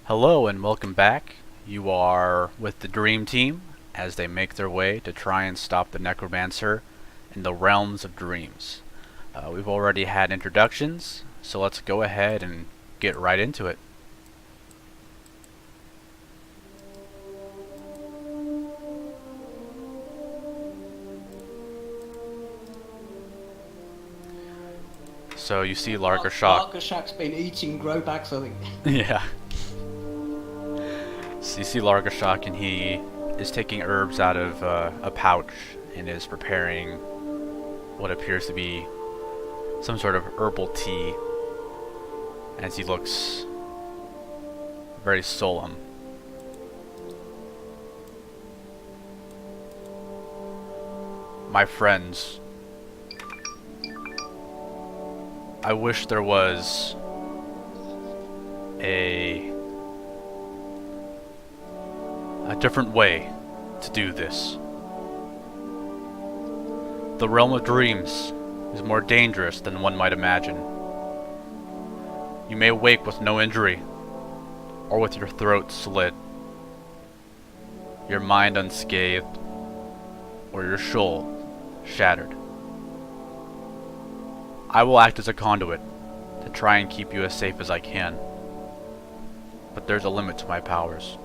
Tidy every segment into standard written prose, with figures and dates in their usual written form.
Hello and welcome back. You are with the Dream Team as they make their way to try and stop the necromancer in the realms of dreams. We've already had introductions, so let's go ahead and get right into it. So you see Largershock. Largershock's been eating grow bags, I think. Yeah. So you see Largershock, and he is taking herbs out of a pouch and is preparing what appears to be some sort of herbal tea, as he looks very solemn. My friends, I wish there was a different way to do this. The realm of dreams is more dangerous than one might imagine. You may awake with no injury, or with your throat slit, your mind unscathed, or your soul shattered. I will act as a conduit to try and keep you as safe as I can, but there's a limit to my powers.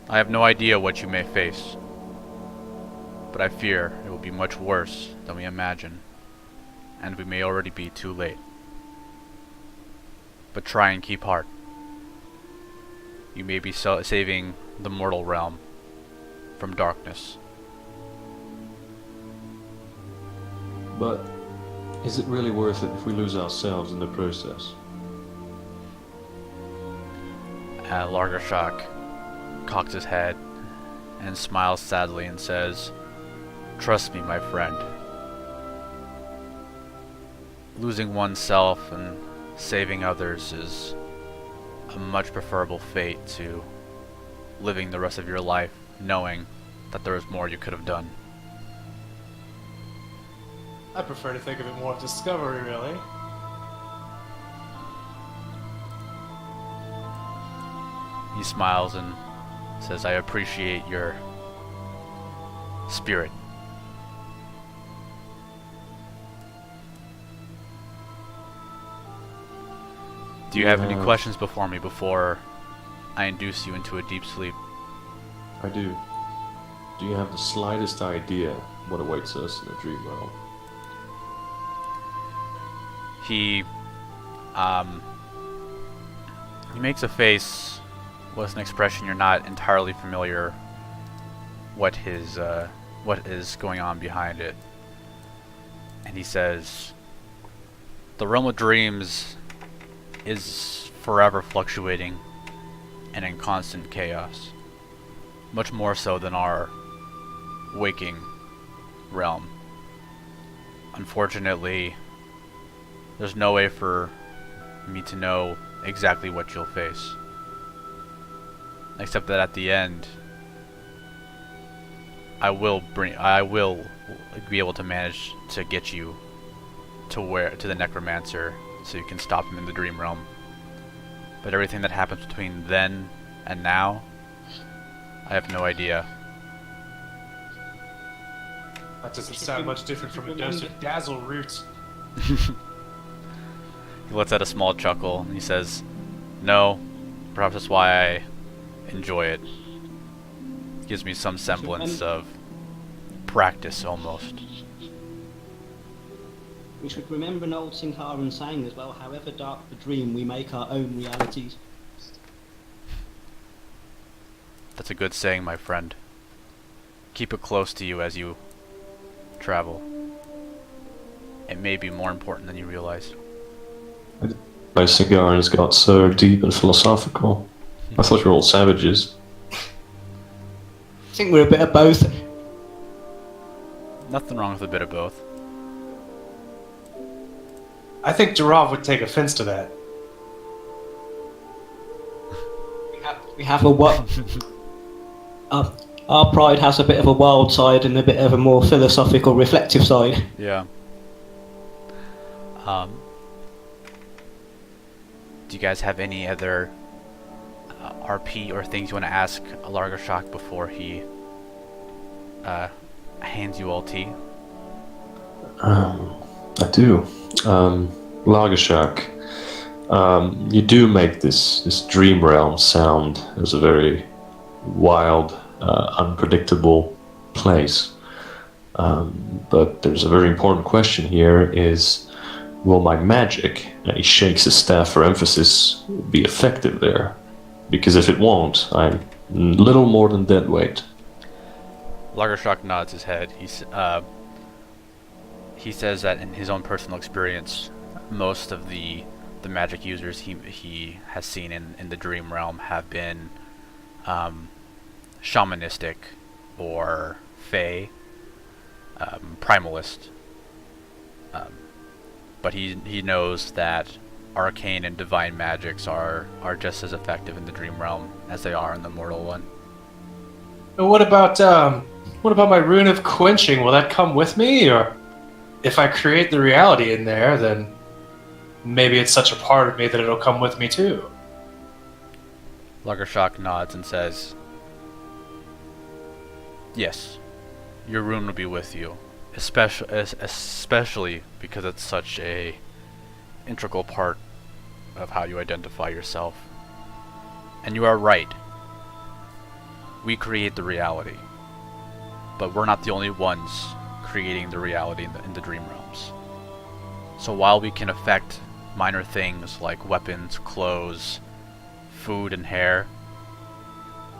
I have no idea what you may face, but I fear it will be much worse than we imagine, and we may already be too late. But try and keep heart. You may be saving the mortal realm from darkness. But is it really worth it if we lose ourselves in the process? Largershock cocks his head and smiles sadly and says, "Trust me, my friend. Losing oneself and saving others is a much preferable fate to living the rest of your life knowing that there is more you could have done." I prefer to think of it more of discovery, really. He smiles and says, "I appreciate your spirit." Do you have any questions before me before I induce you into a deep sleep? I do. Do you have the slightest idea what awaits us in the dream realm? He makes a face with an expression you're not entirely familiar what is going on behind it. And he says, "The realm of dreams is forever fluctuating and in constant chaos, much more so than our waking realm. Unfortunately, there's no way for me to know exactly what you'll face, except that at the end, I will be able to manage to get you to the necromancer so you can stop him in the dream realm. But everything that happens between then and now, I have no idea." That doesn't sound much different from a dose of dazzle root. He lets out a small chuckle and he says, "No, perhaps that's why I enjoy it. It gives me some semblance of practice almost." We should remember an old Sinkaran saying as well, however dark the dream, we make our own realities. That's a good saying, my friend. Keep it close to you as you travel. It may be more important than you realize. My cigar has got so deep and philosophical. I thought you were all savages. I think we're a bit of both. Nothing wrong with a bit of both. I think Durov would take offense to that. We have a what? Our pride has a bit of a wild side and a bit of a more philosophical, reflective side. Yeah. Do you guys have any other RP or things you want to ask Largashock before he hands you all tea? I do. Lagershak, you do make this dream realm sound as a very wild, unpredictable place. But there's a very important question here is, will my magic, and he shakes his staff for emphasis, be effective there? Because if it won't, I'm little more than dead weight. Largashock nods his head. He says that in his own personal experience, most of the magic users he has seen in the dream realm have been shamanistic or fae, primalist. But he knows that arcane and divine magics are just as effective in the dream realm as they are in the mortal one. What about my rune of quenching? Will that come with me, or if I create the reality in there, then maybe it's such a part of me that it'll come with me too? Lagershock nods and says, "Yes, your rune will be with you, especially because it's such a integral part of how you identify yourself. And you are right. We create the reality, but we're not the only ones creating the reality in the dream realms. So while we can affect minor things like weapons, clothes, food, and hair,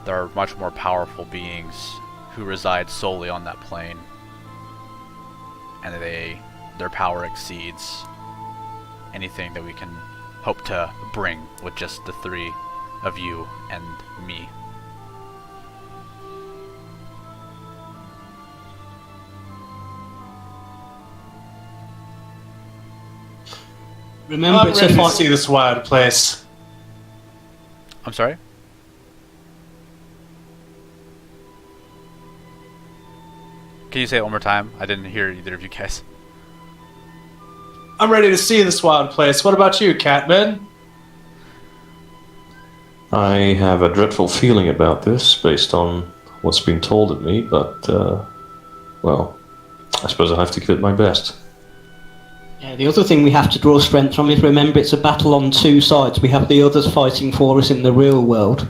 there are much more powerful beings who reside solely on that plane, and their power exceeds anything that we can hope to bring with just the three of you and me." Remember, I'm it's ready a to fight. see this wild place. I'm sorry? Can you say it one more time? I didn't hear either of you guys. I'm ready to see this wild place. What about you, Catman? I have a dreadful feeling about this based on what's been told of me, but, well, I suppose I'll have to give it my best. Yeah, the other thing we have to draw strength from is, remember, it's a battle on two sides. We have the others fighting for us in the real world.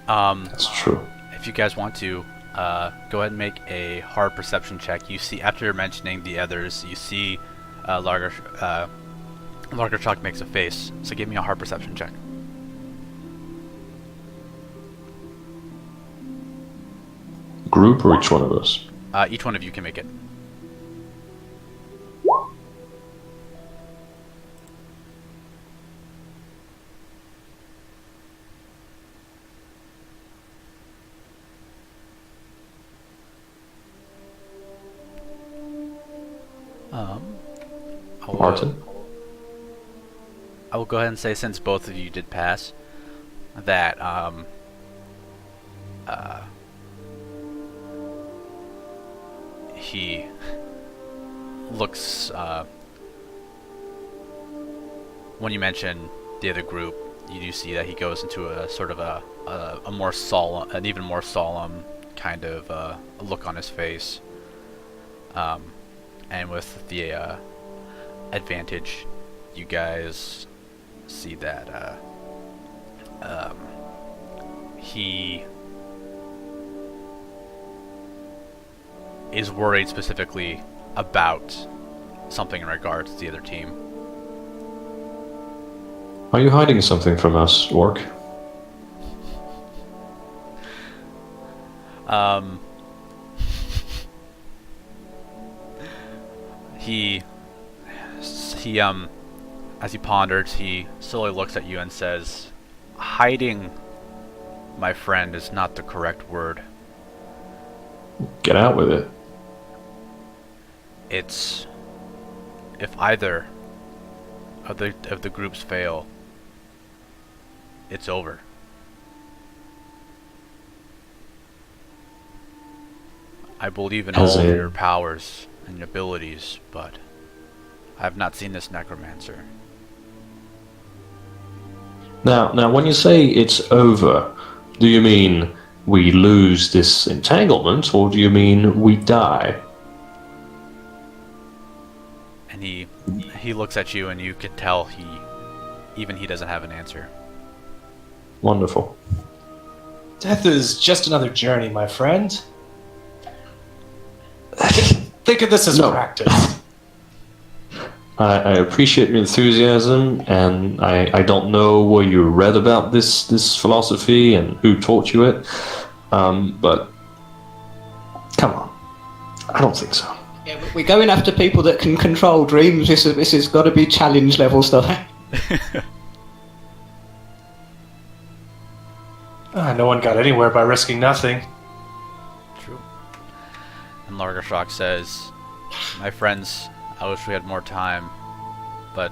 That's true. If you guys want to, go ahead and make a hard perception check. You see, after mentioning the others, you see Largershock makes a face. So give me a hard perception check. Group or each one of us? Each one of you can make it. Martin? I will go ahead and say, since both of you did pass, that he looks, when you mention the other group, you do see that he goes into a sort of a more solemn, an even more solemn kind of look on his face, and with the advantage, you guys see that he is worried specifically about something in regards to the other team. Are you hiding something from us, Orc? He as he ponders, he slowly looks at you and says, "Hiding, my friend, is not the correct word. Get out with it. It's, if either of the groups fail, it's over. I believe in all As of in- your powers and abilities, but I have not seen this necromancer. Now, when you say it's over, do you mean we lose this entanglement, or do you mean we die? And he looks at you, and you can tell he doesn't have an answer. Wonderful. Death is just another journey, my friend. Think of this as No. practice. I appreciate your enthusiasm, and I don't know where you read about this philosophy and who taught you it, but come on, I don't think so. Yeah, we're going after people that can control dreams. This has got to be challenge level stuff. No one got anywhere by risking nothing. True. And Largashock says, "My friends, I wish we had more time, but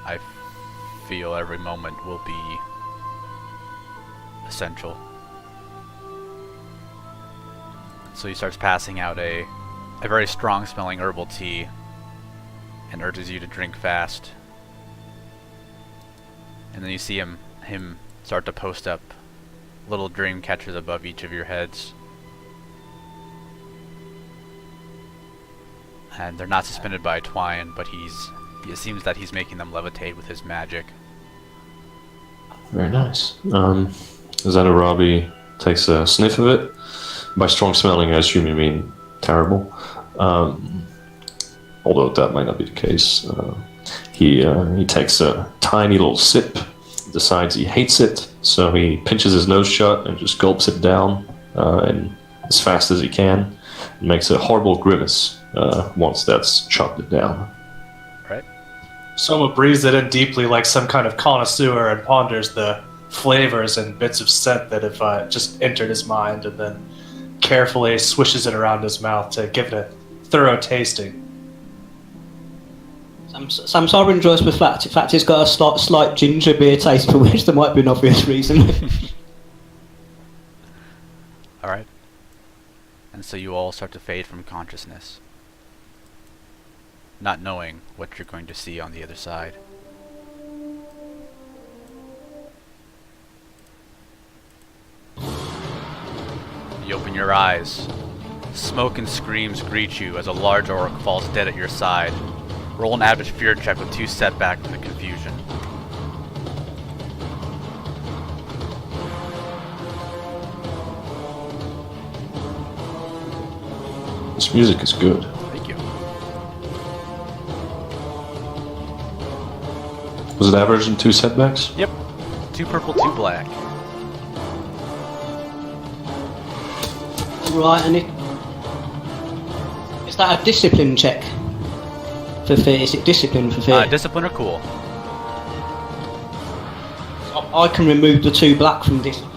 I feel every moment will be essential." So he starts passing out a very strong smelling herbal tea and urges you to drink fast. And then you see him start to post up little dream catchers above each of your heads. And they're not suspended by a twine, but it seems that he's making them levitate with his magic. Very nice. Zanarabi takes a sniff of it. By strong smelling, I assume you mean terrible. Although that might not be the case. He takes a tiny little sip, decides he hates it, so he pinches his nose shut and just gulps it down and as fast as he can, and makes a horrible grimace once that's chopped it down. Right? Soma breathes it in deeply like some kind of connoisseur and ponders the flavors and bits of scent that have just entered his mind, and then carefully swishes it around his mouth to give it a thorough tasting. Some orange juice with flat. In fact, it's got a slight ginger beer taste, for which there might be an obvious reason. Alright. And so you all start to fade from consciousness, not knowing what you're going to see on the other side. You open your eyes. Smoke and screams greet you as a large orc falls dead at your side. Roll an average fear check with 2 setback from the confusion. This music is good. Thank you. Was it average in 2 setbacks? Yep. 2 purple, 2 black. Right, and is that a discipline check for fear? Is it discipline for fear? Discipline or cool? I can remove the 2 black from discipline.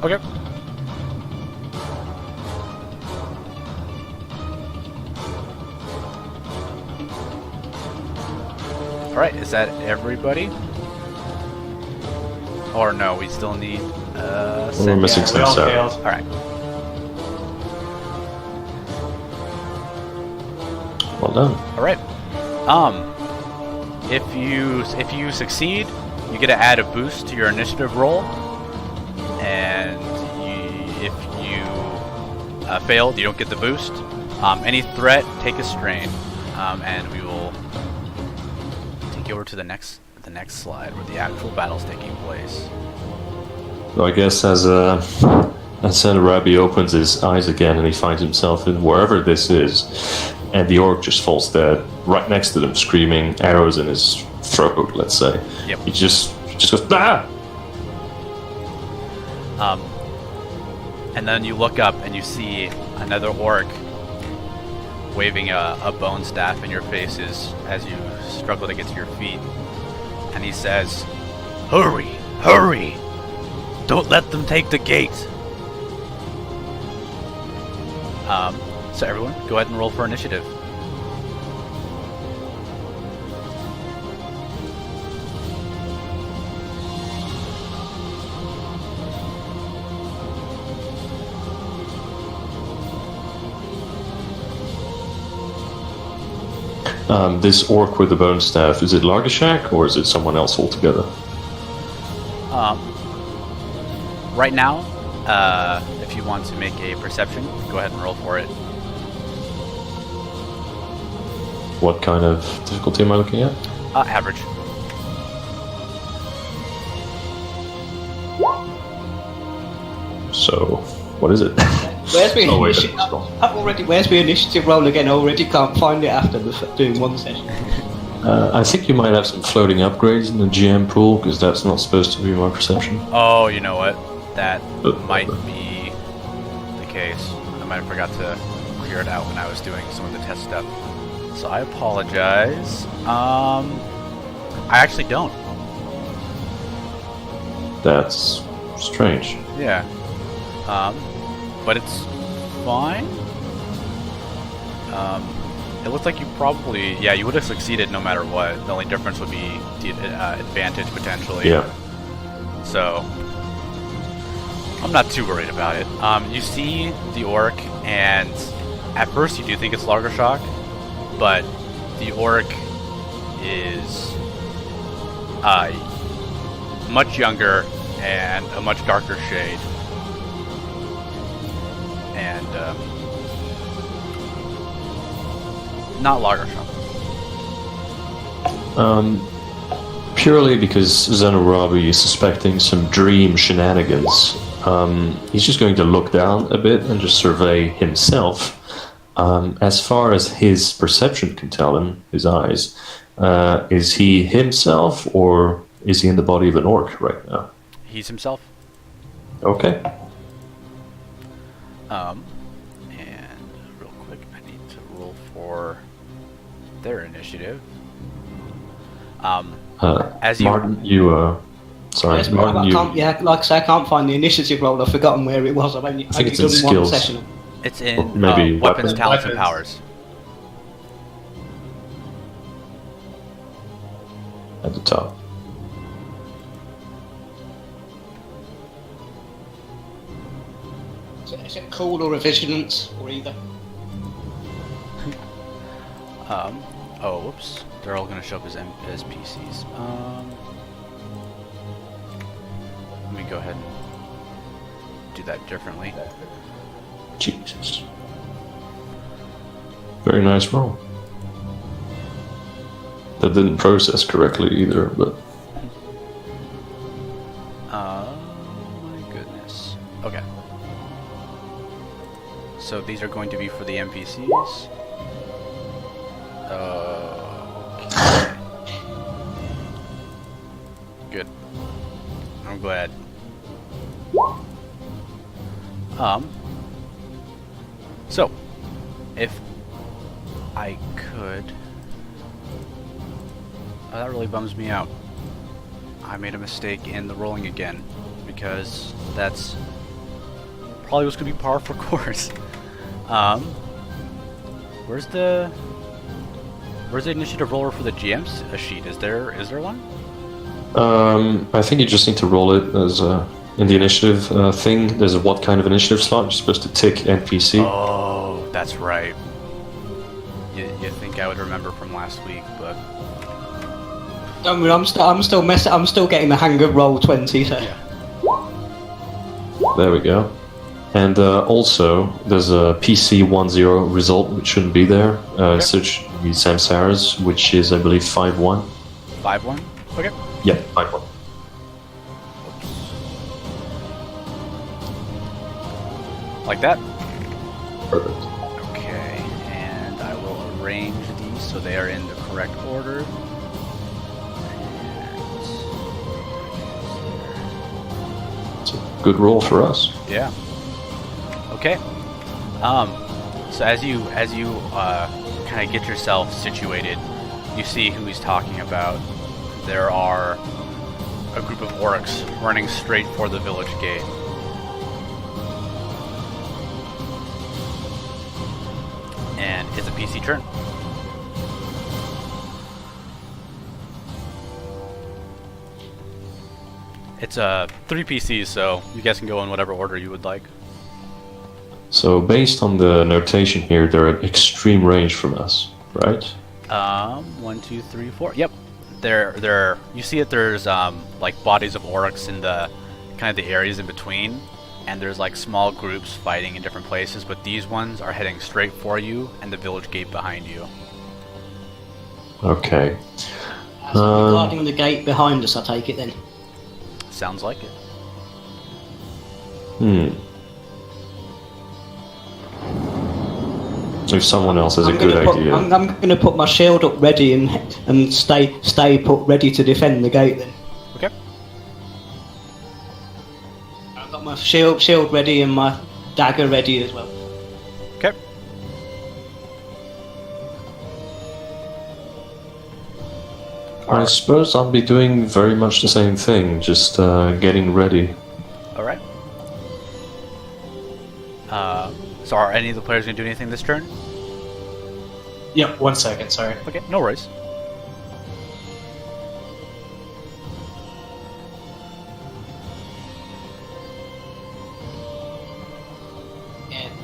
Okay. Alright, is that everybody? Or no, we still need We're missing We all some. failed. Alright. Well done. Alright. If you succeed, you get to add a boost to your initiative roll. And if you failed, you don't get the boost. Any threat, take a strain. And we will take you over to the next slide where the actual battle's taking place. So I guess as Rabbi opens his eyes again and he finds himself in wherever this is, and the orc just falls dead right next to them, screaming, arrows in his throat, let's say. Yep. He just goes, ah! And then you look up and you see another orc waving a bone staff in your faces as you struggle to get to your feet. And he says, "Hurry! Hurry! Don't let them take the gate!" So everyone, go ahead and roll for initiative. This orc with the bone staff, is it Largashak or is it someone else altogether? Right now, if you want to make a perception, go ahead and roll for it. What kind of difficulty am I looking at? Average. So, what is it? Where's my Oh, wait, initiative? that's wrong. Where's my initiative roll again? I already can't find it after doing one session. I think you might have some floating upgrades in the GM pool, because that's not supposed to be my perception. Oh, you know what? That might be the case. I might have forgot to clear it out when I was doing some of the test stuff. So I apologize. I actually don't. That's strange. Yeah. But it's fine. It looks like you probably, yeah, you would have succeeded no matter what. The only difference would be the advantage potentially. Yeah. So I'm not too worried about it. You see the orc, and at first you do think it's Largashak, but the orc is much younger and a much darker shade. And not Largashak. Purely because Zenorabi is suspecting some dream shenanigans, he's just going to look down a bit and just survey himself. As far as his perception can tell him, his eyes, is he himself or is he in the body of an orc right now? He's himself. Okay. And real quick, I need to roll for their initiative. As you, Martin, sorry, Yes, Martin, I can't, yeah, like I say, I can't find the initiative roll. I've forgotten where it was. I've only think it's done in one skills. session. it's in maybe weapons, weapons. talents, and Weapons. powers. at the top. Is it cool or a vigilance or either? Oh, whoops. They're all going to show up as PCs. Let me go ahead and do that differently. Jesus. Very nice roll. That didn't process correctly either, but Oh my goodness. Okay. So these are going to be for the NPCs. Okay. Good. I'm glad. So, if I could... Oh, that really bums me out. I made a mistake in the rolling again, because that's probably what's going to be par for course. Where's the initiative roller for the GM's sheet? Is there one? I think you just need to roll it as in the initiative thing. There's a what kind of initiative slot. You're supposed to tick NPC. Oh, that's right. You think I would remember from last week, but I mean, I'm still getting the hang of roll 20. So. yeah. There we go. And also, there's a PC 10 result which shouldn't be there. So it should be Samsara's, which is, I believe, 5-1. 5-1? Okay. Yeah, 5-1. Like that? Perfect. Okay, and I will arrange these so they are in the correct order. It's a good roll for us. Yeah. Okay. So as you kind of get yourself situated, you see who he's talking about. There are a group of orcs running straight for the village gate. And it's a PC turn. It's 3 PCs, so you guys can go in whatever order you would like. So based on the notation here, they're at extreme range from us, right? 1, 2, 3, 4. Yep. There. You see that there's like bodies of orcs in the kind of the areas in between, and there's like small groups fighting in different places. But these ones are heading straight for you, and the village gate behind you. Okay. Regarding the gate behind us, I take it then. Sounds like it. If someone else has a good idea. I'm going to put my shield up ready and stay put ready to defend the gate then. Okay. I've got my shield ready and my dagger ready as well. Okay. I suppose I'll be doing very much the same thing, just getting ready. All right. So are any of the players going to do anything this turn? Yep, 1 second, sorry. Okay, no worries.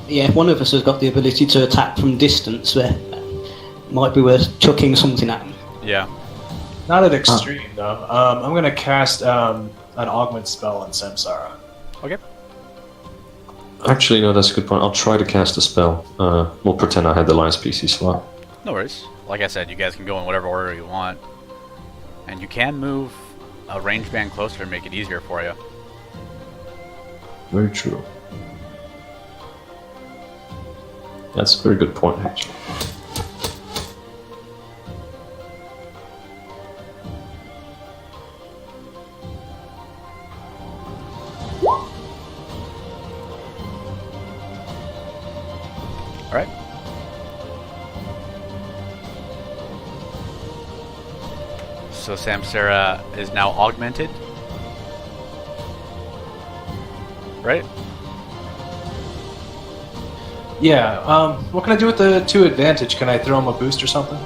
Yeah, if one of us has got the ability to attack from distance, there might be worth chucking something at them. Yeah. Not at extreme, though. I'm going to cast an augment spell on Samsara. Okay. Actually, no, that's a good point. I'll try to cast a spell. We'll pretend I had the last PC slot. No worries. Like I said, you guys can go in whatever order you want. And you can move a range band closer and make it easier for you. Very true. That's a very good point, actually. Alright. So Samsara is now augmented. Right? Yeah, what can I do with the 2 advantage? Can I throw him a boost or something?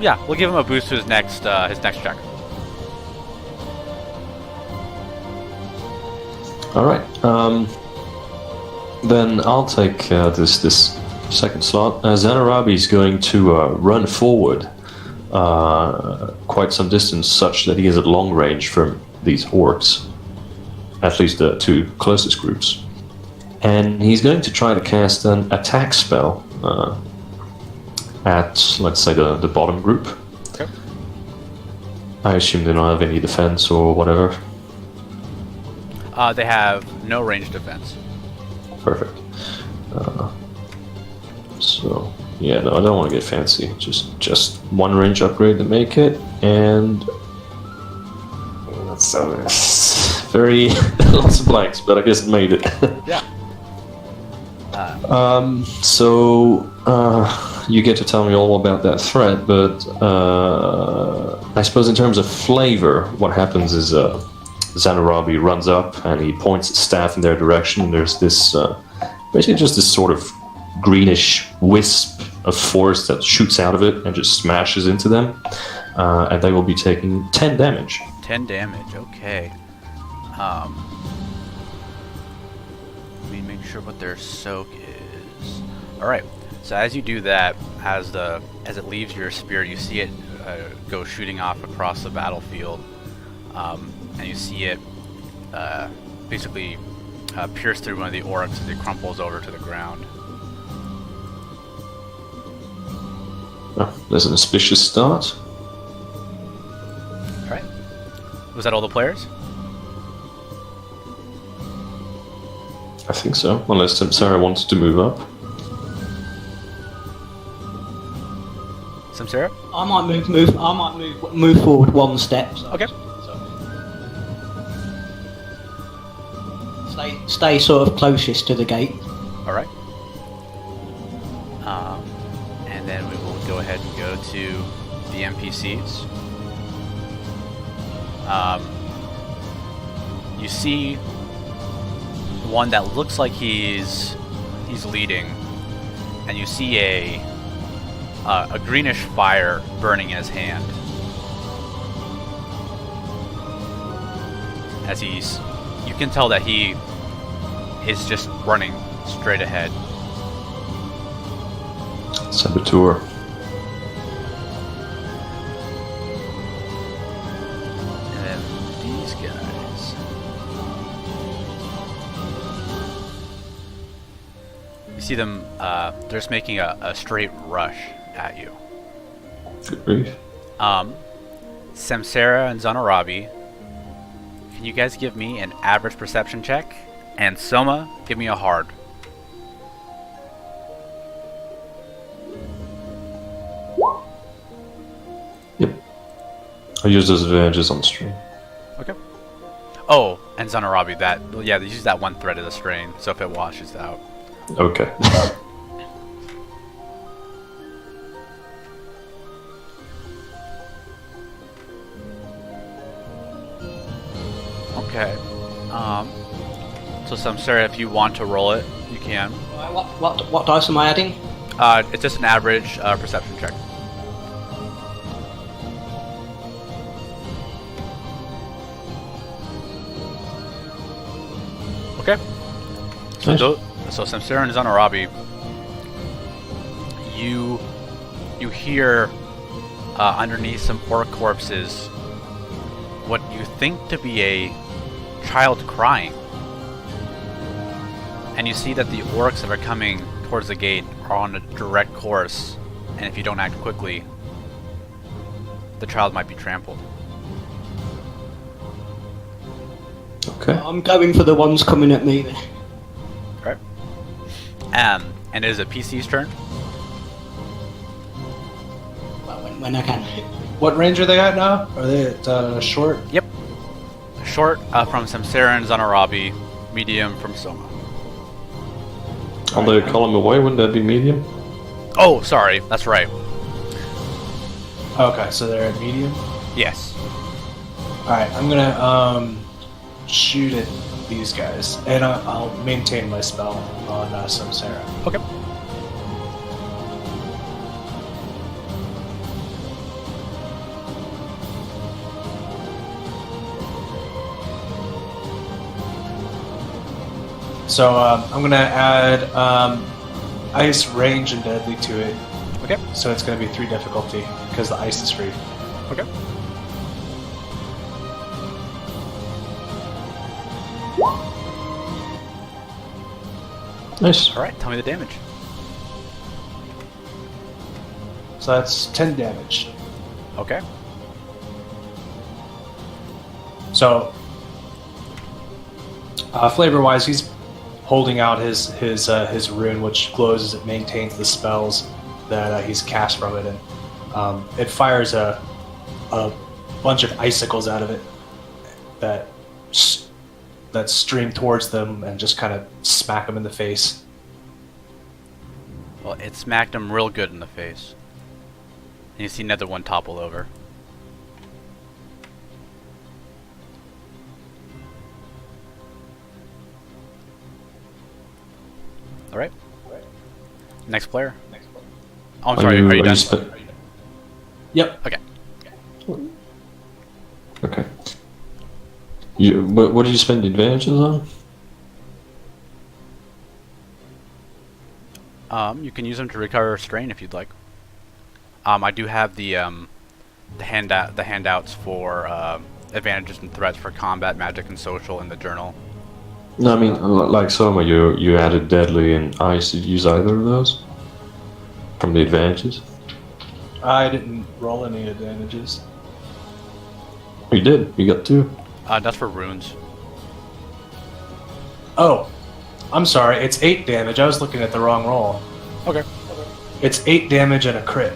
Yeah, we'll give him a boost to his next check. Alright, then I'll take this second slot. Zanarabi is going to run forward quite some distance, such that he is at long range from these orcs, at least the 2 closest groups. And he's going to try to cast an attack spell at, let's say, the bottom group. Okay. I assume they don't have any defense or whatever. They have no range defense. Perfect. So, yeah, no, I don't want to get fancy. Just 1 range upgrade to make it, and that's very lots of blanks, but I guess it made it. Yeah. So you get to tell me all about that threat, but I suppose in terms of flavor, what happens is Zanarabi runs up and he points his staff in their direction, and there's this basically just this sort of greenish wisp of force that shoots out of it and just smashes into them, and they will be taking 10 damage. 10 damage, okay. Let me make sure what their soak is. Alright, so as you do that, as it leaves your spear, you see it go shooting off across the battlefield, and you see it basically pierce through one of the orcs as it crumples over to the ground. Oh, there's an auspicious start. Alright. Was that all the players? I think so, unless Samsara wants to move up. Samsara? I might move forward 1 step. So Okay. Stay sort of closest to the gate. Alright. And then we will go ahead and go to the NPCs. You see one that looks like he's leading, and you see a greenish fire burning in his hand as you can tell that he is just running straight ahead. Saboteur. see them, they're just making a straight rush at you. Good grief. Samsara and Zanarabi, can you guys give me an average perception check? And Soma, give me a hard. Yep. I use those advantages on the stream. Okay. Oh, and Zanarabi, they use that one thread of the strain, so if it washes out. Okay. Okay. So Samsara, if you want to roll it, you can. What dice am I adding? It's just an average perception check. Okay. So, Nice. so Samsara and Zanarabi, you hear underneath some orc corpses what you think to be a child crying. And you see that the orcs that are coming towards the gate are on a direct course, and if you don't act quickly, the child might be trampled. Okay. I'm going for the ones coming at me. Right? And it is a PC's turn. Well, when I can. What range are they at now? Are they at short? Yep. Short from Samsara and Zanarabi, medium from Soma. On the column away, wouldn't that be medium? Oh, sorry, that's right. Okay, so they're at medium. Yes. All right, I'm gonna shoot at these guys, and I'll maintain my spell on Samsara. Okay. So I'm gonna add ice, range, and deadly to it. Okay. So it's gonna be 3 difficulty because the ice is free. Okay. Nice. All right. Tell me the damage. So that's 10 damage. Okay. So flavor-wise, he's holding out his rune, which glows as it maintains the spells that he's cast from it, and it fires a bunch of icicles out of it that stream towards them and just kind of smack them in the face. Well, it smacked him real good in the face. And you see another one topple over. All right. Next player. Oh, I'm sorry. Are you done? Yep. Okay. Okay. What did you spend the advantages on? You can use them to recover strain if you'd like. I do have the handouts for advantages and threats for combat, magic, and social in the journal. No, I mean, like Soma, you added deadly and ice. Did you use either of those from the advantages? I didn't roll any advantages. You did. You got 2. That's for runes. Oh, I'm sorry. It's 8 damage. I was looking at the wrong roll. Okay. It's 8 damage and a crit.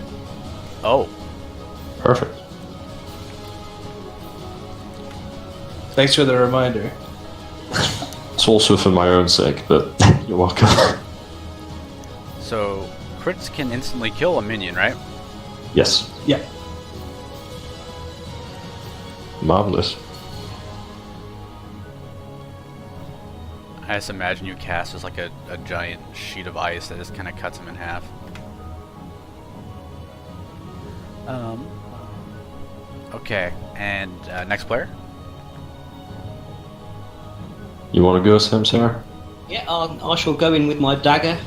Oh. Perfect. Thanks for the reminder. It's also for my own sake, but you're welcome. So crits can instantly kill a minion, right? Yes. Yeah. Marvelous. I just imagine you cast as like a giant sheet of ice that just kind of cuts him in half. Okay, and next player? You want to go, Samsara? Yeah, I shall go in with my dagger.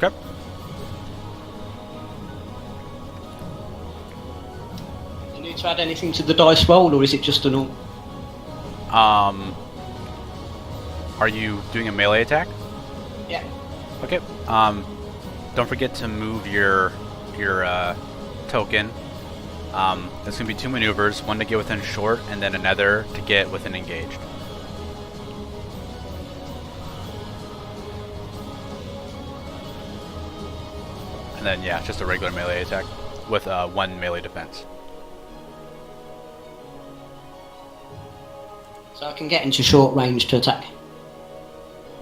Okay. You need to add anything to the dice roll, or is it just a normal? Are you doing a melee attack? Yeah. Okay. Don't forget to move your token. There's gonna be 2 maneuvers, one to get within short, and then another to get within engaged. And then yeah, just a regular melee attack with 1 melee defense. So I can get into short range to attack.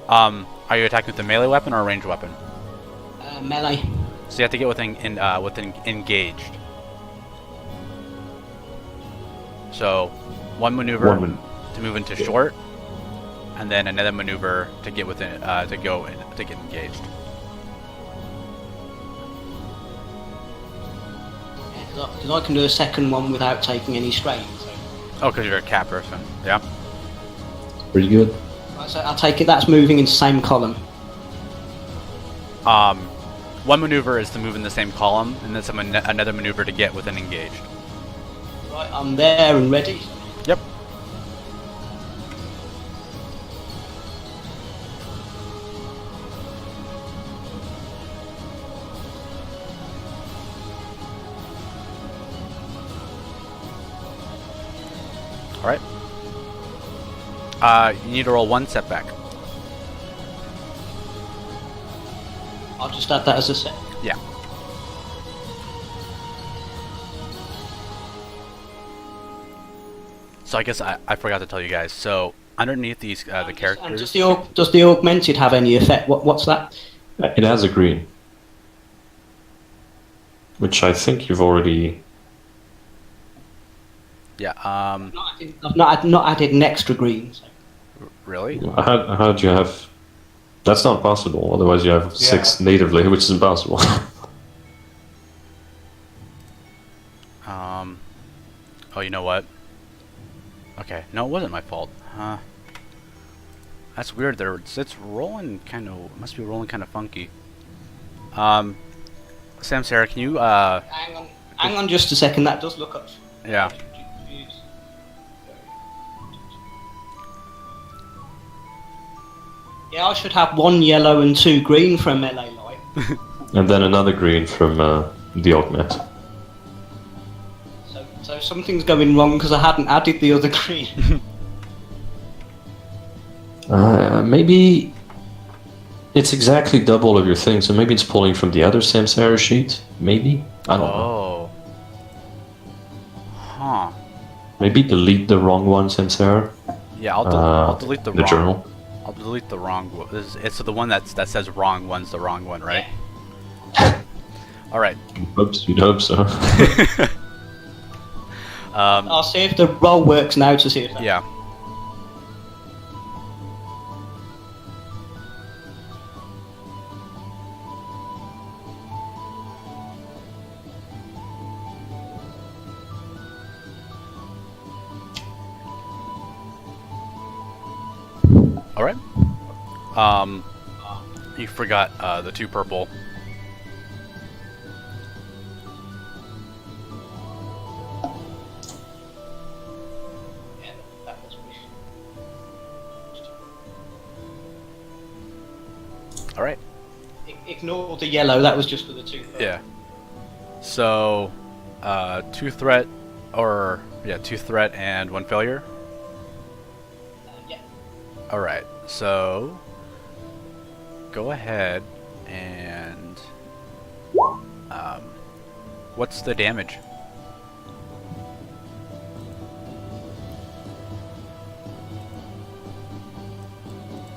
Are you attacking with a melee weapon or a ranged weapon? Melee. So you have to get within engaged. So, one maneuver to move into short, and then another maneuver to get within to get engaged. Because I can do a second one without taking any strain. So. Oh, because you're a cat person. Yeah. Pretty good. Right, so I'll take it that's moving into the same column. One maneuver is to move in the same column, and then another maneuver to get within engaged. Right, I'm there and ready. Yep. Alright. You need to roll 1 setback. I'll just add that as a set. Yeah. So I guess I forgot to tell you guys. So underneath these the characters. And does the augmented have any effect? What's that? It has a green, which I think you've already. Yeah. I've not added an extra green. So. Really? How did you have? That's not possible. Otherwise, you have 6 natively, which is impossible. Oh, you know what? Okay, no, it wasn't my fault. That's weird. It's rolling kind of. Must be rolling kind of funky. Sam, Sarah, can you Hang on just a second. That does look up. Yeah. Yeah, I should have 1 yellow and 2 green for a melee light. And then another green from the augment. So something's going wrong because I hadn't added the other green. Maybe it's exactly double of your thing, so maybe it's pulling from the other Samsara sheet. Maybe? I don't know. Oh. Huh. Maybe delete the wrong one, Samsara. Yeah, I'll delete the wrong. journal. I'll delete the wrong one. It's the one that says wrong one's the wrong one, right? All right. You'd hope so. I'll see if the roll works now to see if that... Yeah. All right. You forgot the 2 purple. Yeah, that was All right. Ignore the yellow. That was just for the 2 purple. Yeah. So, 2 threat, or yeah, 2 threat and 1 failure. Yeah. All right. So, go ahead and what's the damage?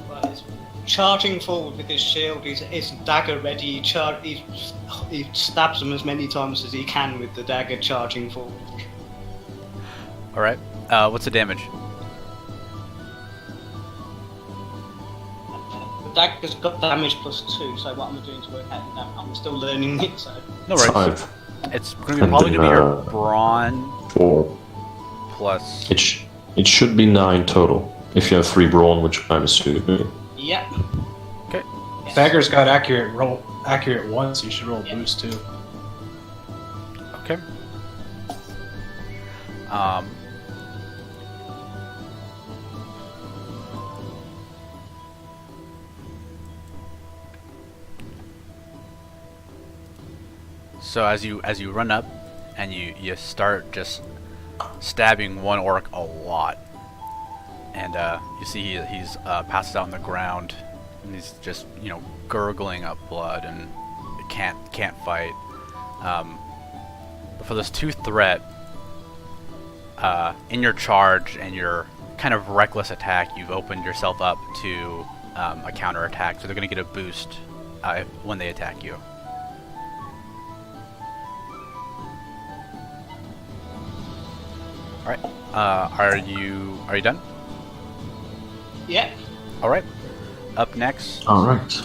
Well, it's charging forward with his shield. His dagger ready. He stabs him as many times as he can with the dagger charging forward. All right. What's the damage? The dagger's got damage +2, so what am I doing to work out the damage? I'm still learning it, so... No worries. 5. It's probably gonna be your brawn 4. plus. It should be 9 total. If you have 3 brawn, which I'm assuming. Yep. Okay. Dagger's got accurate 1, so you should roll Yeah. boost too. Okay. Um, so as you run up and you start just stabbing one orc a lot, and you see he's passed out on the ground, and he's just gurgling up blood and can't fight. But for this 2 threat, in your charge and your kind of reckless attack, you've opened yourself up to a counter attack, so they're going to get a boost when they attack you. All right. Are you done? Yeah. All right. Up next. All right,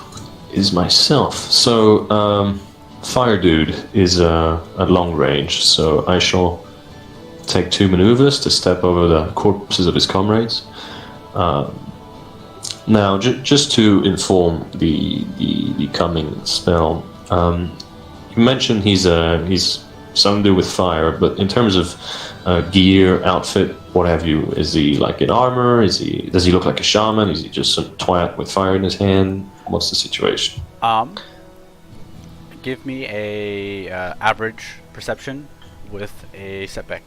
is myself. So Fire Dude is at long range, so I shall take 2 maneuvers to step over the corpses of his comrades. Now, just to inform the coming spell, you mentioned he's something to do with fire, but in terms of gear, outfit, what have you, is he like in armor? Does he look like a shaman? Is he just some twat with fire in his hand? What's the situation? Give me a average perception with a setback.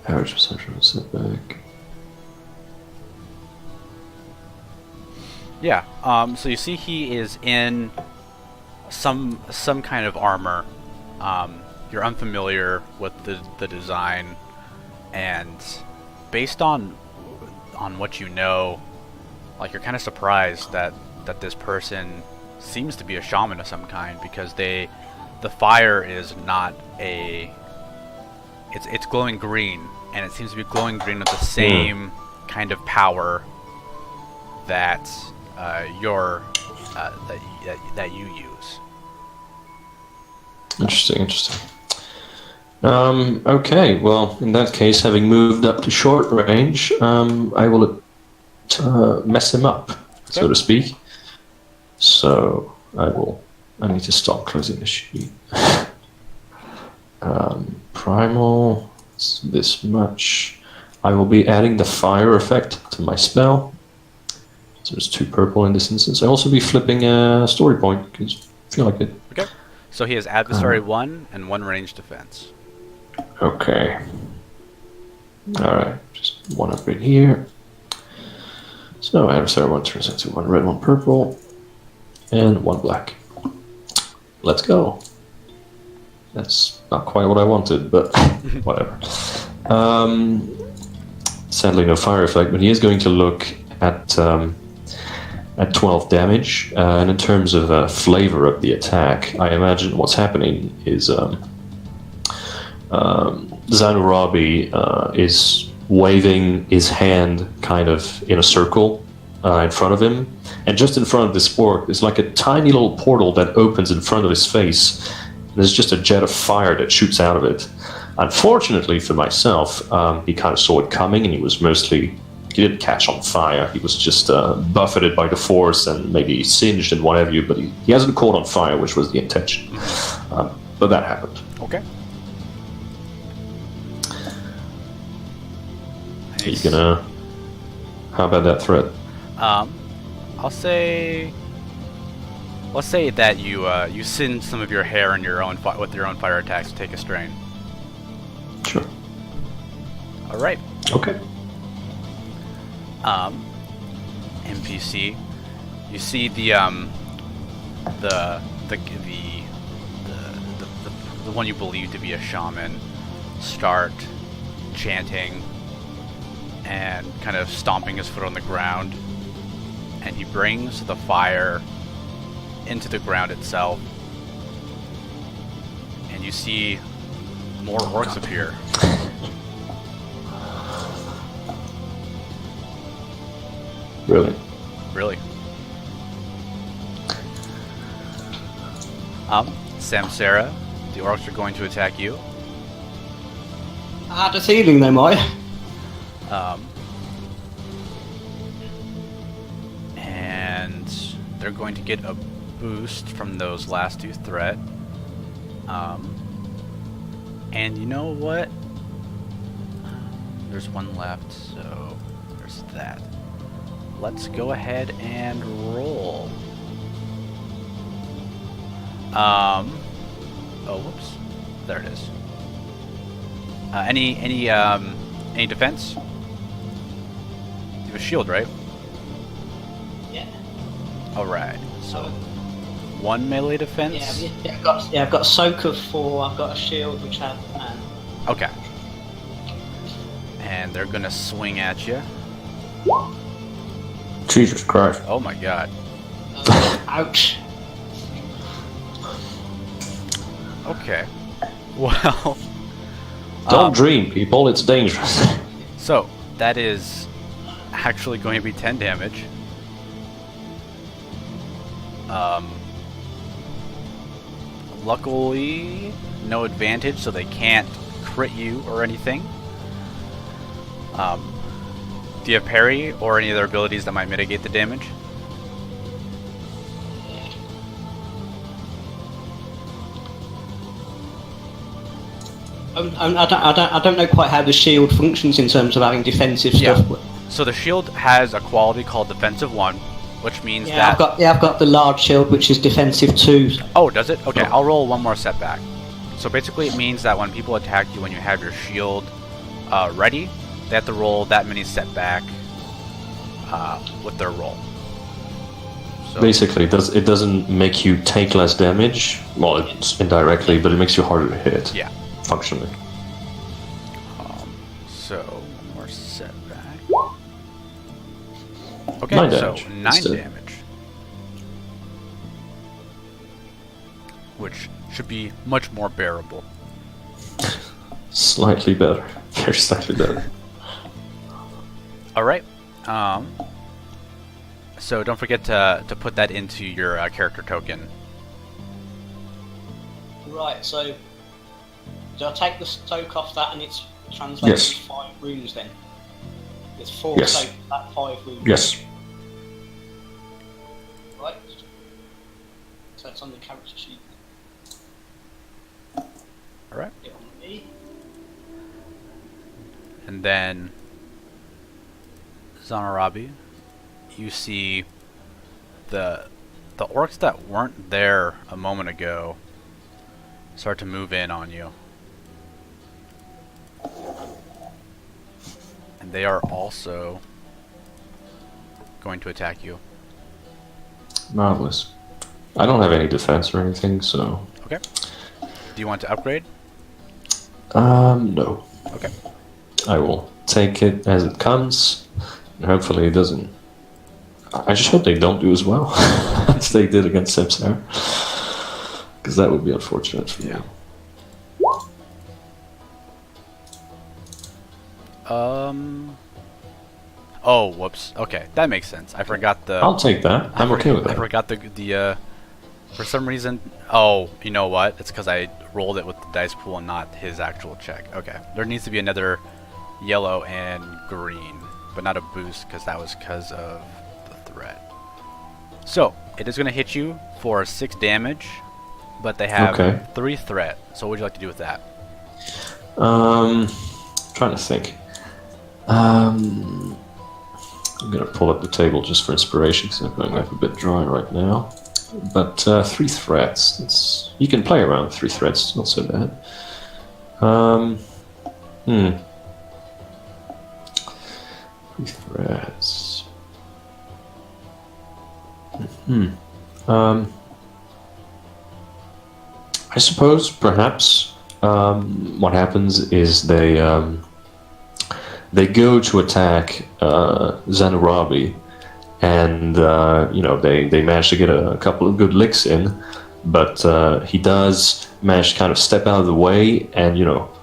Average perception with setback. Yeah. So you see he is in some kind of armor. You're unfamiliar with the design, and based on what you know, like, you're kind of surprised that this person seems to be a shaman of some kind, because the fire is not it's glowing green, and it seems to be glowing green with the same kind of power that that you use. Interesting. Okay, well, in that case, having moved up to short range, I will mess him up, so to speak. So I need to stop closing the sheet. Primal, it's this much. I will be adding the fire effect to my spell. So there's 2 purple in this instance. I'll also be flipping a story point, because I feel like it. Okay. So he has adversary 1 and 1 range defense. Okay. Alright, just 1 upgrade here. So adversary 1 turns into 1 red, 1 purple, and 1 black. Let's go. That's not quite what I wanted, but whatever. Sadly, no fire effect, but he is going to look at 12 damage. And in terms of flavor of the attack, I imagine what's happening is Zanurabi is waving his hand kind of in a circle in front of him. And just in front of this orc, there's like a tiny little portal that opens in front of his face. There's just a jet of fire that shoots out of it. Unfortunately for myself, he kind of saw it coming, and he didn't catch on fire. He was just buffeted by the force and maybe singed and whatever you, but he hasn't caught on fire, which was the intention. But that happened. Okay. Nice. Are you gonna... How about that threat? Let's say that you singe some of your hair in with your own fire attacks to take a strain. Sure. All right. Okay. NPC, you see the one you believe to be a shaman start chanting and kind of stomping his foot on the ground, and he brings the fire into the ground itself, and you see more orcs appear. Really? Really. Samsara, the orcs are going to attack you. I had a feeling they might. And they're going to get a boost from those last 2 threat. And you know what? There's one left, so there's that. Let's go ahead and roll. Oh, whoops. There it is. Any defense? You have a shield, right? Yeah. All right. So 1 melee defense. I've got a soak of 4. I've got a shield which has Okay. And they're gonna swing at you. Jesus Christ. Oh my god. ouch. Okay. Well. Don't dream, people. It's dangerous. So that is actually going to be 10 damage. Luckily, no advantage, so they can't crit you or anything. Do you have parry or any other abilities that might mitigate the damage? I don't know quite how the shield functions in terms of having defensive stuff. So the shield has a quality called Defensive 1, which means Yeah, that... I've got the large shield, which is defensive 2. Oh, does it? Okay, I'll roll one more setback. So basically it means that when people attack you when you have your shield ready, they have to roll that many setback with their roll. So Basically, it doesn't make you take less damage. Well, it's indirectly, but it makes you harder to hit. yeah. Functionally. So one more setback. Okay, 9 so damage 9 instead. damage. Which should be much more bearable. Slightly better. Very slightly better. Alright. So don't forget to put that into your character token. Right, so do I take the soak off that and it's translated Yes. as 5 runes then? It's 4 Yes. soak, that 5 runes. Yes. Right. So it's on the character sheet. Alright. Get on me. And then Zanarabi, you see the orcs that weren't there a moment ago start to move in on you. And they are also going to attack you. Marvelous. I don't have any defense or anything, so... Okay. Do you want to upgrade? No. Okay. I will take it as it comes, and hopefully it doesn't... I just hope they don't do as well as they did against Sepsar. Because that would be unfortunate for me. Oh, whoops. Okay, that makes sense. I forgot the... I'll take that. I'm okay with I that. forgot the for some reason... Oh, you know what? It's because I rolled it with the dice pool and not his actual check. Okay. There needs to be another yellow and green, but not a boost because that was because of the threat. So, it is going to hit you for 6 damage, but they have 3 threat. So what would you like to do with that? Trying to think. I'm gonna pull up the table just for inspiration because I'm going up a bit dry right now. But 3 threats. You can play around with 3 threats. It's not so bad. 3 threats. I suppose perhaps what happens is they go to attack Zanarabi, and they manage to get a couple of good licks in, but he does manage to kind of step out of the way and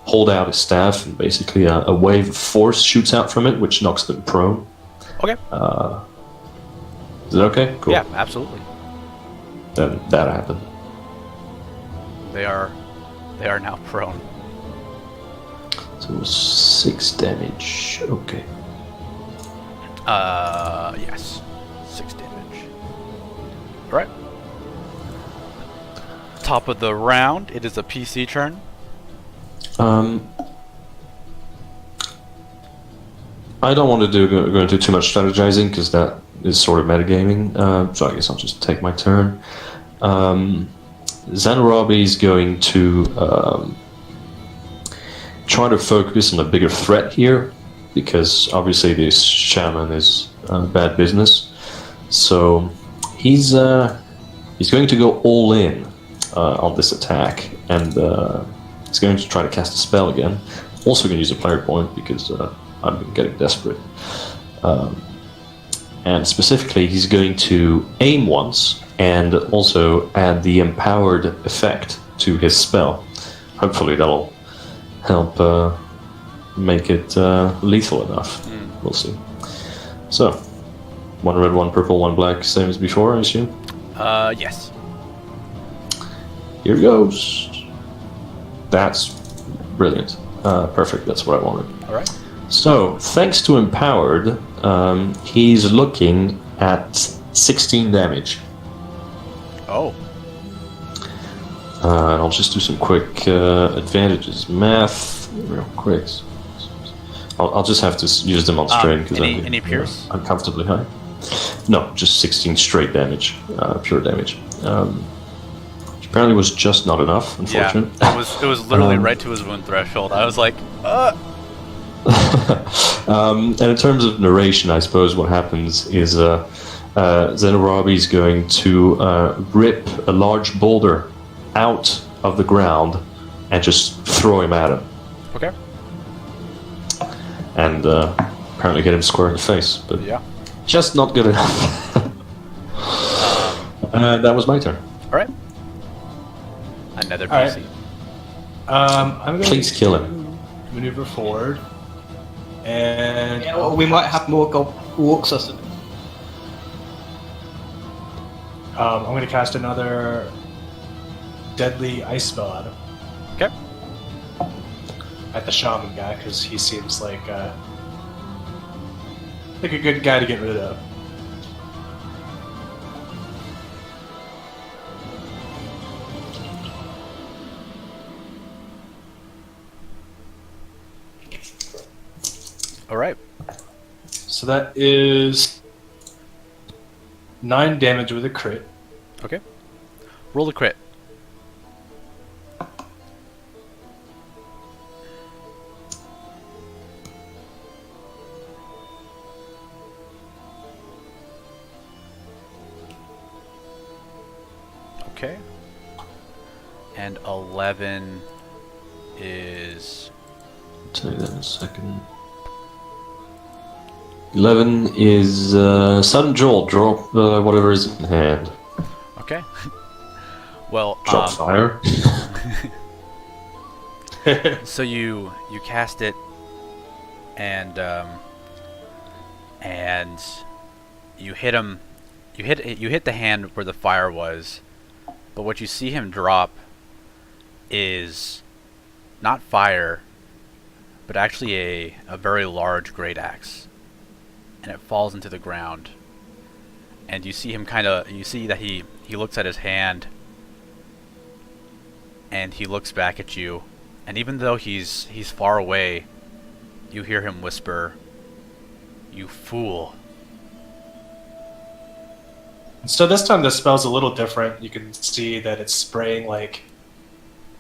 hold out his staff, and basically a wave of force shoots out from it, which knocks them prone. Okay. Is it okay? Cool. Yeah, absolutely. Then that happened. They are now prone. So it was 6 damage. Okay. Yes. 6 damage. Alright. top of the round. It is a PC turn. I don't want to go into too much strategizing because that is sort of metagaming. So I guess I'll just take my turn. Zanarabi is going to try to focus on a bigger threat here, because obviously this shaman is bad business. So he's going to go all in on this attack, and he's going to try to cast a spell again. Also going to use a player point because I'm getting desperate. And specifically, he's going to aim once and also add the empowered effect to his spell. Hopefully that'll help make it lethal enough. We'll see. So, 1 red, 1 purple, 1 black, same as before, I assume? Yes. Here goes. That's brilliant. Perfect, that's what I wanted. Alright. So, thanks to empowered, he's looking at 16 damage. Oh. And I'll just do some quick advantages. Math, real quick. I'll just have to use them on strain because any pierce? I'm comfortably high. No, just 16 straight damage, pure damage. Which apparently was just not enough, unfortunately. Yeah, it was literally right to his wound threshold. I was like, And in terms of narration, I suppose what happens is Zenarabi is going to rip a large boulder out of the ground and just throw him at him. okay. And apparently hit him square in the face, but Yeah. just not good enough. That was my turn. Alright. Another All right. PC. I'm going Please to kill him. maneuver forward, and Yeah, well, we might have more orcs or something. I'm going to cast another deadly ice spell at him. Okay. At the shaman guy, because he seems like a good guy to get rid of. Alright. So that is 9 damage with a crit. Okay. Roll the crit. Okay. And 11 is... I'll tell you that in a second. 11 is sudden jolt. Drop whatever is in hand. Okay. Well, Drop fire. so you cast it, and you hit him. You hit the hand where the fire was, but what you see him drop is not fire, but actually a very large great axe, and it falls into the ground. And you see him you see that he looks at his hand, and he looks back at you, and even though he's far away, you hear him whisper, "You fool." So this time the spell's a little different. You can see that it's spraying, like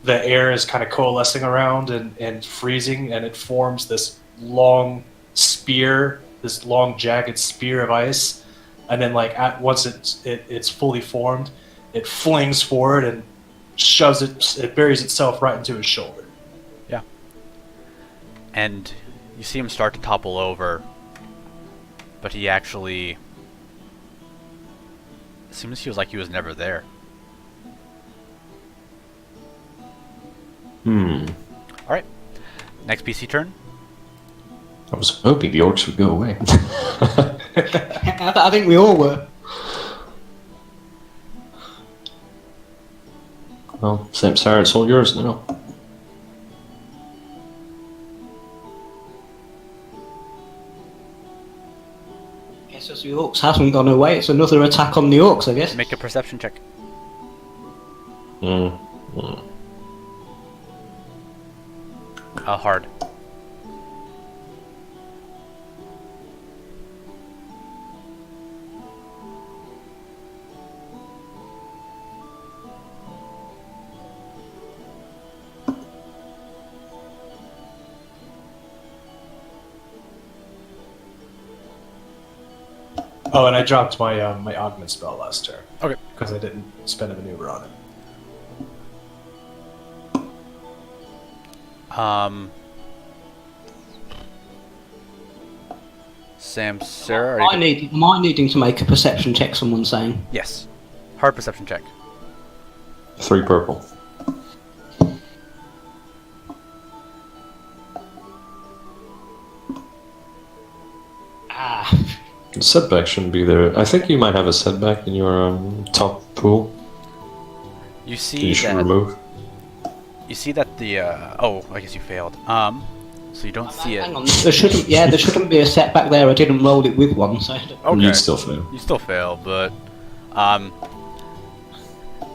the air is kind of coalescing around and freezing, and it forms this long spear, this long jagged spear of ice. And then, like, once it's fully formed, it flings forward and shoves it buries itself right into his shoulder. Yeah. And you see him start to topple over, but he actually... It seems he was like he was never there. Alright. Next PC turn. I was hoping the orcs would go away. I think we all were. Well, same Sarah, it's all yours now. Guess as the orcs haven't gone away, it's another attack on the orcs, I guess. Make a perception check. Hard. Oh, and I dropped my my augment spell last turn. Okay. Because I didn't spend a maneuver on it. Sam, Sarah, Am I needing to make a perception check? Someone's saying. Yes. Hard perception check. 3 purple. Ah. The setback shouldn't be there. I think you might have a setback in your top pool. You that see you should that. remove. You see that the. Oh, I guess you failed. So you don't see it. Hang on. There shouldn't be a setback there. I didn't roll it with one, so. Okay. You'd still fail. You still fail, but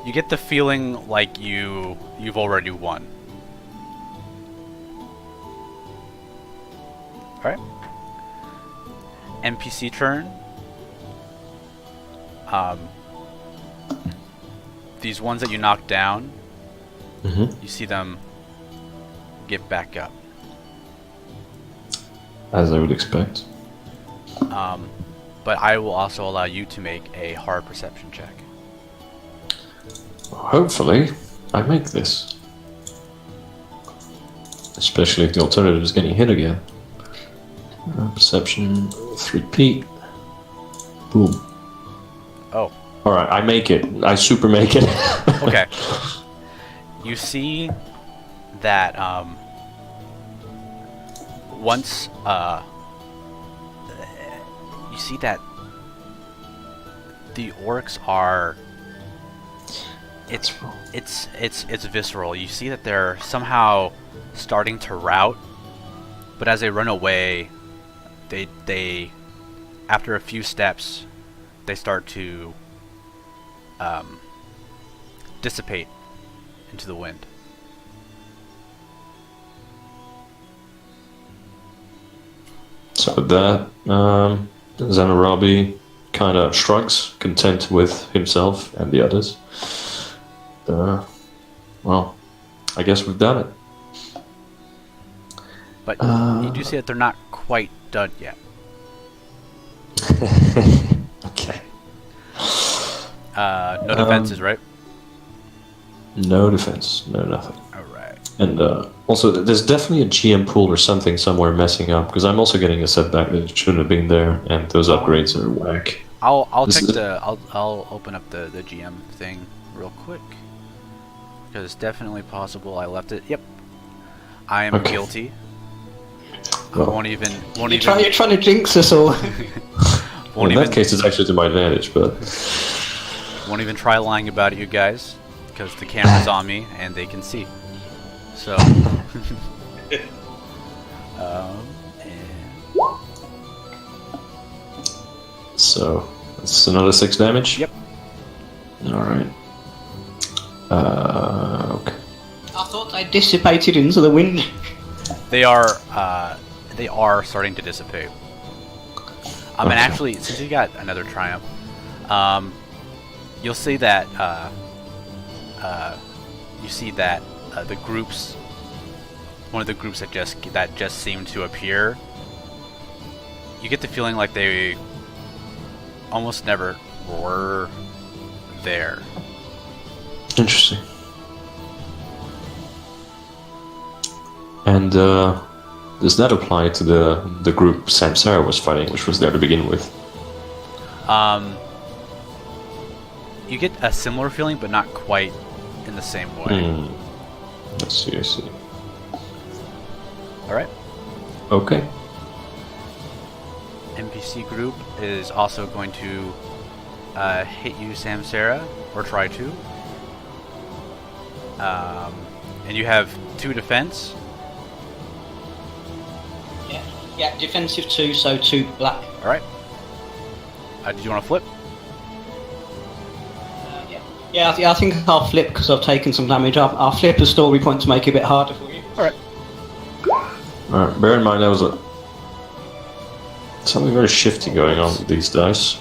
you get the feeling like you've already won. All right. NPC turn. These ones that you knocked down, you see them get back up. As I would expect. But I will also allow you to make a hard perception check. Hopefully, I make this. Especially if the alternative is getting hit again. Perception, 3p. Boom. Oh. Alright, I make it. I super make it. Okay. You see that once you see that the orcs are it's visceral. You see that they're somehow starting to rout, but as they run away, they after a few steps they start to dissipate into the wind. So with that, Zanarabi kind of shrugs, content with himself and the others. Well, I guess we've done it. But you do see that they're not quite done yet. Okay. No defenses, right? No defense, no nothing. Alright. And also, there's definitely a GM pool or something somewhere messing up, because I'm also getting a setback that shouldn't have been there, and those upgrades are whack. I'll open up the GM thing real quick. Because it's definitely possible I left it. Yep. I am guilty. Well, Won't even You're trying to jinx us all. in that case, it's actually to my advantage, but... Won't even try lying about it, you guys, because the camera's on me and they can see. So, So, that's another 6 damage? Yep. Alright. Okay. I thought they dissipated into the wind. they are starting to dissipate. And Okay. actually, since you got another triumph, you'll see that the groups, one of the groups that just seemed to appear, you get the feeling like they almost never were there. Interesting. And does that apply to the group Samsara was fighting, which was there to begin with? You get a similar feeling, but not quite in the same way. I see. All right. Okay. NPC group is also going to hit you, Samsara, or try to. And you have 2 defense. Yeah, defensive 2, so 2 black. All right. Did you want to flip? Yeah. Yeah, I think I'll flip because I've taken some damage. I'll flip a story point to make it a bit harder for you. All right. Alright, bear in mind there was something very shifty going on with these dice.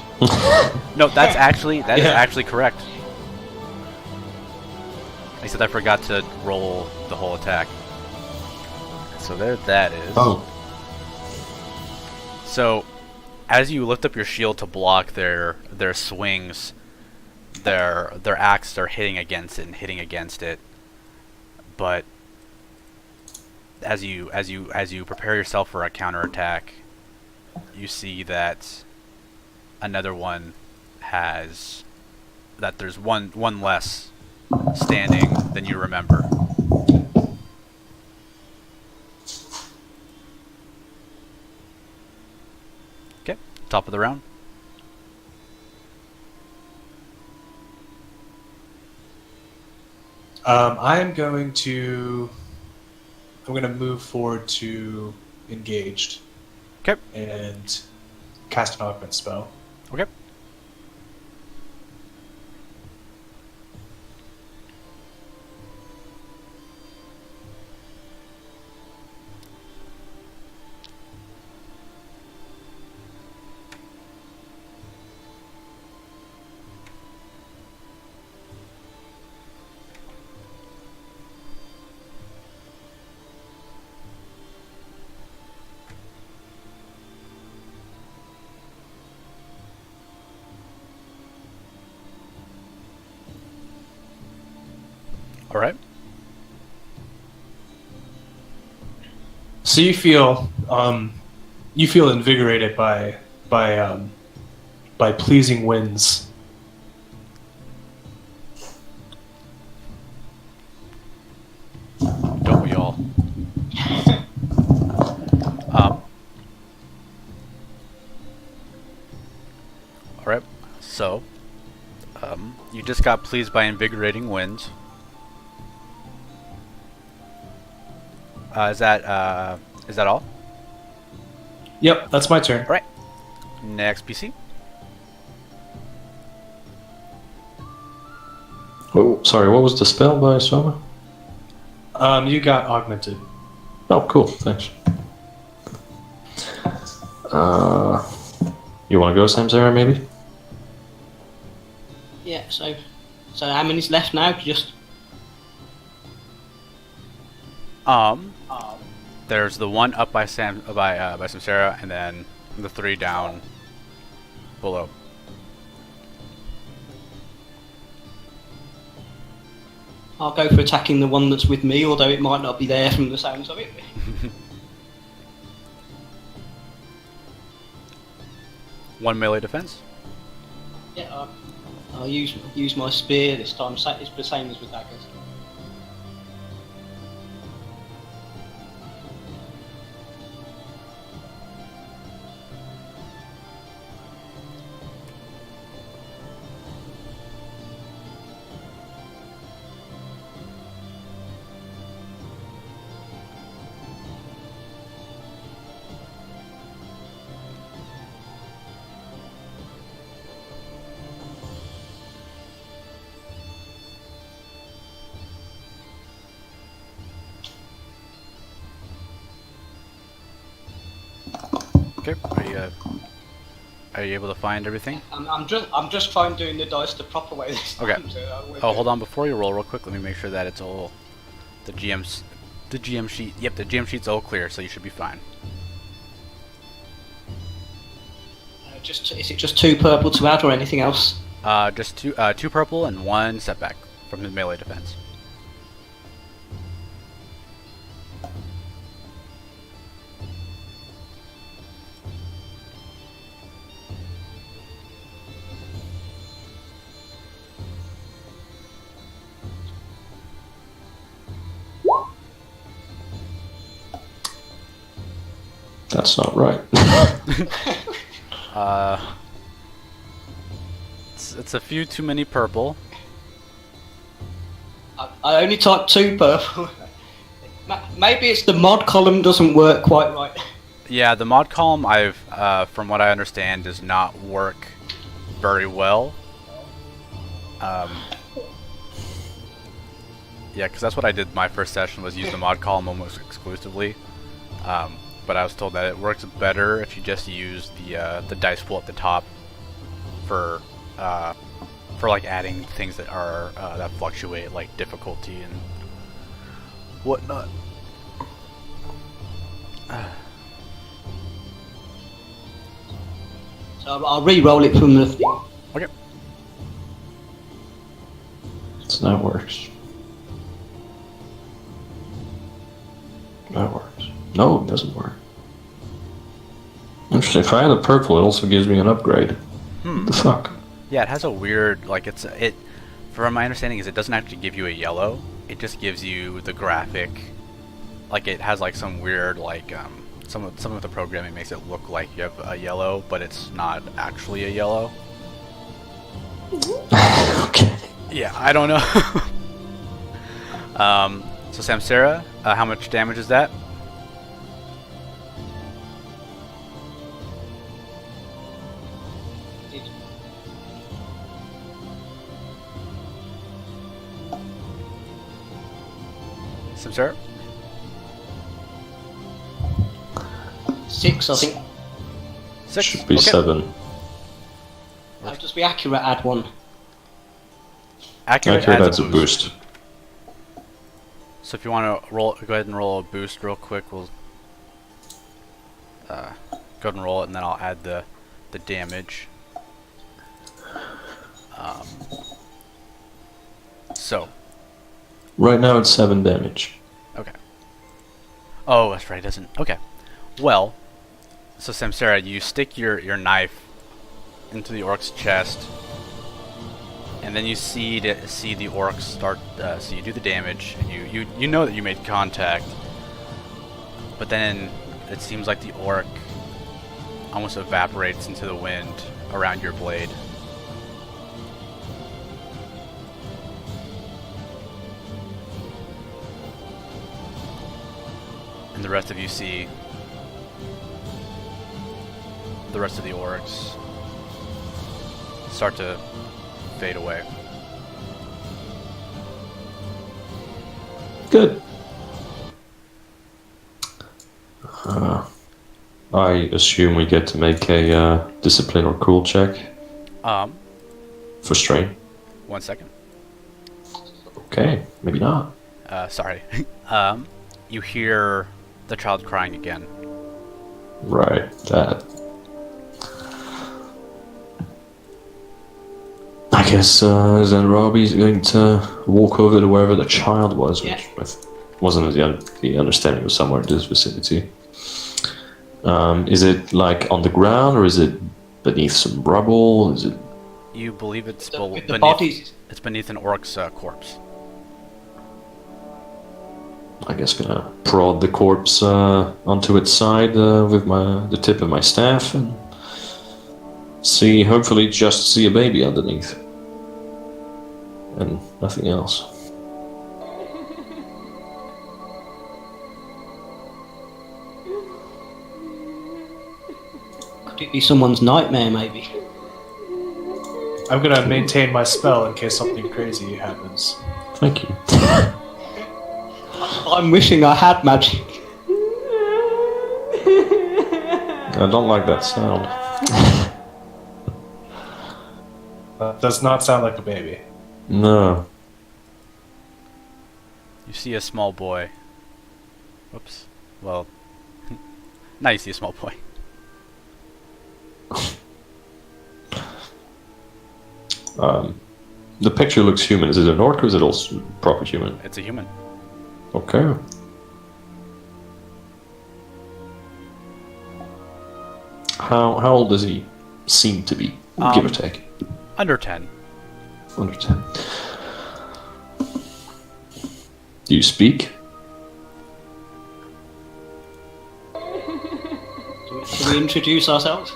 No, that's actually is Yeah. actually correct. Except I forgot to roll the whole attack. So there that is. Oh. So, as you lift up your shield to block their swings, their axes are hitting against it and hitting against it. But as you prepare yourself for a counterattack, you see that another one there's one less standing than you remember. Okay, top of the round. I'm going to move forward to engaged. Okay. And cast an augment spell. Okay. All right. So you feel invigorated by pleasing winds. Don't we all? All right. So, you just got pleased by invigorating winds. Is that all? Yep, that's my turn. All right. Next PC. Oh, sorry, what was the spell by Soma? You got augmented. Oh, cool, thanks. You want to go, Samsara, maybe? Yeah. So how many's left now? Just. There's the one up by Samsara, and then the 3 down below. I'll go for attacking the one that's with me, although it might not be there from the sounds of it. One melee defense. Yeah, I'll use my spear this time. It's the same as with daggers. Okay. Are you able to find everything? I'm just trying doing the dice the proper way this time. Okay. So Oh, hold on. Before you roll, real quick, let me make sure that it's all the GM sheet. Yep, the GM sheet's all clear, so you should be fine. Is it just 2 purple to add or anything else? Just two purple and 1 setback from the melee defense. That's not right. It's a few too many purple. I only typed 2 purple. Maybe it's the mod column doesn't work quite right. Yeah, the mod column from what I understand, does not work very well. Yeah, because that's what I did my first session, was use the mod column almost exclusively. But I was told that it works better if you just use the dice pool at the top for like adding things that are that fluctuate, like difficulty and whatnot. So I'll re-roll it from the thing. Okay. So that works. That works. No, it doesn't work. Interesting. If I had a purple, it also gives me an upgrade. What the fuck? Yeah, it has a weird, like, from my understanding is it doesn't actually give you a yellow, it just gives you the graphic, like it has like some weird, like, some of the programming makes it look like you have a yellow, but it's not actually a yellow. Okay. Yeah, I don't know. So Samsara, how much damage is that? Samsara? 6, I think. 6? Should be Okay. 7. I'll just be accurate, add 1. Accurate Accurate adds adds a boost. So if you want to roll, go ahead and roll a boost real quick. We'll go ahead and roll it, and then I'll add the damage. So. Right now it's 7 damage. Okay. Oh, that's right. It doesn't. Okay. Well, so Samsara, you stick your knife into the orc's chest, and then you see the orcs start. So you do the damage, and you know that you made contact, but then it seems like the orc almost evaporates into the wind around your blade. And the rest of you see the rest of the orcs start to fade away. Good. I assume we get to make a discipline or cool check for strain. 1 second. Okay, maybe not. Sorry. You hear the child crying again. Right, that. I guess then Robbie's going to walk over to wherever the child was, which wasn't the understanding was somewhere in this vicinity. Is it like on the ground, or is it beneath some rubble? Is it? You believe it's With the bodies. It's beneath an orc's corpse. I guess gonna prod the corpse onto its side with the tip of my staff and hopefully just see a baby underneath. And nothing else. Could it be someone's nightmare, maybe? I'm gonna maintain my spell in case something crazy happens. Thank you. I'm wishing I had magic. I don't like that sound. That does not sound like a baby. No. You see a small boy. Whoops. Well, now you see a small boy. The picture looks human. Is it an orc or is it also proper human? It's a human. Okay. How old does he seem to be, give or take? Under 10. Under 10. Do you speak? Should we introduce ourselves?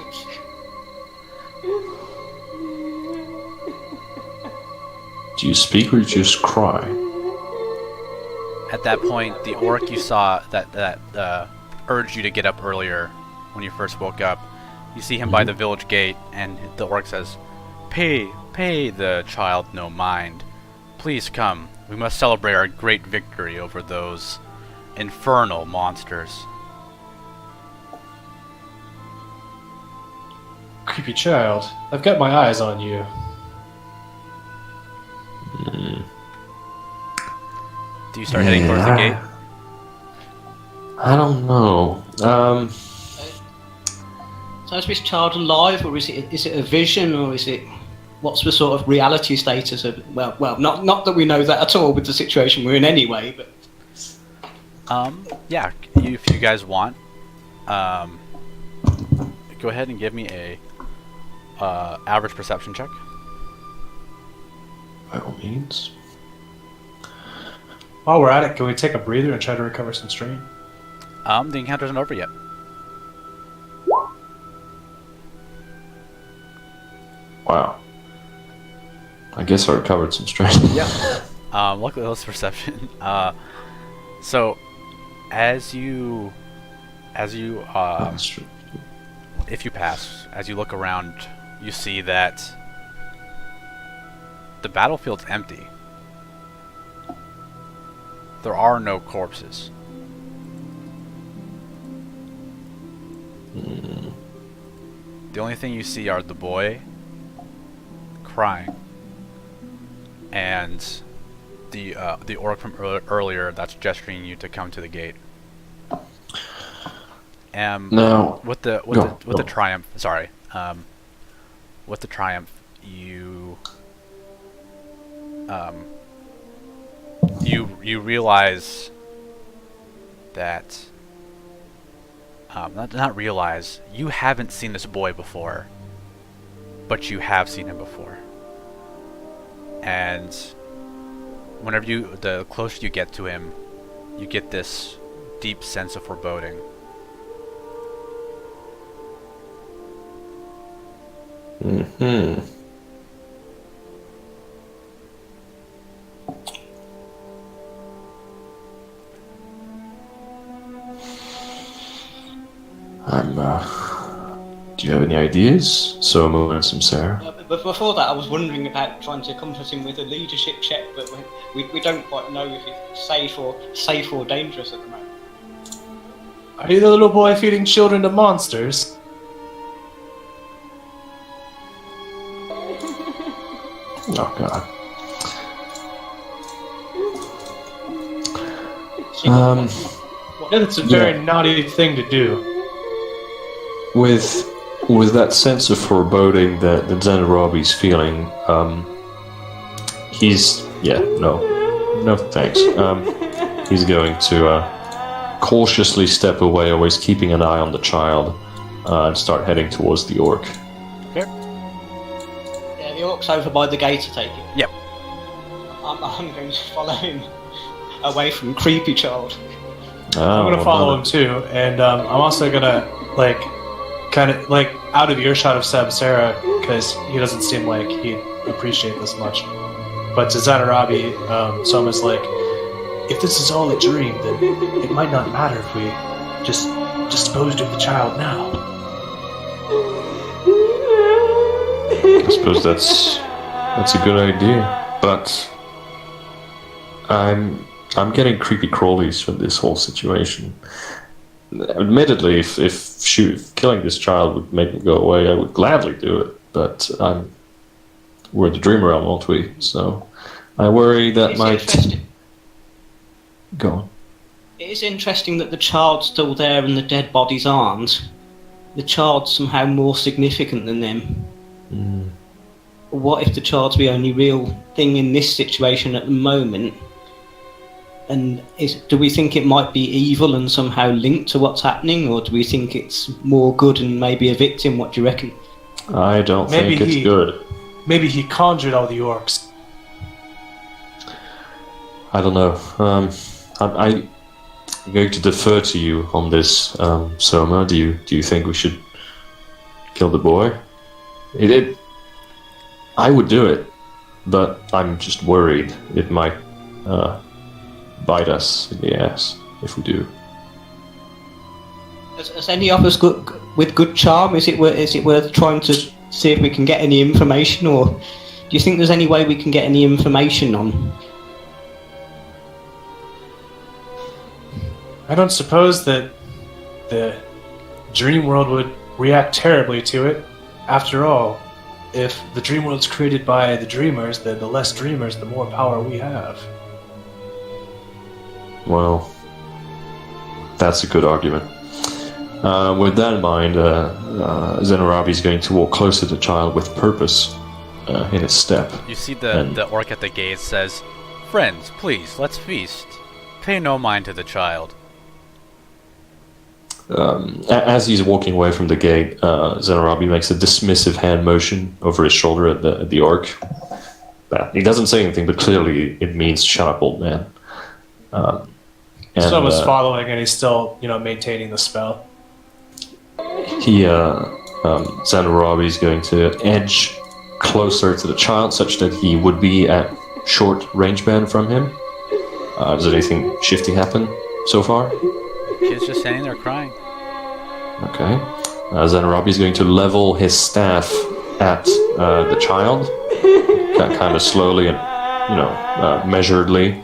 Do you speak or do you just cry? At that point, the orc you saw that urged you to get up earlier when you first woke up, you see him by the village gate, and the orc says, Pay the child no mind. Please come. We must celebrate our great victory over those infernal monsters. Creepy child, I've got my eyes on you. Do you start heading towards the gate? I don't know. So is this child alive, or is it a vision, or is it? What's the sort of reality status of? Well, not that we know that at all with the situation we're in anyway, but. Yeah. If you guys want, go ahead and give me a average perception check. By all means. While we're at it, can we take a breather and try to recover some strain? The encounter isn't over yet. Wow. I guess I recovered some strength. Yeah. Luckily, that's perception. So, as you, That's true. if you pass, as you look around, you see that the battlefield's empty. There are no corpses. The only thing you see are the boy crying and the orc from earlier that's gesturing you to come to the gate. Now, with the go. triumph, sorry, with the triumph, you realize that not realize you haven't seen this boy before, but you have seen him before, and whenever the closer you get to him, you get this deep sense of foreboding. Mm-hmm. Do you have any ideas? Soma and Samsara? But before that, I was wondering about trying to comfort him with a leadership check, but we don't quite know if it's safe or dangerous at the moment. Are you the little boy feeding children to monsters? Oh God. Yeah, that's a very naughty thing to do. With that sense of foreboding that Xanarabi's feeling, no thanks. He's going to cautiously step away, always keeping an eye on the child, and start heading towards the orc. Okay. Yeah, the orc's over by the gate, I take it. Yep. I'm going to follow him away from creepy child. I'm gonna follow him too, and I'm also gonna kind of out of earshot of Samsara, because he doesn't seem like he'd appreciate this much. But to Xanarabi, Soma's like, if this is all a dream, then it might not matter if we just disposed of the child now. I suppose that's a good idea, but I'm getting creepy crawlies from this whole situation. Admittedly, if killing this child would make me go away, I would gladly do it. But we're the dream realm, aren't we? So I worry that It's might interesting. go on. It is interesting that the child's still there and the dead bodies aren't. The child's somehow more significant than them. Mm. What if the child's the only real thing in this situation at the moment? And do we think it might be evil and somehow linked to what's happening, or do we think it's more good and maybe a victim? What do you reckon? I don't think it's good. Maybe he conjured all the orcs. I don't know. I'm going to defer to you on this, Soma. Do you think we should kill the boy? I would do it, but I'm just worried it might bite us in the ass if we do. Has any of us with good charm? Is it worth trying to see if we can get any information, or do you think there's any way we can get any information on I don't suppose that the dream world would react terribly to it. After all, if the dream world's created by the dreamers, then the less dreamers, the more power we have. Well, that's a good argument. With that in mind, Zenarabi is going to walk closer to the child with purpose in his step. You see the orc at the gate says, "Friends, please, let's feast. Pay no mind to the child." As he's walking away from the gate, Zenarabi makes a dismissive hand motion over his shoulder at the orc. He doesn't say anything, but clearly it means "shut up, old man." Someone's following, and he's still, maintaining the spell. Zenarabi is going to edge closer to the child, such that he would be at short range band from him. Does anything shifty happen so far? Kid's just standing there crying. Okay. Zenarabi is going to level his staff at the child, kind of slowly and, measuredly,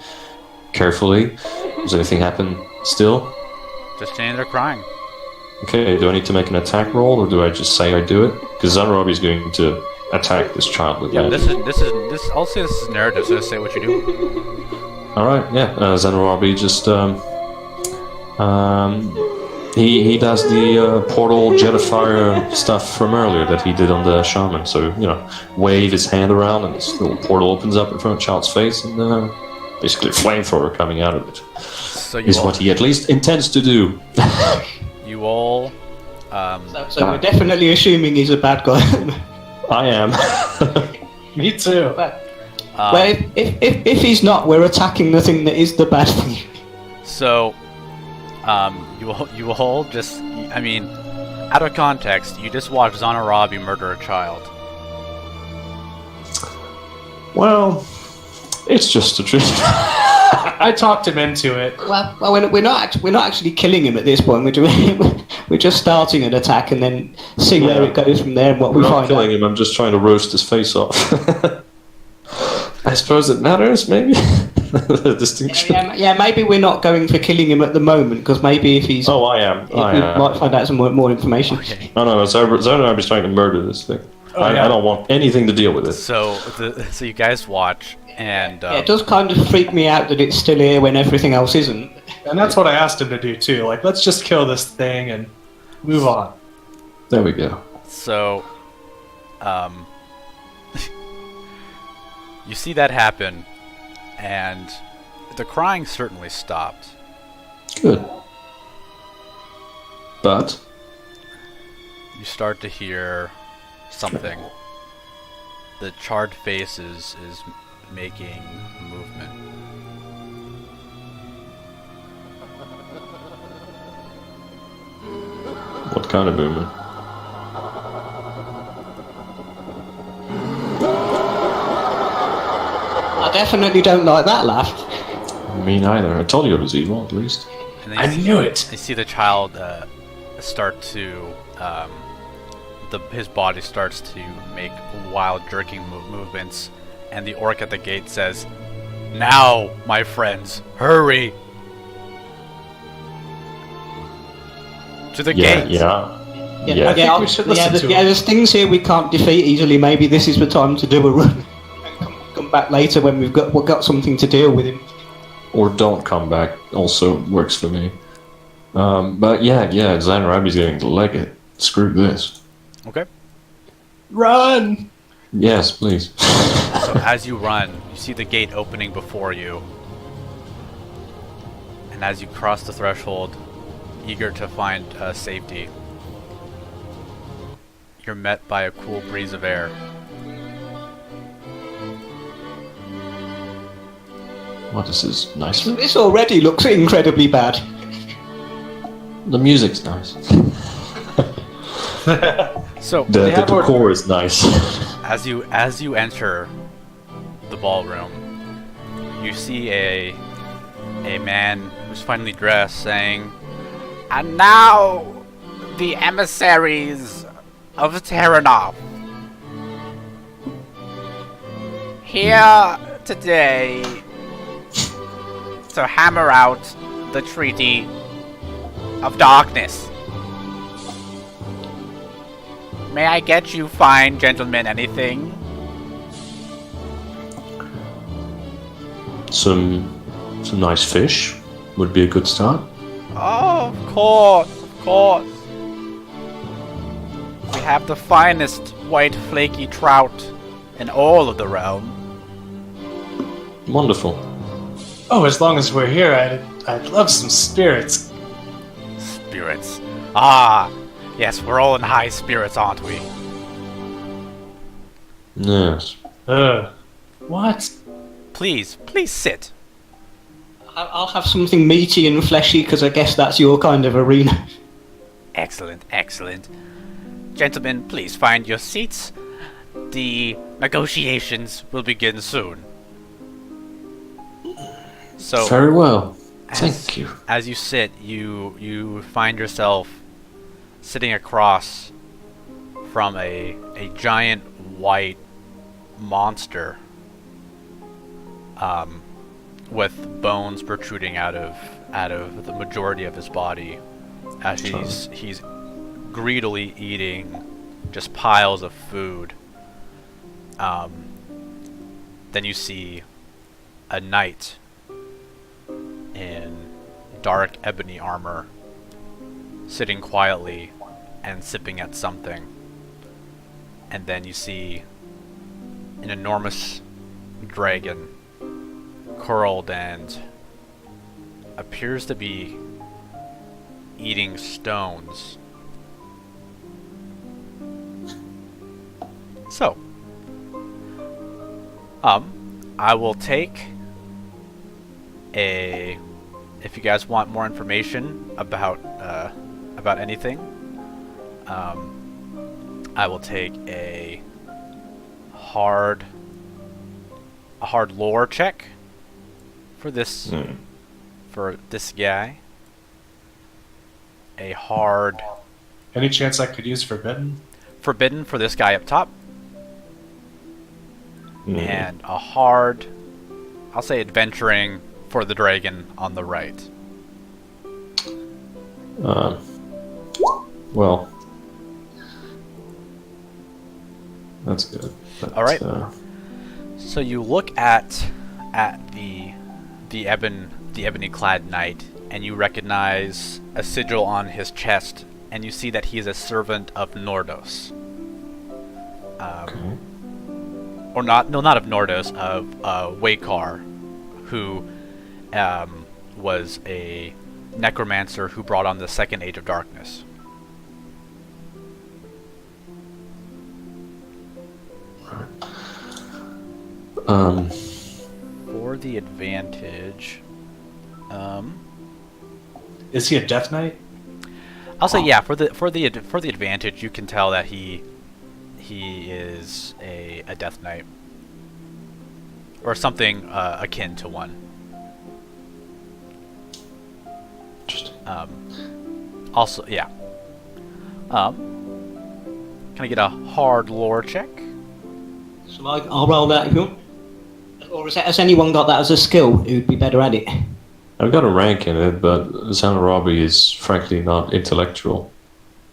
carefully. Does anything happen still? Just standing there crying. Okay, do I need to make an attack roll, or do I just say I do it? Because Zenarabi is going to attack this child with that. This is. I'll say this is narrative, so just say what you do. All right, yeah. Zenarabi just he does the portal jet of fire stuff from earlier that he did on the shaman. So wave his hand around, and this little portal opens up in front of the child's face, and basically a flamethrower coming out of it. So is what he at least intends to do. You all. So we're definitely assuming he's a bad guy. I am. Me too. Well, if he's not, we're attacking the thing that is the bad thing. So, you all just, out of context, you just watched Zenarabi murder a child. Well, it's just a truth. I talked him into it. Well, we're not actually killing him at this point. We're just starting an attack and then see where it goes from there and what we I'm not find killing out. him. I'm just trying to roast his face off. I suppose it matters, maybe. The distinction. Yeah, maybe we're not going for killing him at the moment, because maybe if he's... Oh, I am. We might find out some more information. Okay. Oh no, Zenarabi's trying to murder this thing. I don't want anything to deal with it. So you guys watch, and Yeah, it does kind of freak me out that it's still here when everything else isn't. And that's what I asked him to do too. Like, let's just kill this thing and move on. There we go. So, you see that happen, and the crying certainly stopped. Good. But You start to hear something. The charred face is making movement. what kind of movement? I definitely don't like that laugh. Me neither. I told you it was evil, at least. And then I knew it. You see the child start to, his body starts to make wild jerking movements, and the orc at the gate says, "Now, my friends, hurry to the gate." Yeah. Yeah, we should listen to him. there's things here we can't defeat easily. Maybe this is the time to do a run. Come back later when we've got something to deal with him. Or don't come back also works for me. But yeah, Zenarabi's going to leg it. Screw this. Okay. Run! Yes, please. So as you run, you see the gate opening before you. And as you cross the threshold, eager to find safety, you're met by a cool breeze of air. What, this is nice? This already looks incredibly bad. The music's nice. So The decor is nice. as you enter the ballroom, you see a man who's finely dressed saying, "And now the emissaries of Terranov, here today to hammer out the treaty of darkness. May I get you fine gentlemen anything? Some nice fish would be a good start. Oh, of course, of course. We have the finest white flaky trout in all of the realm. Wonderful. Oh, as long as we're here, I'd love some spirits. Spirits. Ah, yes, we're all in high spirits, aren't we? Yes. What? Please sit. I'll have something meaty and fleshy because I guess that's your kind of arena. Excellent, excellent. Gentlemen, please find your seats. The negotiations will begin soon. So, Very well. Thank you. as you sit, you find yourself sitting across from a giant white monster with bones protruding out of the majority of his body as he's greedily eating just piles of food. Then you see a knight in dark ebony armor sitting quietly and sipping at something. And then you see an enormous dragon curled and appears to be eating stones. So, I will take if you guys want more information about anything, I will take a hard lore check for this guy. A hard Any chance I could use forbidden? forbidden for this guy up top, and a hard, I'll say adventuring for the dragon on the right. Well, that's good. All right. So you look at the ebony-clad knight, and you recognize a sigil on his chest, and you see that he is a servant of Nordos. Okay. Or not of Nordos, of Waykar, who was a necromancer who brought on the Second Age of Darkness. For the advantage, Is he a death knight? I'll say yeah. For the advantage, you can tell that he is a death knight or something akin to one. Interesting. Also, yeah. Can I get a hard lore check? So I'll roll that if you want. Or has anyone got that as a skill who'd be better at it? I've got a rank in it, but Zanarabi is frankly not intellectual.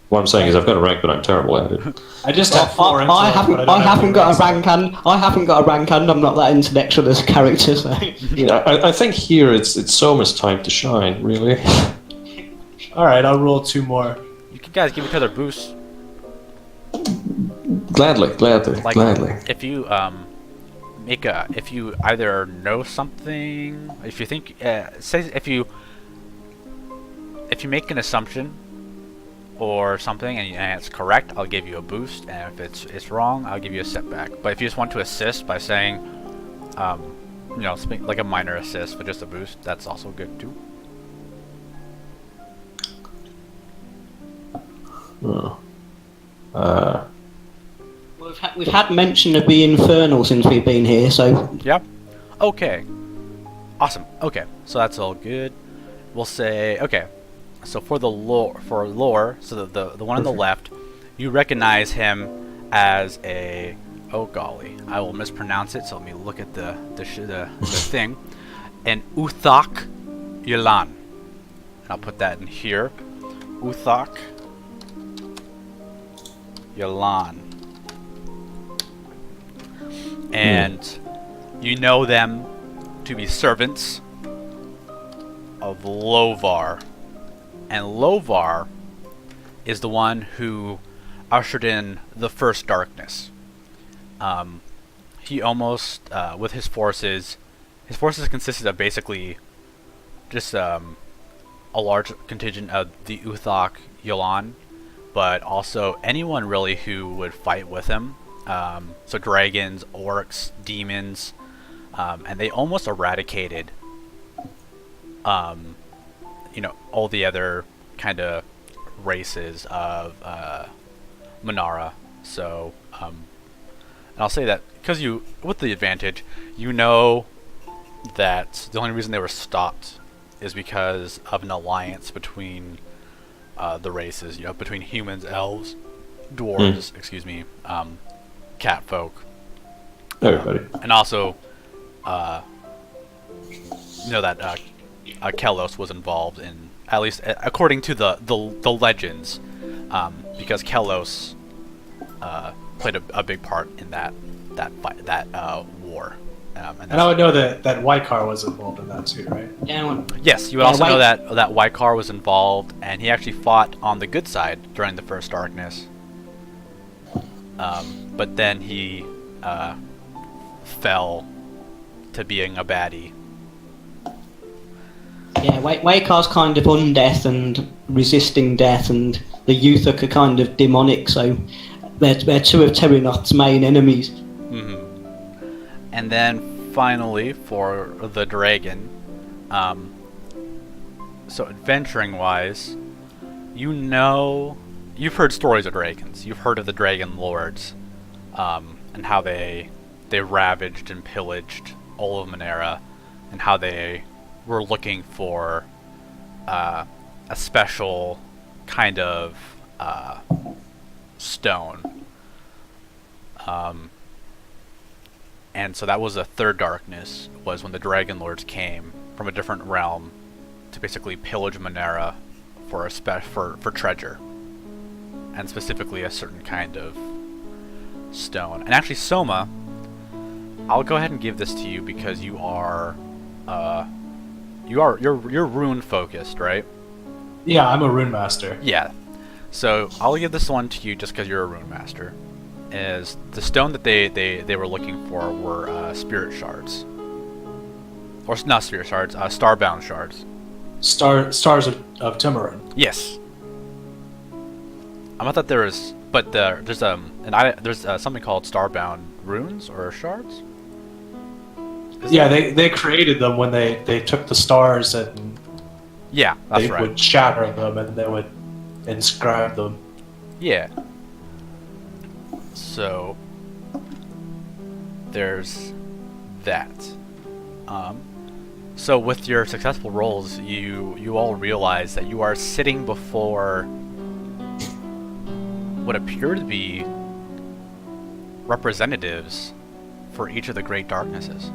What I'm saying is I've got a rank, but I'm terrible at it. I just have four. I haven't got a rank, and I'm not that intellectual as a character. So I think here it's Soma's time to shine, really. All right, I'll roll two more. You can guys give each other boosts. Gladly. Like Gladly. if you either know something, if you think, say if you make an assumption or something and it's correct, I'll give you a boost, and if it's wrong, I'll give you a setback. But if you just want to assist by saying, like a minor assist but just a boost, that's also good too. we've had mention of the infernal since we've been here. So Yeah. Okay. Awesome. Okay. So that's all good. We'll say okay. So for lore, so the one on the left, you recognize him as a, oh golly, I will mispronounce it. So let me look at the thing, an Uthak Yulan. And I'll put that in here. Uthak, Yalan. And you know them to be servants of Lovar. And Lovar is the one who ushered in the first darkness. He almost, with his forces consisted of basically just a large contingent of the Uthak Yalan, but also anyone really who would fight with him. So dragons, orcs, demons, and they almost eradicated, all the other kind of races of Mennara. So, and I'll say that because with the advantage, you know that the only reason they were stopped is because of an alliance between the races, between humans, elves, dwarves, cat folk. Everybody. And also, that Kellos was involved in, at least according to the legends, because Kellos played a big part in that war. And I would know that Wykar was involved in that too, right? Yeah. Yes, you would also know that Wykar was involved, and he actually fought on the good side during the First Darkness. But then he fell to being a baddie. Yeah, Wakar's kind of undeath and resisting death, and the Uthak are kind of demonic, so they're two of Terranoth's main enemies. Mm-hmm. And then finally, for the dragon, so adventuring-wise, you've heard stories of dragons. You've heard of the dragon lords, and how they ravaged and pillaged all of Mennara, and how they were looking for a special kind of stone. And so that was the third darkness, was when the dragon lords came from a different realm to basically pillage Mennara for for treasure, and specifically a certain kind of stone. And actually, Soma, I'll go ahead and give this to you because you're rune focused, right? Yeah, I'm a rune master. Yeah. So I'll give this one to you just because you're a rune master. Is the stone that they were looking for were spirit shards, or not spirit shards, starbound shards. Stars of Timurin. Yes. I thought there was, but there's something called starbound runes or shards. They created them when they took the stars and that's they right. would shatter them and they would inscribe them. Yeah. So there's that. So with your successful rolls, you all realize that you are sitting before what appear to be representatives for each of the great darknesses.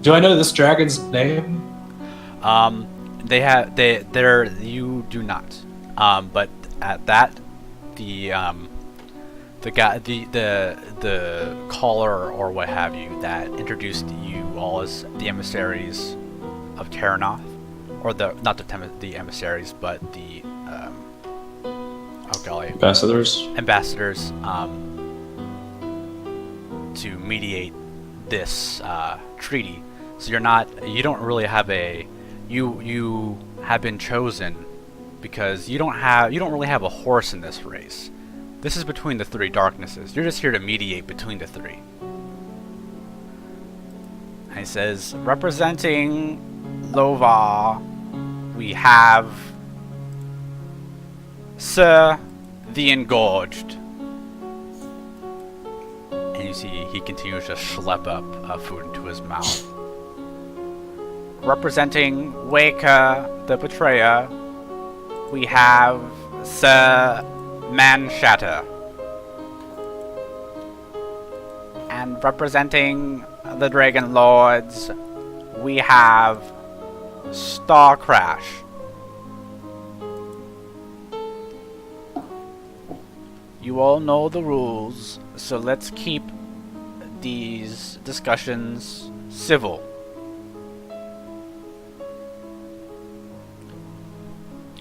Do I know this dragon's name? You do not. But at that, the guy, the caller or what have you that introduced you all as the emissaries of Terranoth, or not the emissaries, but the ambassadors to mediate this treaty. So you don't really have you have been chosen because you don't really have a horse in this race. This is between the three darknesses. You're just here to mediate between the three. And he says, representing Lovar, we have Sir the Engorged. And you see he continues to schlep up food into his mouth. Representing Waker the Betrayer, we have Sir Manshatter. And representing the Dragon Lords, we have Star Crash. you all know the rules, so let's keep these discussions civil.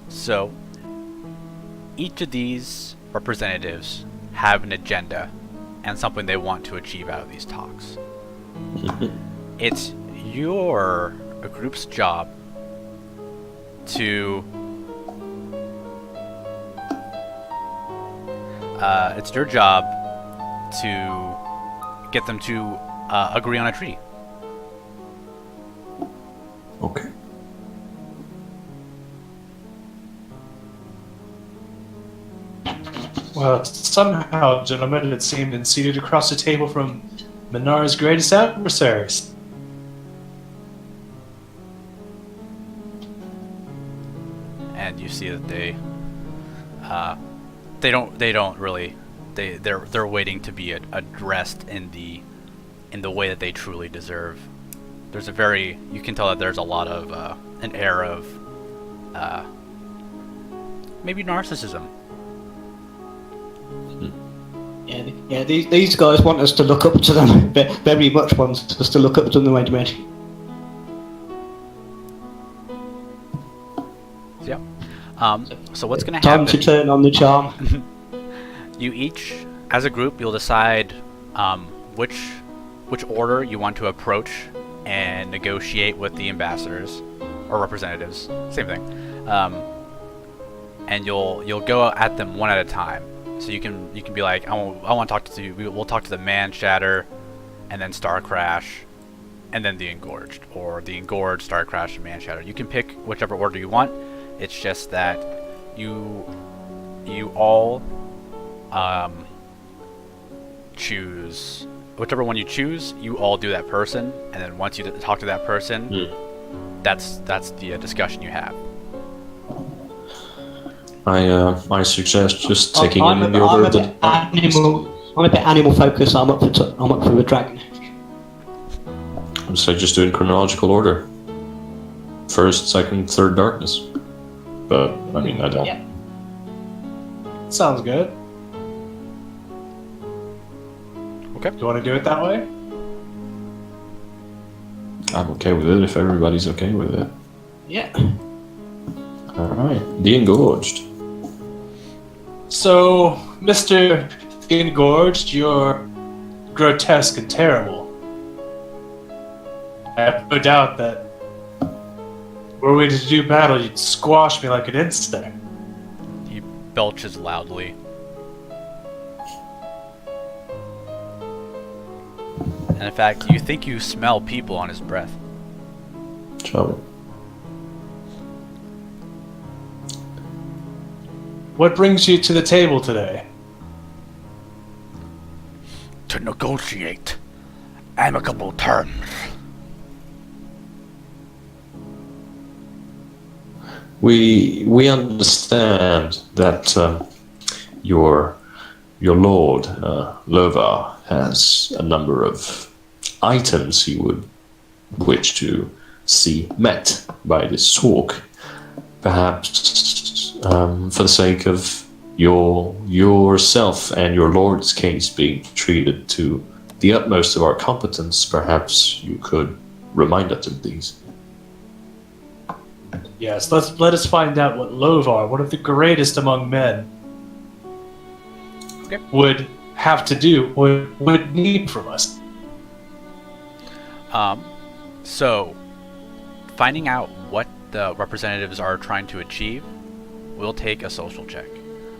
So, each of these representatives have an agenda and something they want to achieve out of these talks. It's your group's job to it's your job to get them to agree on a treaty. Okay. Well, somehow, gentlemen, it seemed and seated across the table from Mennara's greatest adversaries. And you see that they don't really they're waiting to be addressed in the way that they truly deserve. There's you can tell that there's a lot of an air of maybe narcissism. Yeah. These guys want us to look up to them. Very much want us to look up to them, Edward. Yeah. So what's going to happen? Time to turn on the charm. You each, as a group, you'll decide which order you want to approach and negotiate with the ambassadors or representatives. Same thing. And you'll go at them one at a time. So you can be like, I want to talk to you. We'll talk to the Man Shatter, and then Star Crash, and then the Engorged, or the Engorged, Star Crash, and Man Shatter. You can pick whichever order you want. It's just that you all choose whichever one you choose. You all do that person, and then once you talk to that person, that's the discussion you have. I suggest just taking it in the order of the I'm a bit animal focused. I'm up for the dragon. So just doing chronological order. First, second, third darkness. But I mean, I don't. Yeah. Sounds good. Okay. Do you want to do it that way? I'm okay with it if everybody's okay with it. Yeah. All right. The Engorged. So, Mr. Engorged, you're grotesque and terrible. I have no doubt that were we to do battle, you'd squash me like an insect. He belches loudly. And in fact, you think you smell people on his breath. Shall What brings you to the table today? To negotiate amicable terms. we understand that your lord Lovar has a number of items he would wish to see met by this talk. Perhaps for the sake of yourself and your lord's case being treated to the utmost of our competence, perhaps you could remind us of these. Yes, let us find out what Lovar, one of the greatest among men, Okay. would have to do, would need from us. So, finding out what the representatives are trying to achieve will take a social check.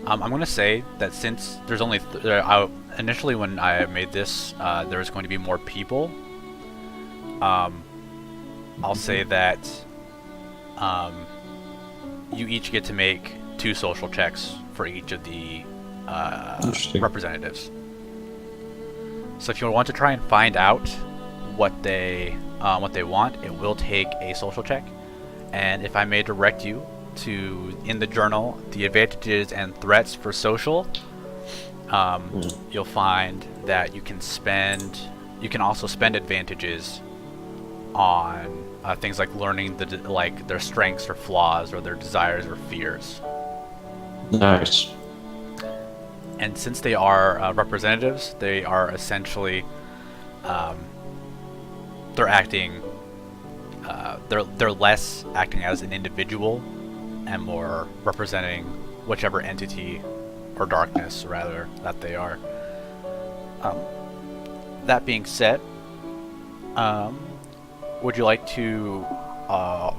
I'm going to say that since there's only initially when I made this, there was going to be more people. I'll say that you each get to make 2 social checks for each of the representatives. So if you want to try and find out what they want, it will take a social check. And if I may direct you to, in the journal, the advantages and threats for social, you'll find that you can also spend advantages on things like learning their strengths or flaws or their desires or fears. Nice. And since they are representatives, they are essentially they're acting. They're less acting as an individual and more representing whichever entity or darkness, rather, that they are. That being said, would you like to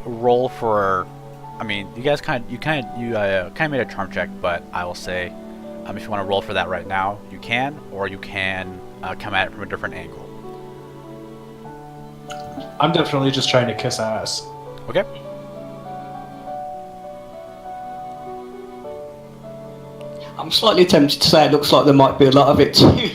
roll for? I mean, you guys kind of made a charm check, but I will say, if you want to roll for that right now, you can, or you can come at it from a different angle. I'm definitely just trying to kiss ass. Okay. I'm slightly tempted to say it looks like there might be a lot of it too.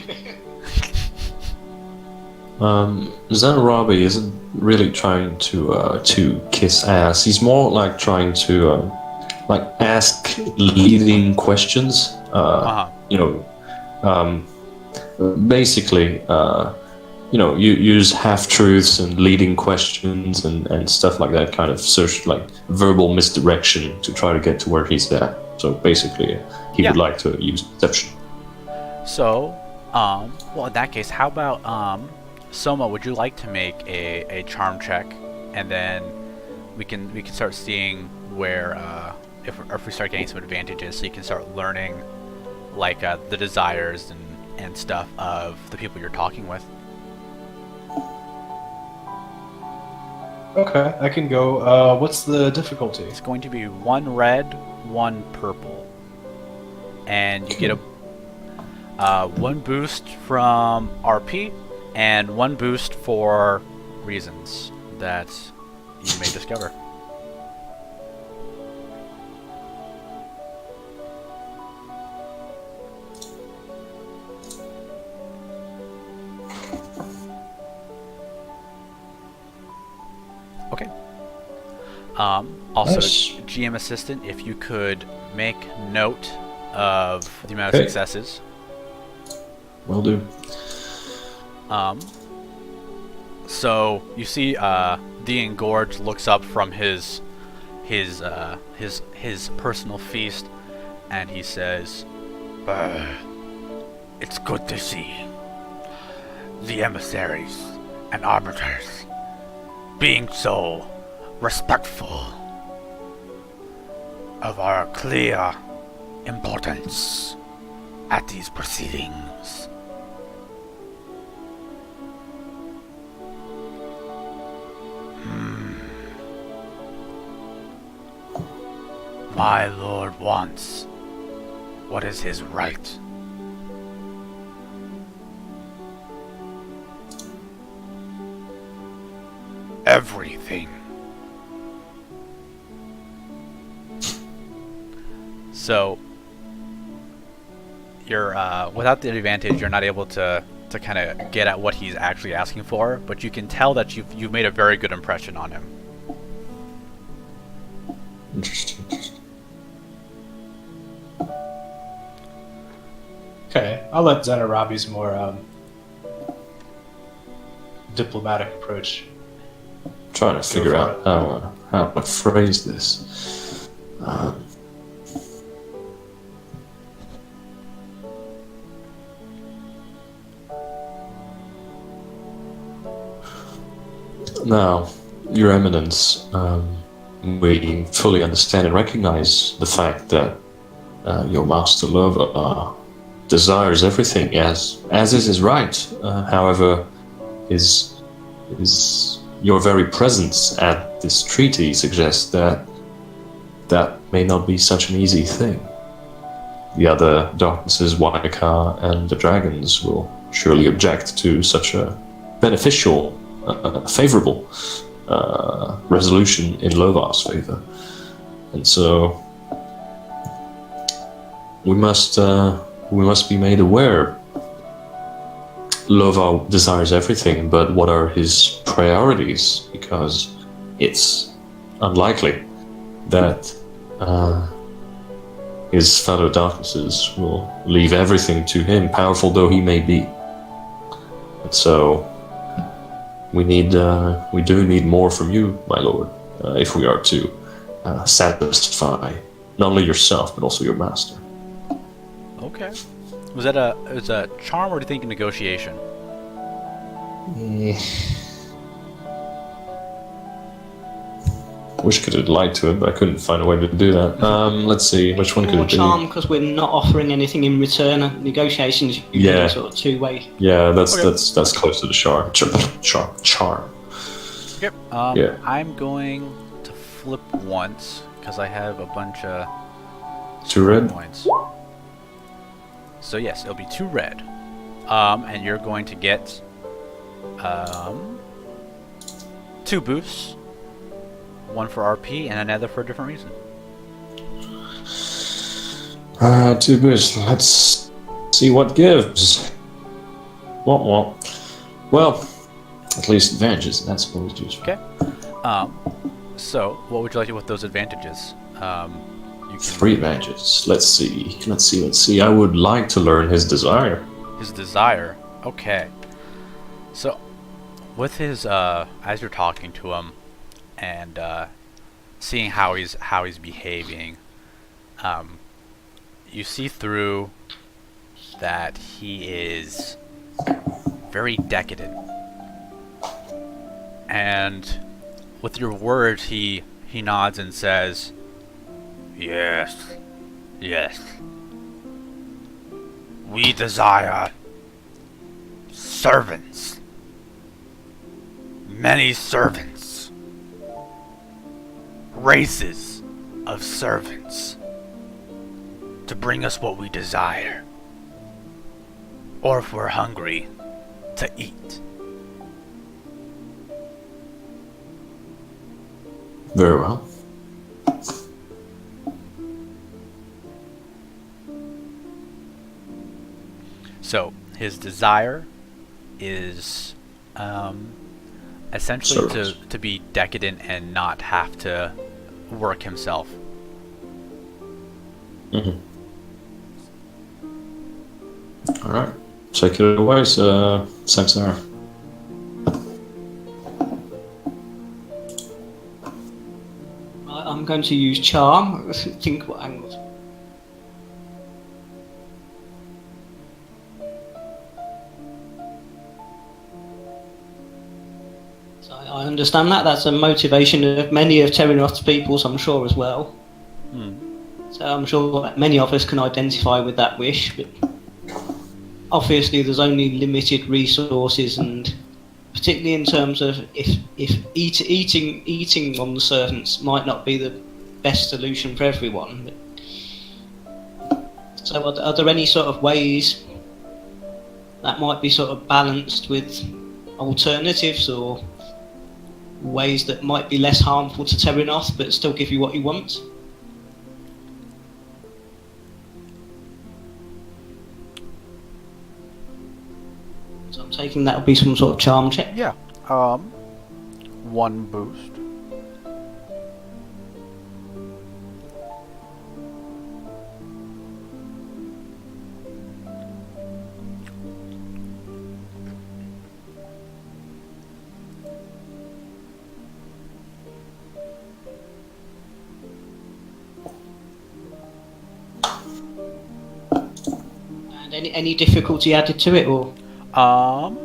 Zanarabi isn't really trying to kiss ass. He's more like trying to ask leading questions. Basically, you use half truths and leading questions and stuff like that, kind of verbal misdirection to try to get to where he's at. So basically, he would like to use deception. So, well, in that case, how about Soma? Would you like to make a charm check, and then we can start seeing where if we start getting some advantages, so you can start learning the desires and stuff of the people you're talking with. Okay, I can go. What's the difficulty? It's going to be 1 red, 1 purple, and you get a 1 boost from RP and 1 boost for reasons that you may discover. Okay. Also, Nice. GM assistant, if you could make note of the amount of successes. Will do. So you see, the Engorged looks up from his personal feast, and he says, "It's good to see the emissaries and arbiters being so respectful of our clear importance at these proceedings." My lord wants what is his right. Everything. So you're without the advantage, you're not able to kind of get at what he's actually asking for, but you can tell that you've made a very good impression on him. Interesting. Okay, I'll let Zanarabi's more diplomatic approach. Trying to figure out how to phrase this. Now, Your Eminence, we fully understand and recognize the fact that your Master Lover desires everything as is his right. However, is your very presence at this treaty suggests that may not be such an easy thing. The other darknesses, Waika and the dragons, will surely object to such a beneficial, favorable resolution in Lovar's favor. And so we must be made aware. Lovar desires everything, but what are his priorities? Because it's unlikely that his fellow darknesses will leave everything to him, powerful though he may be. And so we do need more from you, my lord, if we are to satisfy not only yourself but also your master. Okay. Was that a charm or do you think a negotiation? Wish could have lied to it, but I couldn't find a way to do that. Let's see, which one could More it be? charm because we're not offering anything in return. Negotiations usually Yeah. sort of two-way. Yeah, that's Okay. that's close to the charm. Charm. Yep. Yeah. I'm going to flip once because I have a bunch of 2 red. points. So yes, it'll be 2 red. And you're going to get 2 boosts. 1 for RP and another for a different reason. 2 boosts. Let's see what gives. What? Well, at least advantages. That's what we choose. Okay. So what would you like to do with those advantages? You can 3 advantages. Let's see. I would like to learn his desire. His desire. Okay. So, with his as you're talking to him, and seeing how he's behaving, you see through that he is very decadent. And with your words, he nods and says, "Yes, yes. We desire servants. Many servants. Races of servants. To bring us what we desire. Or if we're hungry, to eat." Very well. So, his desire is essentially Servants. to be decadent and not have to work himself. Mm-hmm. All right. Take it away, Samsara. I'm going to use charm. Think what angles. So I understand that. That's a motivation of many of Terranoth's peoples, I'm sure, as well. Hmm. So I'm sure that many of us can identify with that wish, but obviously there's only limited resources, and particularly in terms of if eating on the servants might not be the best solution for everyone. So are there any sort of ways that might be sort of balanced with alternatives, or ways that might be less harmful to Terranoth but still give you what you want? So I'm taking that would be some sort of charm check. Yeah. 1 boost. And any difficulty added to it, or? You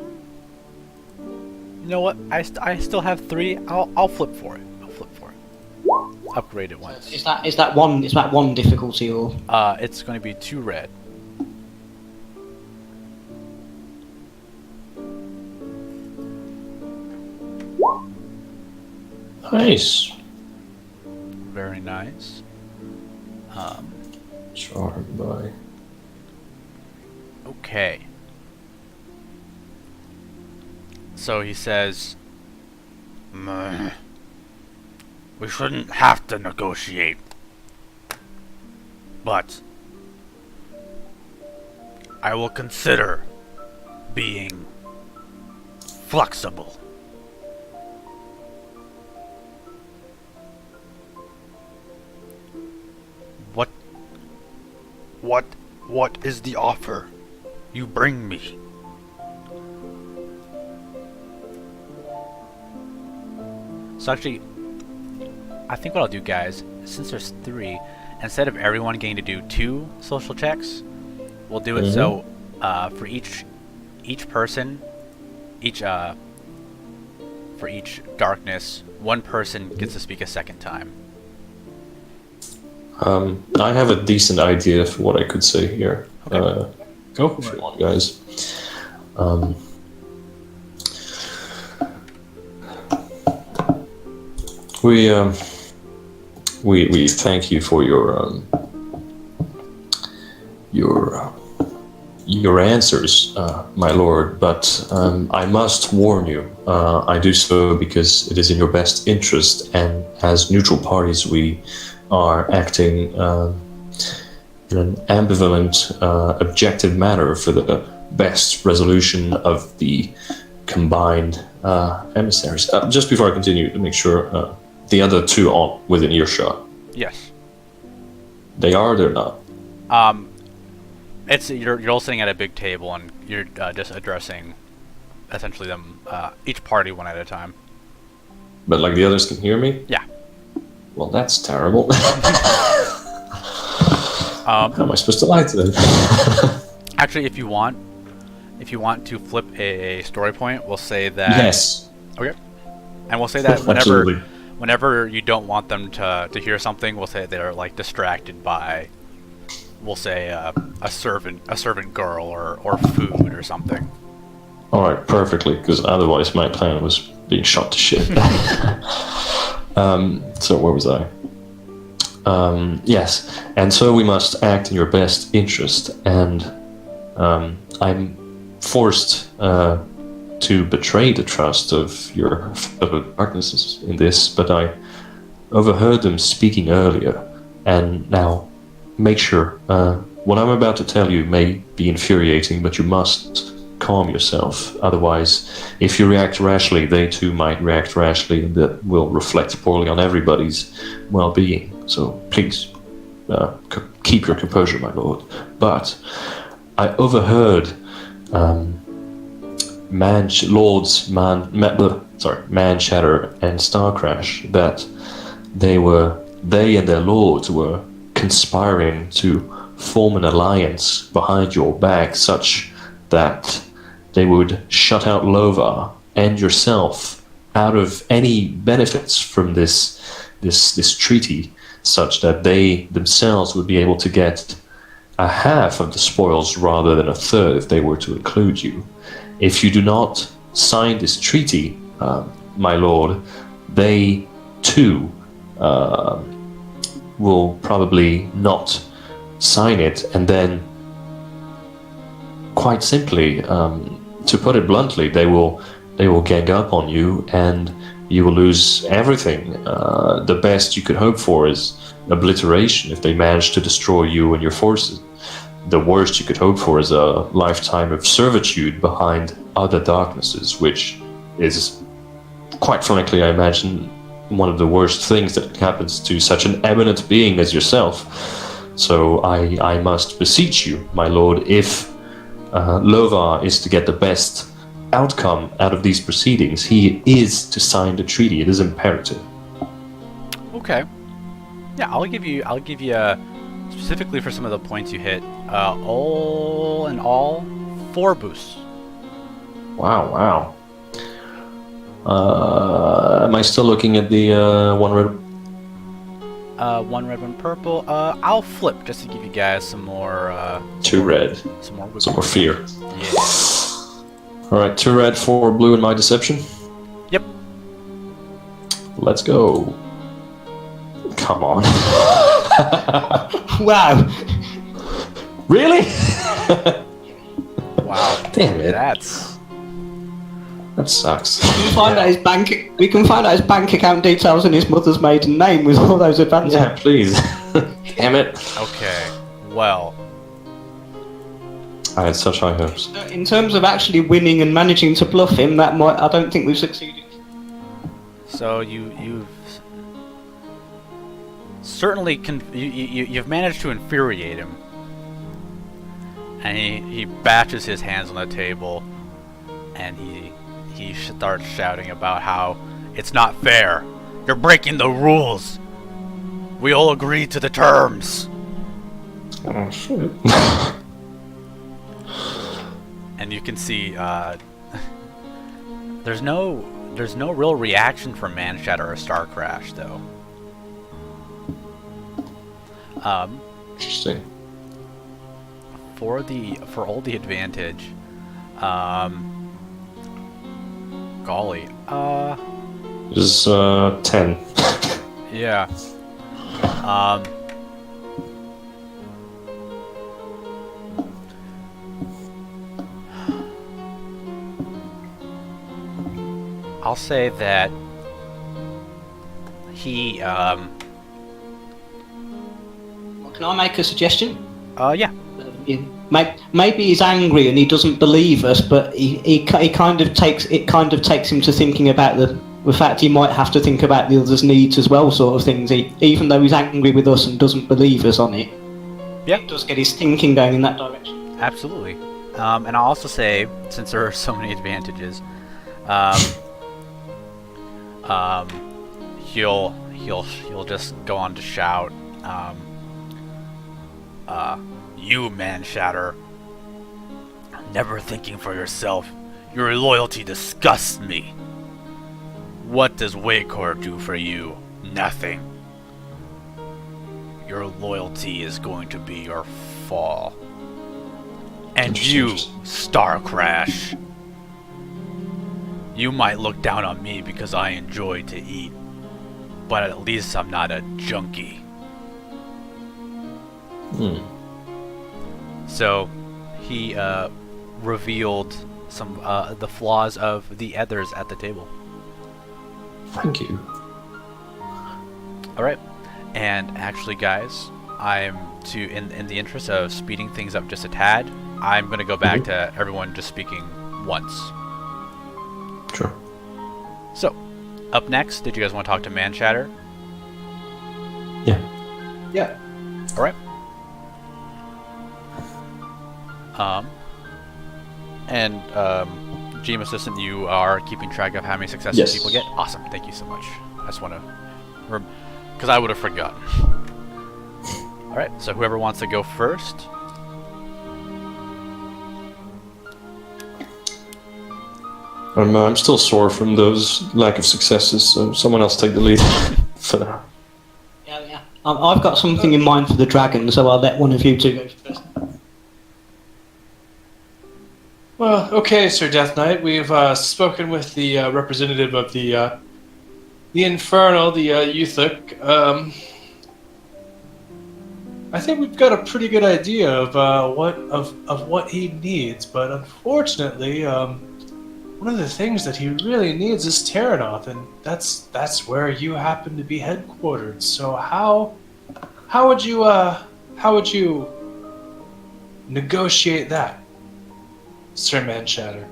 know what? I still have 3. I'll flip for it. Upgrade it once. Is that one difficulty, or? It's going to be 2 red. Nice. Very nice. Charmed by. Okay. So he says, "Meh. We shouldn't have to negotiate. But I will consider being flexible." What is the offer you bring me? So actually, I think what I'll do, guys, since there's 3, instead of everyone getting to do 2 social checks, we'll do it so for each person, for each darkness, one person gets to speak a second time. I have a decent idea for what I could say here. Okay. Go for If it. you want, guys. We thank you for your answers, my lord. But I must warn you. I do so because it is in your best interest, and as neutral parties, we are acting in an ambivalent, objective manner for the best resolution of the combined emissaries. Just before I continue, to make sure the other two aren't within earshot. Yes. They are, they're not. It's you're all sitting at a big table and you're just addressing essentially them each party one at a time. But like the others can hear me? Yeah. Well, that's terrible. Um, How am I supposed to lie to them? Actually, if you want to flip a story point, we'll say that. Yes. Okay. And we'll say that Absolutely. whenever you don't want them to hear something, we'll say they're like distracted by, we'll say a servant girl or food or something. All right, perfectly, because otherwise my plan was being shot to shit. So where was I? Yes, and so we must act in your best interest, and I'm forced to betray the trust of your fellow darknesses in this, but I overheard them speaking earlier, and now make sure what I'm about to tell you may be infuriating, but you must calm yourself. Otherwise, if you react rashly, they too might react rashly, and that will reflect poorly on everybody's well-being. So please, keep your composure, my lord. But I overheard Manshatter and Starcrash that they and their lords were conspiring to form an alliance behind your back, such that they would shut out Lovar and yourself out of any benefits from this treaty, such that they themselves would be able to get a half of the spoils rather than a third if they were to include you. If you do not sign this treaty, my lord, they too will probably not sign it, and then quite simply, to put it bluntly, they will gang up on you, and you will lose everything. The best you could hope for is obliteration if they manage to destroy you and your forces. The worst you could hope for is a lifetime of servitude behind other darknesses, which is, quite frankly, I imagine, one of the worst things that happens to such an eminent being as yourself. So I must beseech you, my lord, if Lovar is to get the best outcome out of these proceedings, he is to sign the treaty. It is imperative. Okay. Yeah, I'll give you specifically for some of the points you hit. All in all, 4 boosts. Wow. Am I still looking at the one red? 1 red, 1 purple. I'll flip just to give you guys some more. 2 red. Some more. Some more fear. Yeah. All right, 2 red, 4 blue in my deception. Yep. Let's go. Come on. Wow. Really? Wow. Damn it. That sucks. We can find out his bank account details and his mother's maiden name with all those advances. Yeah, please. Damn it. Okay. Well. I had such high hopes. In terms of actually winning and managing to bluff him, I don't think we've succeeded. So you've certainly you've managed to infuriate him, and he bashes his hands on the table, and he starts shouting about how it's not fair. You're breaking the rules. We all agreed to the terms. Oh shit. you can see there's no real reaction from Manshatter or Star Crash though. Interesting. For all the advantage, golly, It is 10. yeah, I'll say that he, Can I make a suggestion? yeah, Maybe he's angry and he doesn't believe us, but he kind of takes him to thinking about the fact he might have to think about the others' needs as well, sort of things. Even though he's angry with us and doesn't believe us on it, yeah, it does get his thinking going in that direction. absolutely. And I'll also say, since there are so many advantages, he'll just go on to shout, you Manshatter, never thinking for yourself. Your loyalty disgusts me. What does Wakor do for you? Nothing. Your loyalty is going to be your fall. And you, Star Crash, you might look down on me because I enjoy to eat, but at least I'm not a junkie. So, he revealed some the flaws of the others at the table. Thank you. All right, and actually, guys, in the interest of speeding things up just a tad, I'm gonna go back to everyone just speaking once. Sure. So, up next, did you guys want to talk to Manshatter? Yeah. Yeah. All right. GM assistant, you are keeping track of how many successes Yes. people get. Awesome, thank you so much. I just want to, because I would have forgotten. All right, so whoever wants to go first. I'm still sore from those lack of successes, so someone else take the lead for now. Yeah. I've got something in mind for the dragon, so I'll let one of you two go first. Well, okay, Sir Death Knight. We've spoken with the representative of the Infernal, the Euthuk. I think we've got a pretty good idea of what he needs, but unfortunately, one of the things that he really needs is Terranoth, and that's where you happen to be headquartered. So how would you negotiate that, Sir Manshatter?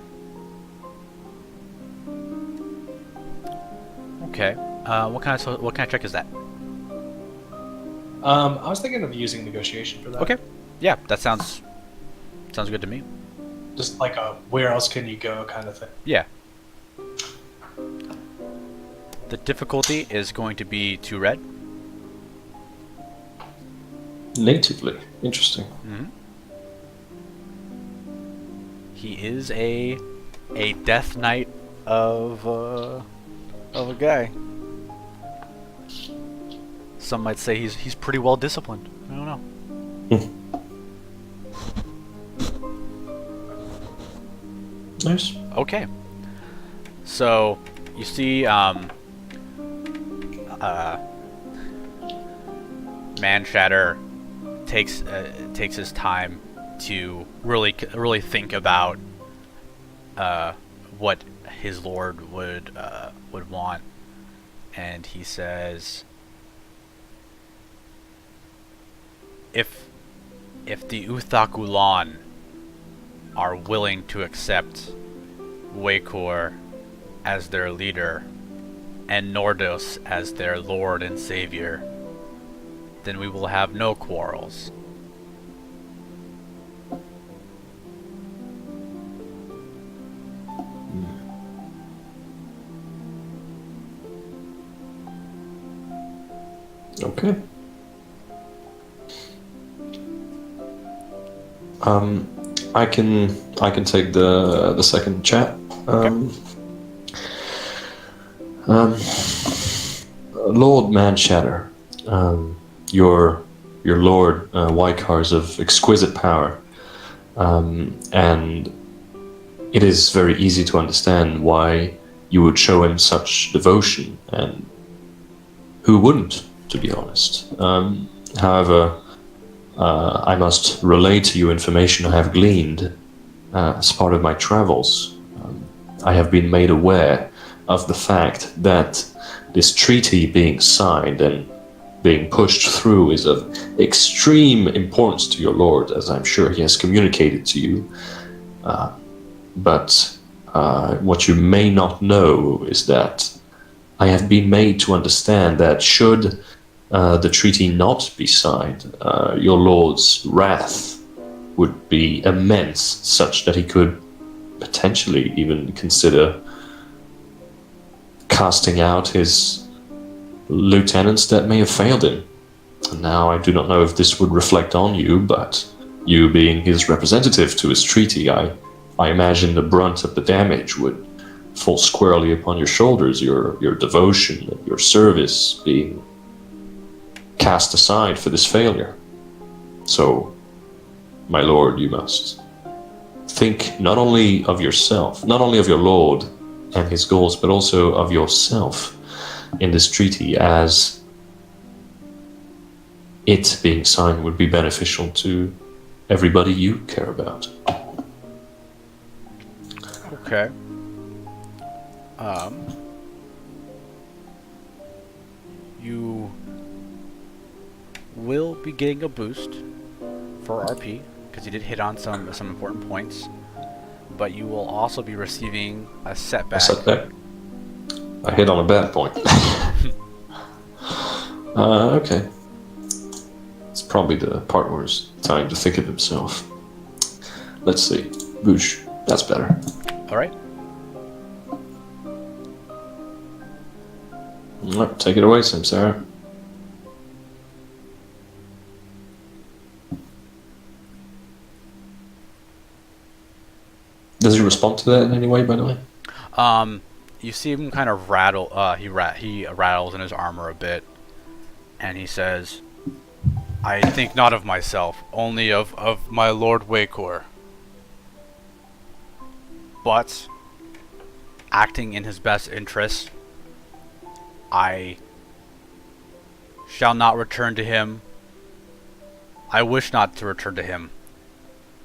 Okay. What kind of check is that? I was thinking of using negotiation for that. Okay. Yeah, that sounds good to me. Just like a where else can you go kind of thing. Yeah. The difficulty is going to be 2 red. Natively. Interesting. Mm-hmm. He is a death knight of a guy. Some might say he's pretty well disciplined. I don't know. Nice. Okay. So you see, Manshatter takes his time to really think about what his lord would want, and he says, if the Uthakulan are willing to accept Wakor as their leader and Nordos as their lord and savior, then we will have no quarrels. Okay. I can take the second chat. Lord Manshatter, your Lord Wykar is of exquisite power, and it is very easy to understand why you would show him such devotion, and who wouldn't, to be honest. However, I must relay to you information I have gleaned as part of my travels. I have been made aware of the fact that this treaty being signed and being pushed through is of extreme importance to your lord, as I'm sure he has communicated to you. But what you may not know is that I have been made to understand that should the treaty not be signed, your lord's wrath would be immense, such that he could potentially even consider casting out his lieutenants that may have failed him. And now I do not know if this would reflect on you, but you being his representative to his treaty, I imagine the brunt of the damage would fall squarely upon your shoulders, your devotion and your service being cast aside for this failure. So, my lord, you must think not only of yourself, not only of your lord and his goals, but also of yourself in this treaty, as it being signed would be beneficial to everybody you care about. Okay. You will be getting a boost for RP because you did hit on some important points, but you will also be receiving a setback. A setback? I hit on a bad point. Okay. It's probably the part where he's trying to think of himself. Let's see. Boosh. That's better. Alright. Take it away, Samsara. Does he respond to that in any way, by the way? You see him kind of rattle. He rattles in his armor a bit, and he says, "I think not of myself, only of my Lord Wakor. But, acting in his best interest, I shall not return to him. I wish not to return to him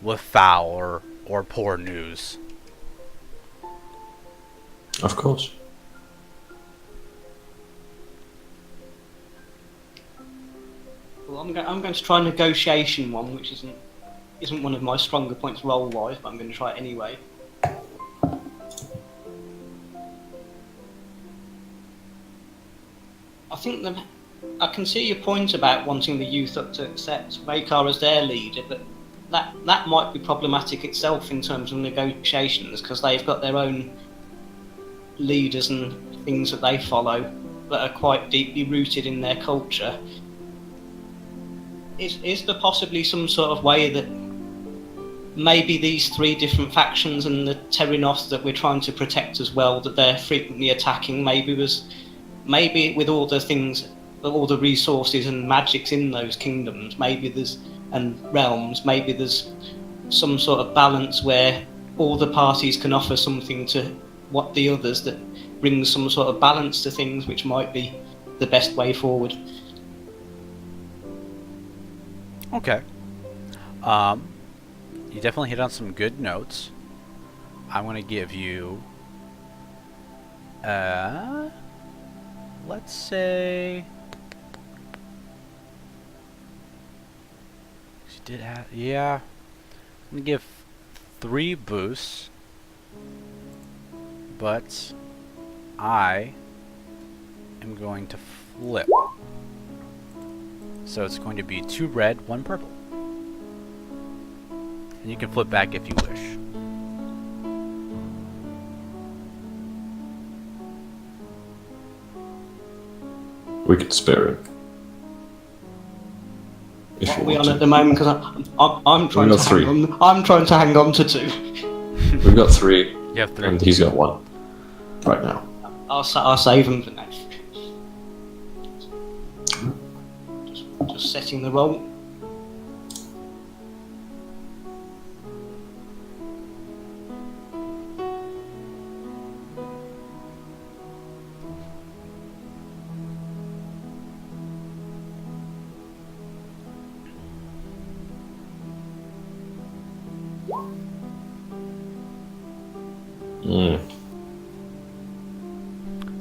with foul or poor news." Of course. Well, I'm going to try negotiation one, which isn't one of my stronger points roll-wise, but I'm going to try it anyway. I think I can see your point about wanting the youth up to accept Vakar as their leader, but that might be problematic itself in terms of negotiations, because they've got their own leaders and things that they follow that are quite deeply rooted in their culture. Is there possibly some sort of way that maybe these three different factions and the Terrinoth that we're trying to protect as well, that they're frequently attacking, maybe with all the things, all the resources and magics in those kingdoms, and realms, maybe there's some sort of balance where all the parties can offer something to what the others that brings some sort of balance to things, which might be the best way forward. Okay. You definitely hit on some good notes. I'm gonna give you let's say she did have, yeah, I'm gonna give 3 boosts, but I am going to flip. So it's going to be 2 red, 1 purple. And you can flip back if you wish. We could spare it. If What you are we want on to. at the moment? Because I'm trying We've to got three. hang on. I'm trying to hang on to 2. We've got 3, You have 3. and he's got 1 right now. I'll save them for next. Just setting the roll. Mm.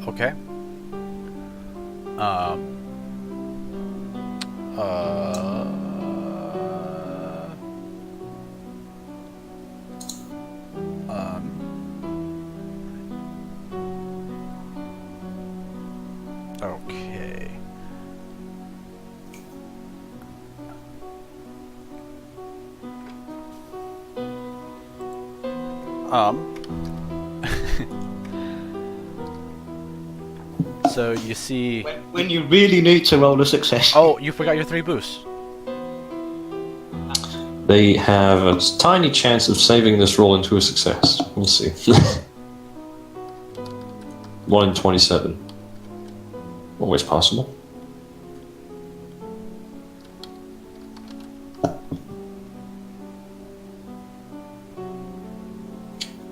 Okay. Uh, okay. So you see. When you really need to roll a success. Oh, you forgot your 3 boosts. They have a tiny chance of saving this roll into a success. We'll see. 1 in 27. Always possible.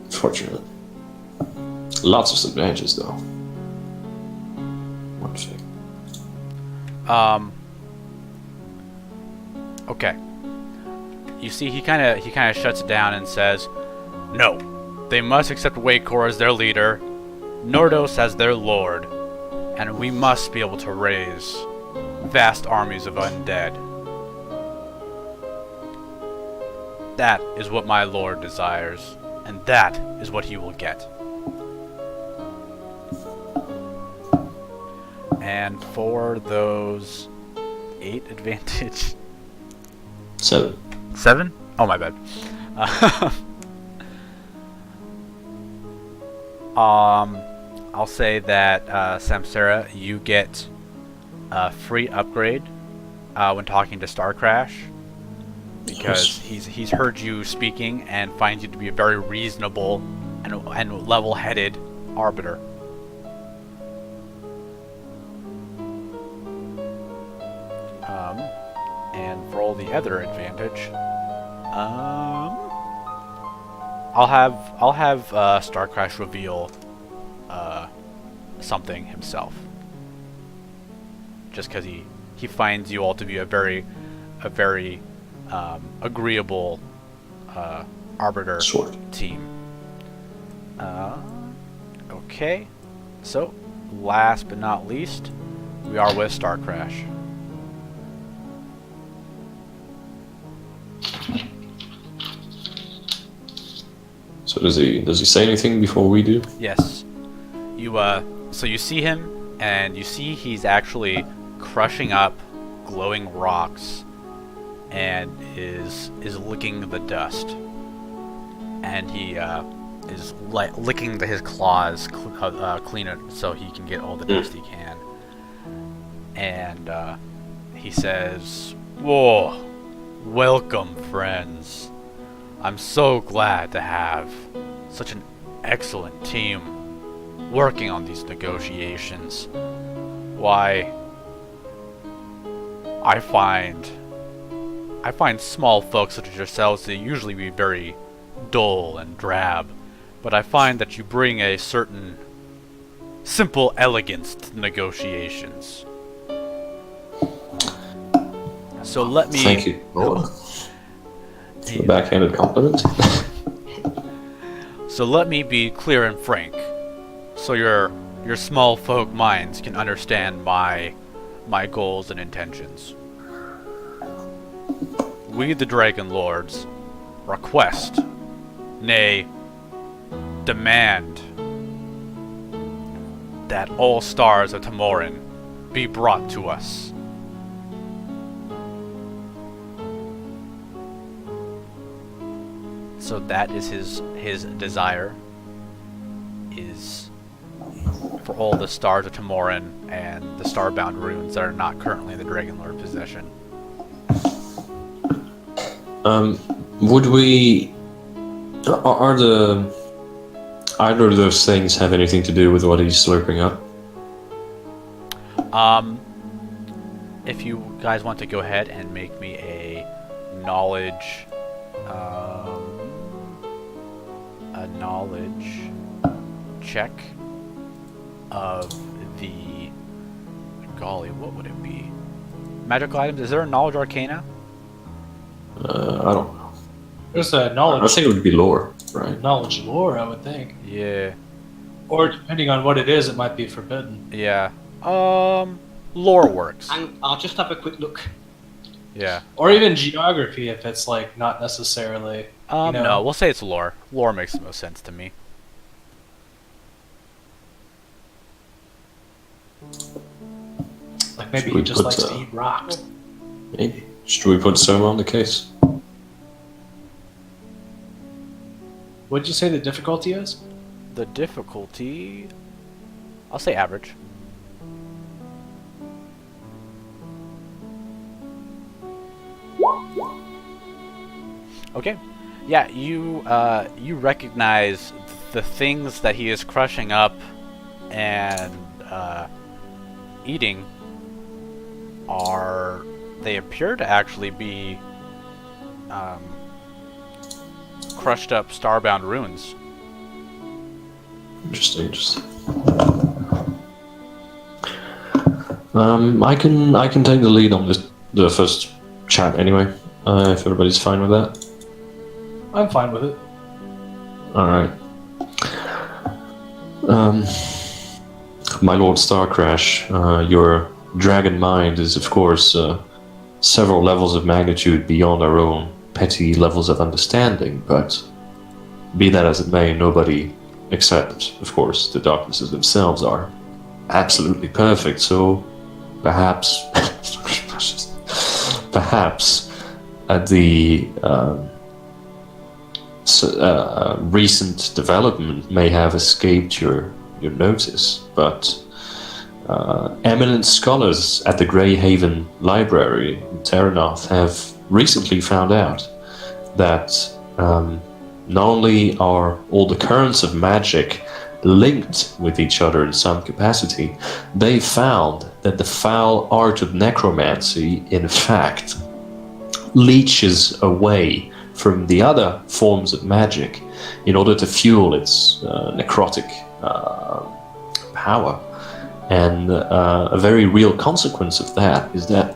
Fortunate. Lots of advantages, though. One thing. Okay. You see, he kind of shuts it down and says, "No, they must accept Wakor as their leader, Nordos as their lord, and we must be able to raise vast armies of undead. That is what my lord desires, and that is what he will get." And for those 8 advantage. 7. 7? Oh, my bad. I'll say that Samsara, you get a free upgrade when talking to Star Crash, because he's heard you speaking and finds you to be a very reasonable and level-headed arbiter. And for all the other advantage, I'll have Starcrash reveal something himself, just because he finds you all to be a very agreeable arbiter team. Okay, so last but not least, we are with Starcrash. So does he say anything before we do? Yes. So you see him, and you see he's actually crushing up glowing rocks, and is licking the dust, and he is licking his claws clean it so he can get all the dust he can. And he says, "Whoa, welcome, friends. I'm so glad to have such an excellent team working on these negotiations. Why, I find small folk such as yourselves to usually be very dull and drab, but I find that you bring a certain simple elegance to negotiations. So let me..." Thank you. A backhanded compliment. So let me be clear and frank, so your small folk minds can understand my goals and intentions. We, the Dragon Lords, request, nay, demand, that all stars of Tamorin be brought to us. So that is his desire, is for all the stars of Tamorin and the starbound runes that are not currently in the Dragon Lord possession. Would we... Are the... Either of those things have anything to do with what he's slurping up? If you guys want to go ahead and make me a knowledge check of the, golly, what would it be? Magical items. Is there a knowledge arcana? I don't know. There's a knowledge. I think it would be lore, right? Knowledge lore, I would think. Yeah. Or depending on what it is, it might be forbidden. Yeah. Lore works. And I'll just have a quick look. Yeah. Or even geography if it's like not necessarily. No, we'll say it's lore. Lore makes the most sense to me. Like maybe Should he we just put, likes to eat rocks. Maybe. Should we put Soma on the case? What'd you say the difficulty is? The difficulty, I'll say average. Okay. Yeah, you recognize the things that he is crushing up and eating they appear to actually be crushed up starbound runes. Interesting. I can take the lead on the first chat anyway, if everybody's fine with that. I'm fine with it. Alright. My Lord Starcrash, your dragon mind is of course several levels of magnitude beyond our own petty levels of understanding, but be that as it may, nobody except, of course, the darknesses themselves are absolutely perfect, so perhaps the recent development may have escaped your notice, but eminent scholars at the Greyhaven Library in Terranoth have recently found out that not only are all the currents of magic linked with each other in some capacity, they found that the foul art of necromancy, in fact, leeches away from the other forms of magic in order to fuel its necrotic power. And a very real consequence of that is that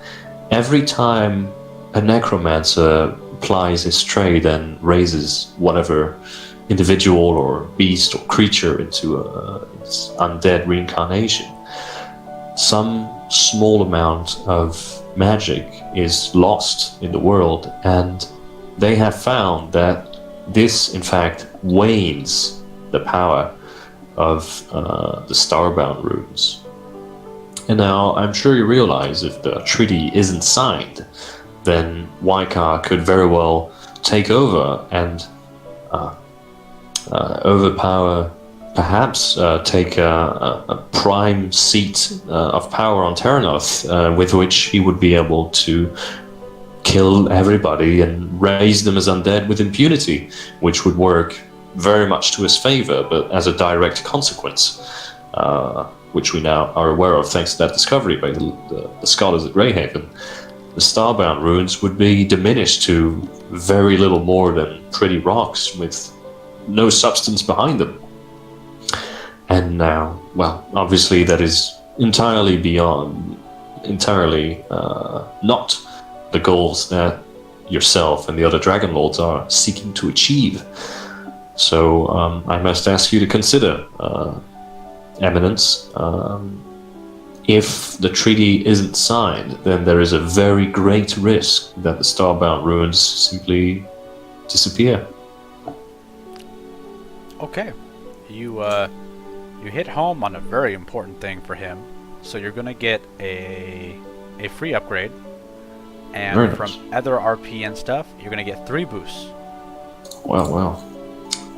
every time a necromancer plies his trade and raises whatever individual or beast or creature into its undead reincarnation, some small amount of magic is lost in the world, and they have found that this, in fact, wanes the power of the Starbound runes. And now, I'm sure you realize if the treaty isn't signed, then Waikar could very well take over and overpower, perhaps take a prime seat of power on Terranoth, with which he would be able to kill everybody and raise them as undead with impunity, which would work very much to his favor, but as a direct consequence, which we now are aware of thanks to that discovery by the scholars at Greyhaven, the Starbound runes would be diminished to very little more than pretty rocks with no substance behind them. And now, well, obviously that is entirely not the goals that yourself and the other Dragon Lords are seeking to achieve. So I must ask you to consider, Eminence, if the treaty isn't signed, then there is a very great risk that the Starbound runes simply disappear. Okay, you hit home on a very important thing for him. So you're gonna get a free upgrade, and Very from nice. other RP and stuff, you're gonna get 3 boosts. Wow.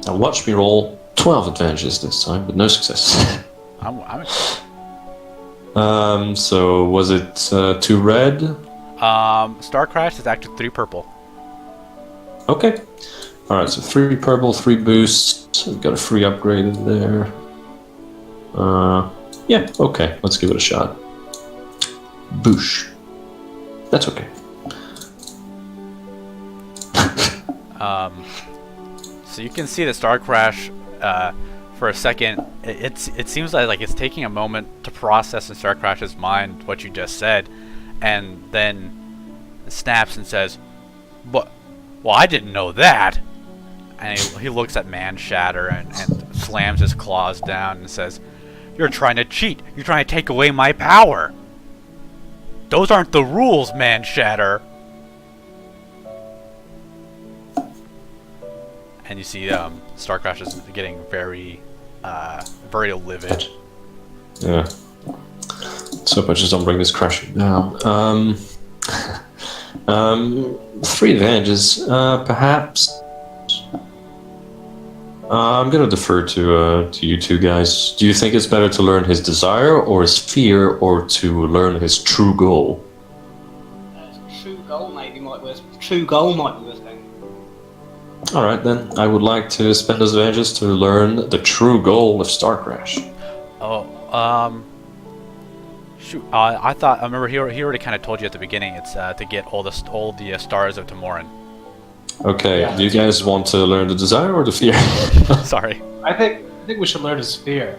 Now watch me roll 12 advantages this time, but no success. I'm excited. So was it 2 red? Star Crash is actually 3 purple. Okay. Alright, so 3 purple, 3 boosts. We've got a free upgrade in there. Yeah, okay. Let's give it a shot. Boosh. That's okay. So you can see the Star Crash for a second. It seems like it's taking a moment to process in Star Crash's mind what you just said, and then it snaps and says, "But, well, I didn't know that." And he looks at Man Shatter and slams his claws down and says, "You're trying to cheat. You're trying to take away my power. Those aren't the rules, Man Shatter." And you see Star Crash is getting very livid. Yeah. So I just don't bring this crashing down. 3 advantages, perhaps. I'm gonna defer to you two guys. Do you think it's better to learn his desire or his fear, or to learn his true goal? True goal might be worth going. All right, then. I would like to spend those advantages to learn the true goal of Star Crash. Oh, shoot. I remember he already kind of told you at the beginning. It's to get all the stars of Tamoran. Okay. Yeah. Do you guys want to learn the desire or the fear? Sorry. I think we should learn his fear.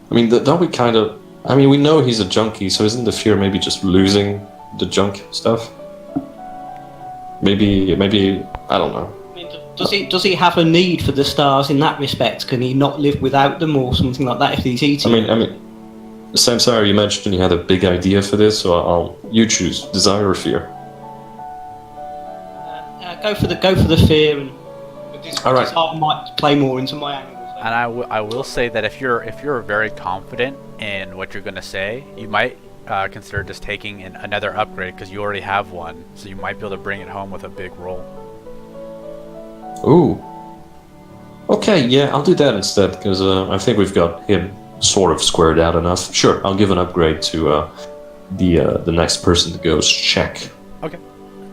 I mean, don't we kind of? I mean, we know he's a junkie, so isn't the fear maybe just losing the junk stuff? Maybe I don't know. I mean, does he have a need for the stars in that respect? Can he not live without them or something like that if he's eating? I mean, Sam, sorry, you mentioned you had a big idea for this, so you choose desire or fear. Go for the fear, and All right. his heart might play more into my angles. And I will say that if you're very confident in what you're gonna say, you might consider just taking another upgrade, because you already have one, so you might be able to bring it home with a big roll. Ooh. Okay, yeah, I'll do that instead, because I think we've got him sort of squared out enough. Sure, I'll give an upgrade to the next person to go's check. Okay.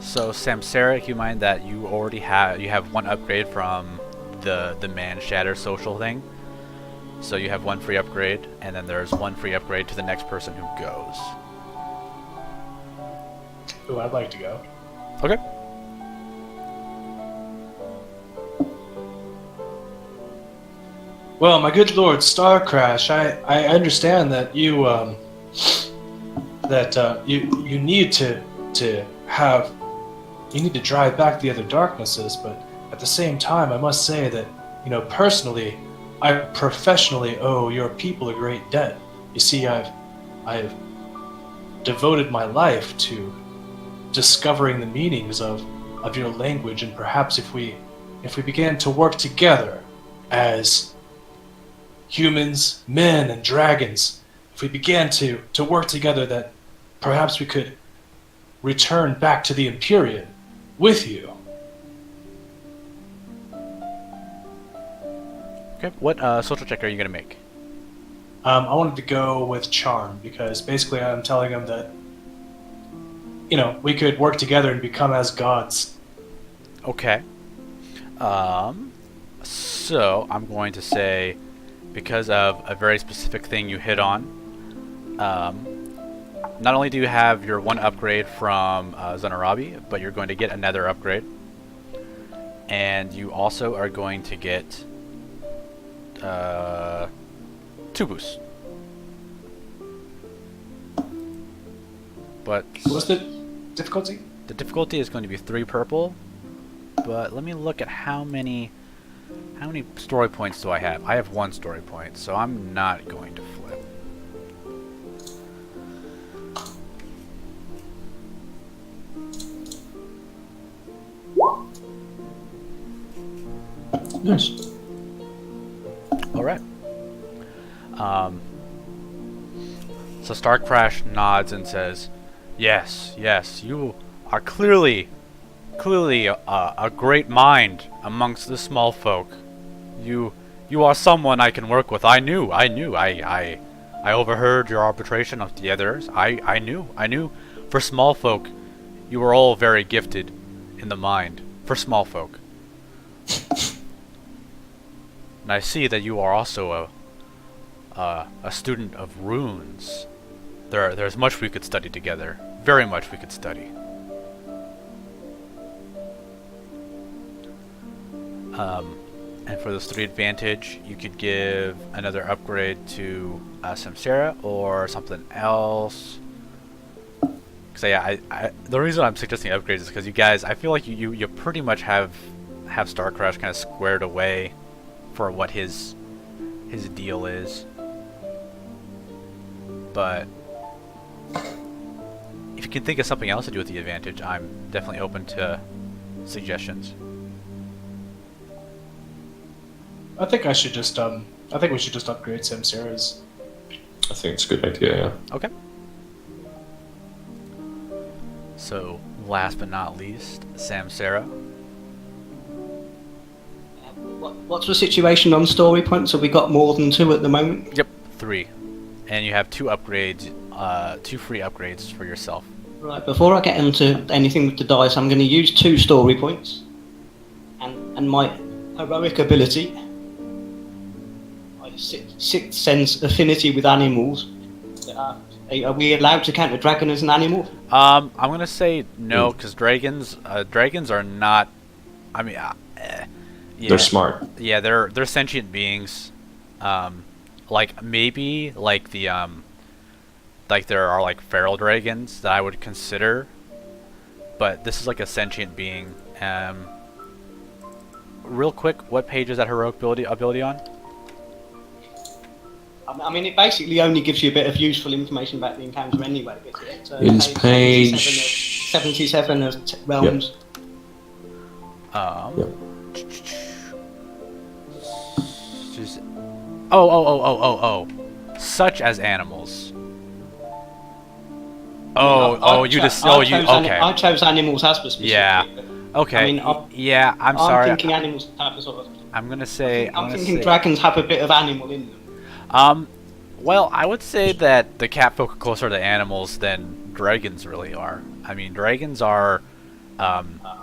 So Samsara, keep in mind that you already have one upgrade from the Man Shatter social thing. So you have one free upgrade, and then there's one free upgrade to the next person who goes. Ooh, I'd like to go. Okay. Well, my good lord, Star Crash, I understand that you you need to drive back the other darknesses, but at the same time, I must say that, personally, I professionally owe your people a great debt. You see, I've devoted my life to discovering the meanings of your language, and perhaps if we began to work together as humans, men, and dragons, if we began to work together, that perhaps we could return back to the Empyrean with you. Okay. What social check are you gonna make? I wanted to go with Charm, because basically I'm telling him that, we could work together and become as gods. Okay. So I'm going to say, because of a very specific thing you hit on, not only do you have your one upgrade from Zanarabi, but you're going to get another upgrade. And you also are going to get 2 boosts. But What's the difficulty? the difficulty is going to be 3 purple. But let me look at how many story points do I have? I have 1 story point, so I'm not going to flip. Yes. Alright. So Star Crash nods and says, yes, you are clearly a great mind amongst the small folk. You are someone I can work with. I overheard your arbitration of the others. I knew. For small folk, you were all very gifted in the mind. for small folk. And I see that you are also a student of runes. There's much we could study together. Very much we could study. And for this 3 advantage, you could give another upgrade to Samsara or something else. Because yeah, the reason I'm suggesting upgrades is because you guys, I feel like you pretty much have Starcrash kind of squared away for what his deal is. But if you can think of something else to do with the advantage, I'm definitely open to suggestions. I think we should just upgrade Samsara's. I think it's a good idea, yeah. Okay. So, last but not least, Samsara. What's the situation on story points? Have we got more than 2 at the moment? Yep, 3. And you have 2 upgrades, 2 free upgrades for yourself. Right, before I get into anything with the dice, I'm going to use 2 story points. And my heroic ability, my sixth sense affinity with animals. Are we allowed to count a dragon as an animal? I'm gonna say no, because dragons are not. I mean, yeah. They're smart. Yeah, they're sentient beings. Like maybe like the like there are like feral dragons that I would consider, but this is like a sentient being. Real quick, what page is that heroic ability on? I mean, it basically only gives you a bit of useful information about the encounter anyway. It's It's page 77 of Realms. Yep. Just, oh. Such as animals. Okay. I chose animals as the specific. Yeah. Okay. I mean, yeah, I'm sorry. I'm thinking animals have a sort of. I'm gonna say. I'm thinking dragons have a bit of animal in them. Well, I would say that the cat folk are closer to animals than dragons really are. I mean, dragons are.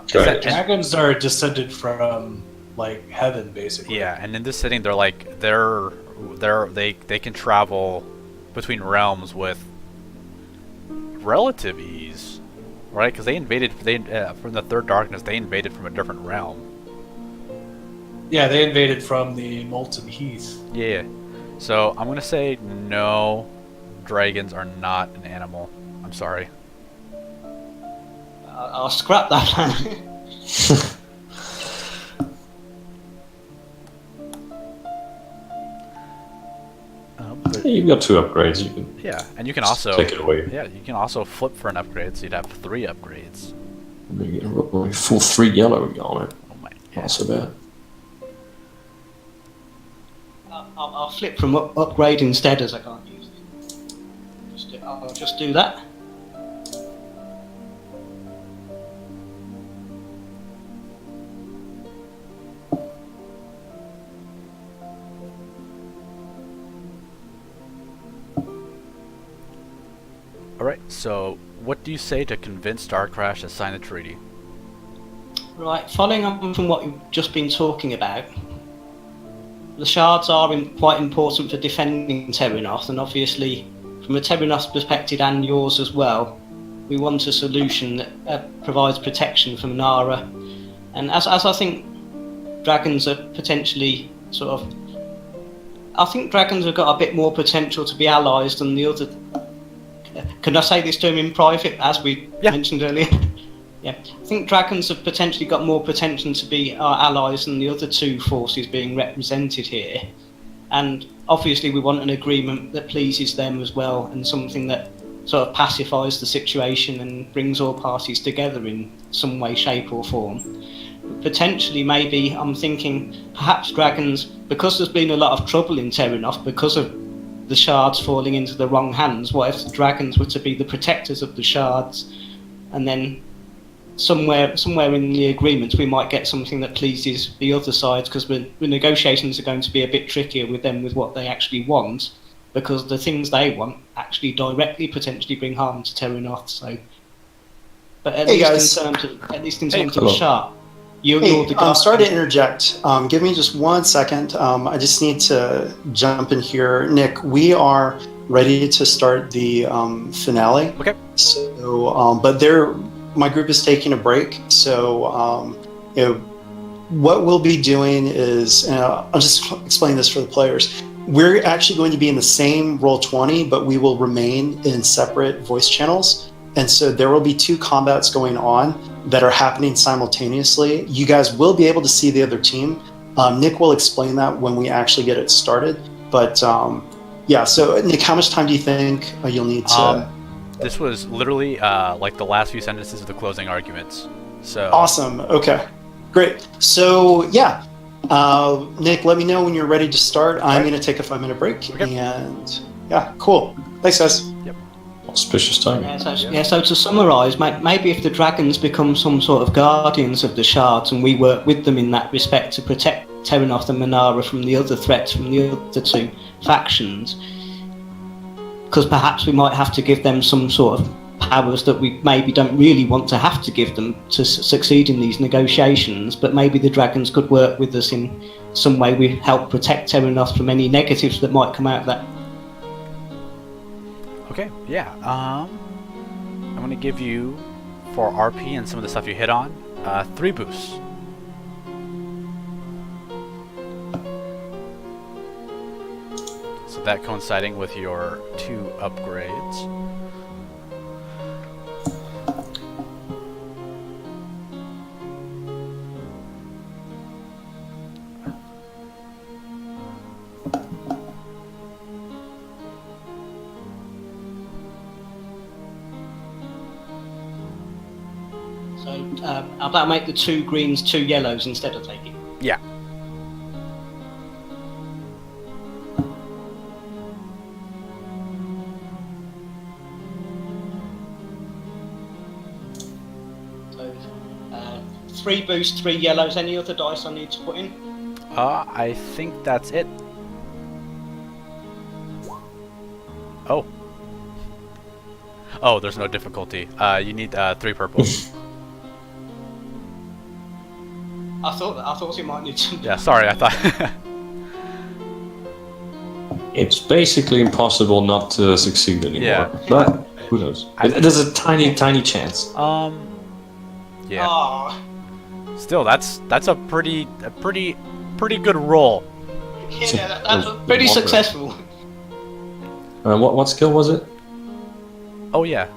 Dragons are descended from like heaven, basically. Yeah, and in this setting, they can travel between realms with relative ease, right? Because they invaded from the Third Darkness. They invaded from a different realm. Yeah, they invaded from the Molten Heath. Yeah. So I'm gonna say no. Dragons are not an animal. I'm sorry. I'll scrap that plan. You've got 2 upgrades. You can and you can also take it away. Yeah, you can also flip for an upgrade, so you'd have 3 upgrades. You get a full 3 yellow on it. Oh my god. Not so bad. I'll flip from upgrade instead, as I can't use it. I'll just do that. Alright, so what do you say to convince Starcrash to sign the treaty? Right, following on from what you've just been talking about, the shards are quite important for defending Terrinoth, and obviously, from a Terrinoth perspective and yours as well, we want a solution that provides protection for Mennara. And as I think dragons are potentially I think dragons have got a bit more potential to be allies than the other. Can I say this to him in private, as we mentioned earlier? Yeah, I think dragons have potentially got more potential to be our allies than the other 2 forces being represented here. And obviously we want an agreement that pleases them as well, and something that sort of pacifies the situation and brings all parties together in some way, shape or form. Potentially, maybe, I'm thinking, perhaps dragons, because there's been a lot of trouble in Terrinoth because of the shards falling into the wrong hands, what if the dragons were to be the protectors of the shards, and then somewhere in the agreement we might get something that pleases the other sides, because the negotiations are going to be a bit trickier with them with what they actually want, because the things they want actually directly potentially bring harm to Terrinoth. So, but at least in terms of a shard, You're Hey, the I'm guy. sorry to interject. Give me just 1 second. I just need to jump in here. Nick, we are ready to start the finale. Okay. So, but my group is taking a break. So, what we'll be doing is, I'll just explain this for the players. We're actually going to be in the same Roll20, but we will remain in separate voice channels. And so there will be 2 combats going on that are happening simultaneously. You guys will be able to see the other team. Nick will explain that when we actually get it started. But yeah, so Nick, how much time do you think you'll need to... This was literally like the last few sentences of the closing arguments. So Awesome. Okay, great. So yeah, Nick, let me know when you're ready to start. I'm going to take a 5-minute break. Okay. And yeah, cool. Thanks, guys. Auspicious timing. So to summarise, maybe if the dragons become some sort of guardians of the shards and we work with them in that respect to protect Terranoth and Mennara from the other threats from the other 2 factions, because perhaps we might have to give them some sort of powers that we maybe don't really want to have to give them to succeed in these negotiations, but maybe the dragons could work with us in some way. We help protect Terranoth from any negatives that might come out of that. okay, yeah. I'm gonna give you, for RP and some of the stuff you hit on, 3 boosts. So that coinciding with your 2 upgrades. I'll about make the 2 greens 2 yellows instead of taking. Yeah. So 3 boosts, 3 yellows. Any other dice I need to put in? I think that's it. Oh, there's no difficulty. You need 3 purple. I thought you might need some. Yeah, sorry, I thought. It's basically impossible not to succeed anymore. Yeah. But who knows? There's a tiny chance. Yeah. Ah, Still, that's a pretty good roll. yeah, that's pretty successful. What skill was it? Oh yeah.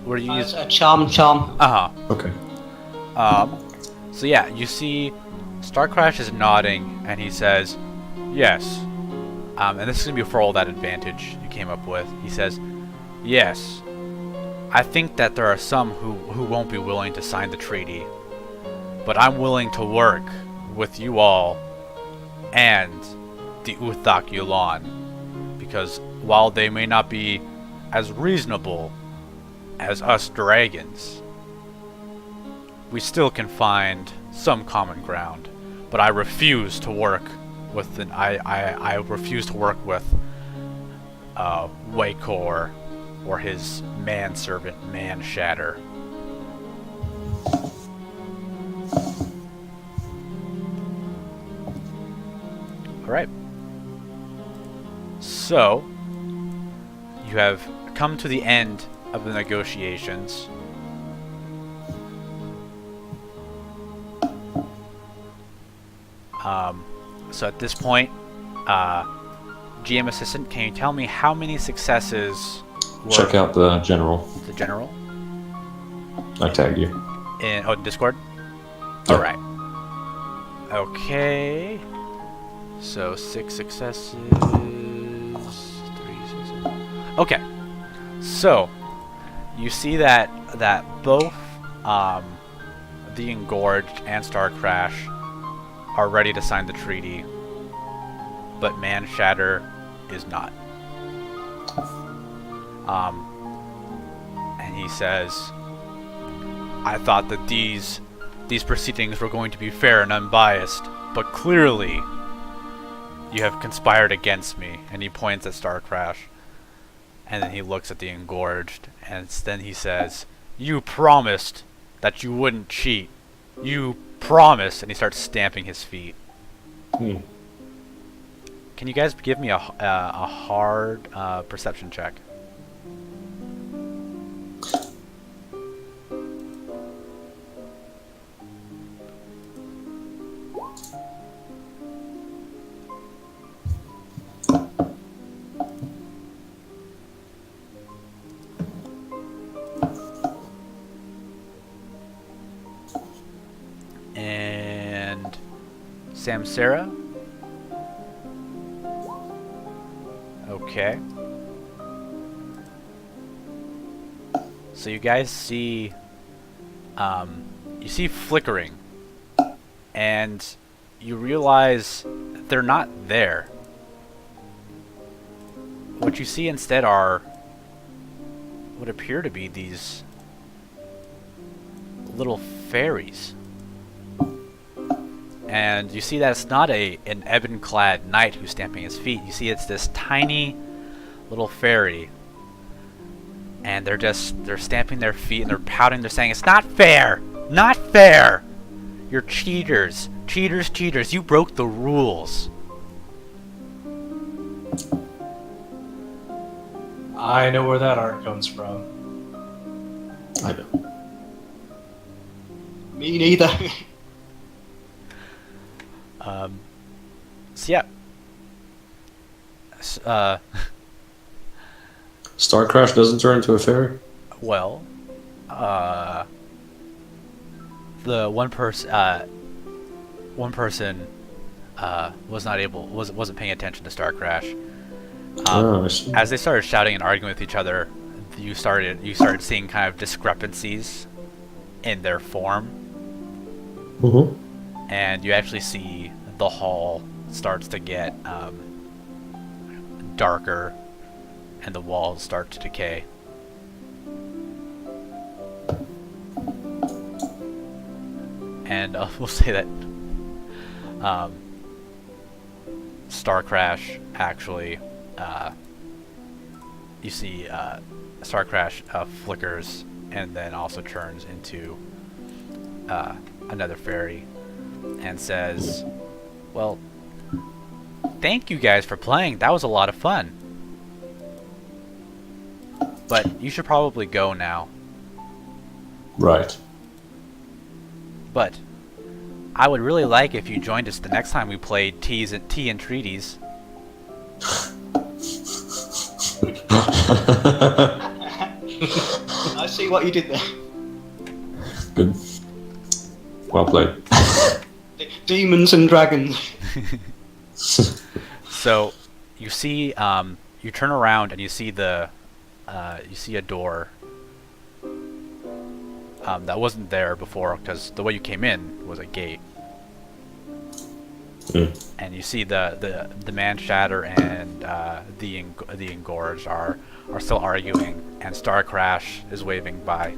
Where you use? It's a charm. Okay. So yeah, you see, Starcrash is nodding, and he says, "Yes." And this is gonna be for all that advantage you came up with. He says, "Yes. I think that there are some who won't be willing to sign the treaty, but I'm willing to work with you all and the Uthak Yulan, because while they may not be as reasonable as us dragons, we still can find some common ground. But I refuse to work with I refuse to work with Wakor or his manservant Manshatter." Alright. So, you have come to the end of the negotiations. So at this point, GM Assistant, can you tell me how many successes were... Check out the general. The general? I tagged you. In Discord? Yeah. Alright. Okay. So 6 successes... 3 successes... Okay. So, you see that both the Engorged and Starcrash are ready to sign the treaty, but Manshatter is not. And he says, "I thought that these proceedings were going to be fair and unbiased, but clearly you have conspired against me." And he points at Starcrash, and then he looks at the Engorged, and then he says, "You promised that you wouldn't cheat, You promise, and he starts stamping his feet. Hmm. Can you guys give me a hard perception check? And Samsara? Okay. So you guys see, you see flickering, and you realize they're not there. What you see instead are what appear to be these little fairies. And you see that it's not an ebon-clad knight who's stamping his feet. You see it's this tiny little fairy. And they're stamping their feet and they're pouting. They're saying, "It's not fair! Not fair! You're cheaters. Cheaters, cheaters. You broke the rules." I know where that art comes from. I know. Me neither. So yeah. Star Crash doesn't turn into a fairy? Well, the one person wasn't paying attention to Star Crash. I see. As they started shouting and arguing with each other, you started seeing kind of discrepancies in their form, Mm-hmm. and you actually see the hall starts to get darker, and the walls start to decay. And we'll say that Star Crash actually, you see Star Crash flickers and then also turns into another fairy and says, "Well, thank you guys for playing. That was a lot of fun. But you should probably go now. Right. But I would really like if you joined us the next time we played Tea and Treaties." I see what you did there. Good. Well played. Demons and dragons. So you see, you turn around and you see a door that wasn't there before, because the way you came in was a gate. And you see the man shatter and the engorged are still arguing, and Star Crash is waving by.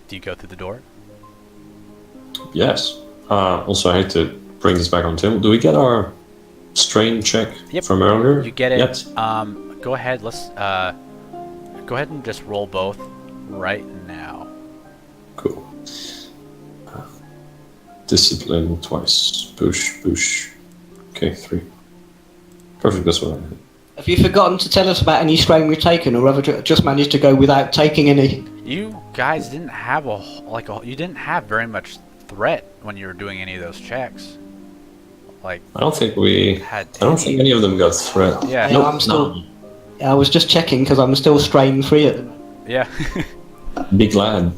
Do you go through the door? Yes. Also, I hate to bring this back on Tim. Do we get our strain check from earlier? You get it. Yet? Go ahead. Let's go ahead and just roll both right now. Cool. Discipline twice. Push, push. Okay, 3. Perfect, that's what I had. Have you forgotten to tell us about any strain we've taken, or have you just managed to go without taking any? You guys didn't have you didn't have very much threat when you were doing any of those checks. Like, I don't think any of them got threat. Yeah. Yeah, I'm still. I was just checking because I'm still strain free at the moment. Yeah. Be glad.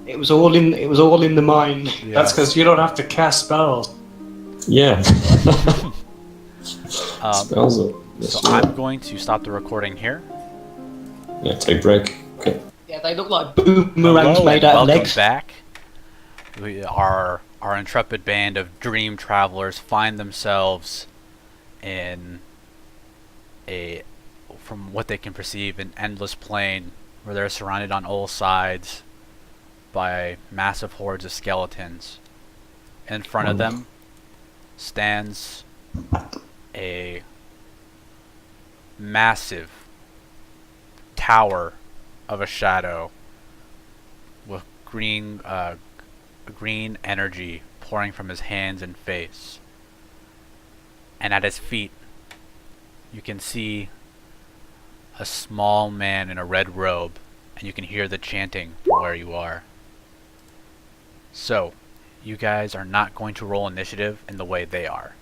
It was all in the mind. Yeah. That's because you don't have to cast spells. Yeah. Spells are- So I'm going to stop the recording here. Yeah, take break. Okay. Yeah, they look like boomerangs Hello made and out of welcome legs. back. Our intrepid band of dream travelers find themselves in from what they can perceive, an endless plain where they're surrounded on all sides by massive hordes of skeletons. In front of them stands a massive tower of a shadow with green energy pouring from his hands and face. And at his feet, you can see a small man in a red robe, and you can hear the chanting from where you are. So, you guys are not going to roll initiative in the way they are.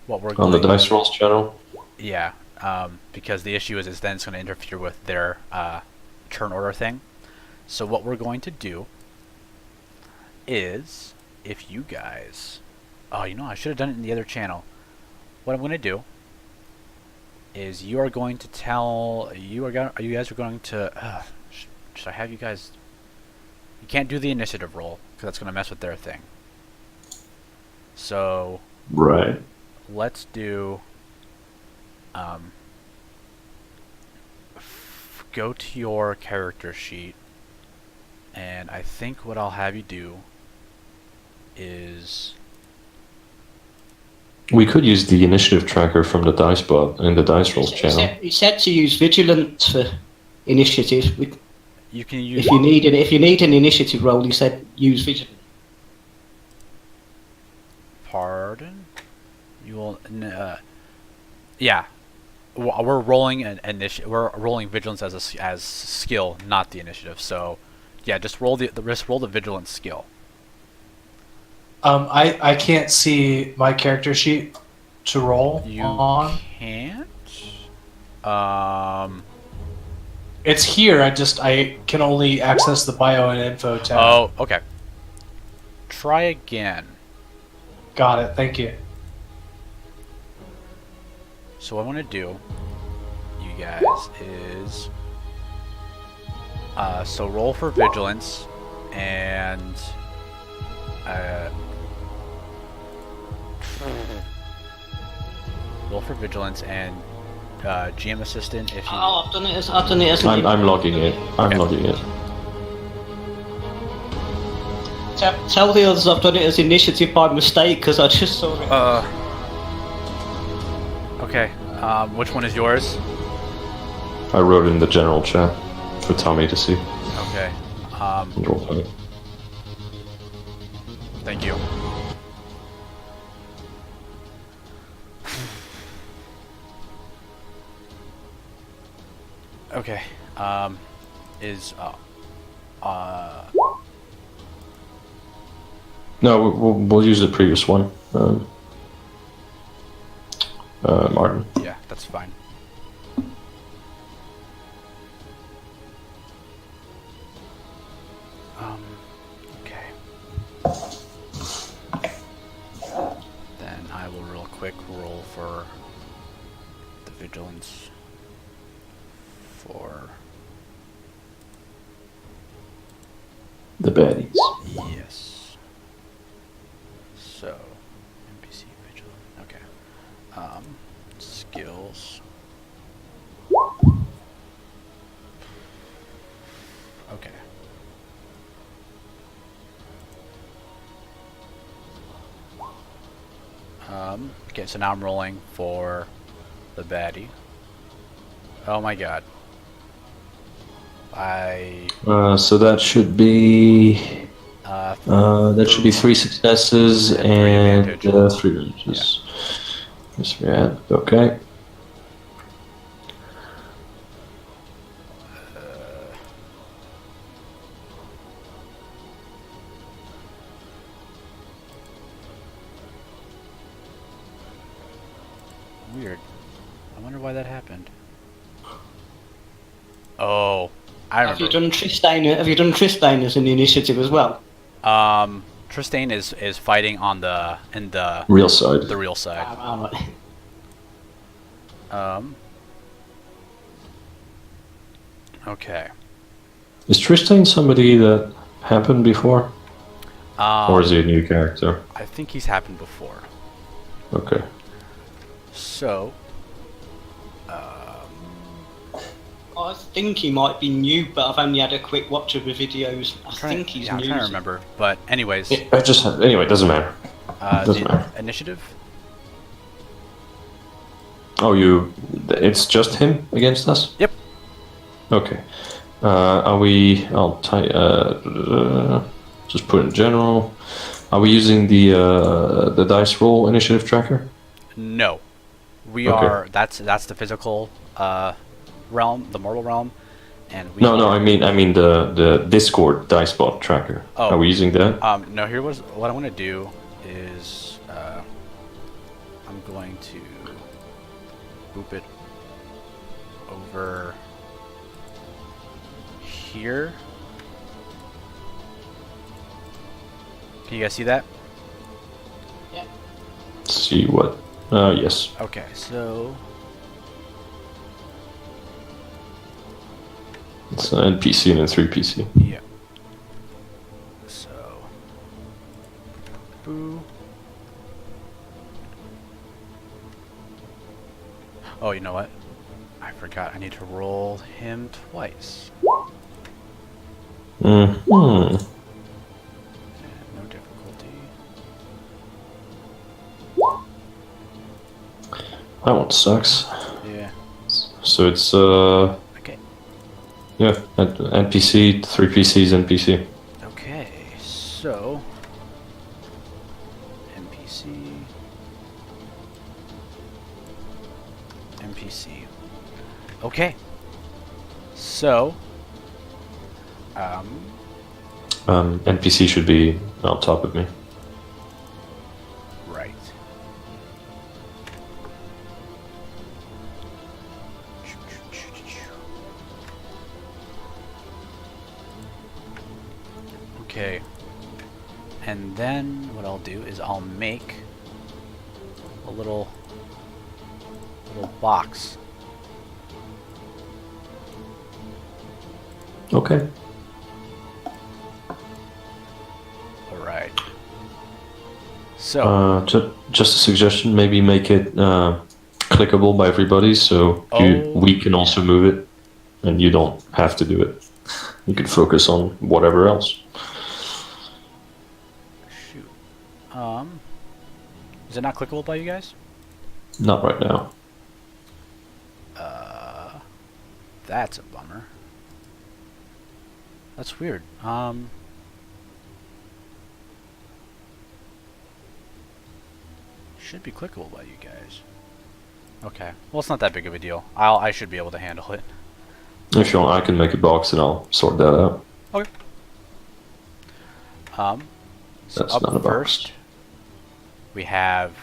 What we're On the dice rolls channel? Yeah, because the issue is then it's going to interfere with their turn order thing. So what we're going to do is, if you guys... Oh, you know, I should have done it in the other channel. What I'm going to do is you are going to tell... You guys are going to... should I have you guys... You can't do the initiative roll, because that's going to mess with their thing. So... Right. Let's do... go to your character sheet, and I think what I'll have you do is... We could use the initiative tracker from the dice bot in the dice rolls channel. You said to use vigilance for initiative. You can use... If you need an initiative roll, you said use vigilance. Pardon? You will... yeah. We're rolling we're rolling vigilance as skill, not the initiative. So, yeah, just roll the vigilance skill. I can't see my character sheet to roll You on. can't. It's here. I can only access the bio and info tab. Oh, okay. Try again. Got it. Thank you. So what I want to do, you guys, is so roll for vigilance and roll for vigilance and GM assistant if you... Oh, I've done it as I'm logging it. I'm logging it. Tell the others I've done it as initiative by mistake because I just saw it. Okay. Which one is yours? I wrote it in the general chat for Tommy to see. Okay. Control 5. Thank you. Okay. No, we'll use the previous one. Martin. Yeah, that's fine. Okay. Then I will real quick roll for the vigilance for... The baddies. Yes. So, NPC vigilant. Okay. Skills. Okay. Okay, so now I'm rolling for the baddie. Oh my god. So that should be... that should be 3 successes and 3 advantages. Yes, we had. Okay. Weird. I wonder why that happened. Oh, I remember. Have you done Tristane as an initiative as well? Tristane is fighting on the Real side. The real side. Okay. Is Tristane somebody that happened before? Or is he a new character? I think he's happened before. Okay. So, I think he might be new, but I've only had a quick watch of the videos. I think he's I'm new. trying to remember. But anyways, Anyway, it doesn't matter. Doesn't matter. Initiative? Oh, it's just him against us? Yep. Okay. Are we? I'll just put in general. Are we using the dice roll initiative tracker? No, we Okay. are. That's the physical realm, the mortal realm, and we. No, are, I mean the Discord dice bot tracker. Oh. Are we using that? No. Here was what I want to do is I'm going to boop it over here. Can you guys see that? See what? Yes. Okay, so It's an NPC and a 3PC. yeah. So boo. Oh, you know what? I forgot. I need to roll him twice. Mm-hmm. No difficulty. That one sucks. Yeah. So it's Okay. yeah, NPC, 3PCs, NPC. Okay. So NPC. NPC. Okay. So NPC should be on top of me. right. Okay. And then what I'll do is I'll make a little box. Okay. All right. So Just a suggestion, maybe make it clickable by everybody, so we can also move it, and you don't have to do it. You can focus on whatever else. shoot. Is it not clickable by you guys? Not right now. That's a bummer. That's weird. Should be clickable by you guys. Okay. Well, it's not that big of a deal. I should be able to handle it. If you want, I can make a box and I'll sort that out. Okay. So That's up not a box. first, we have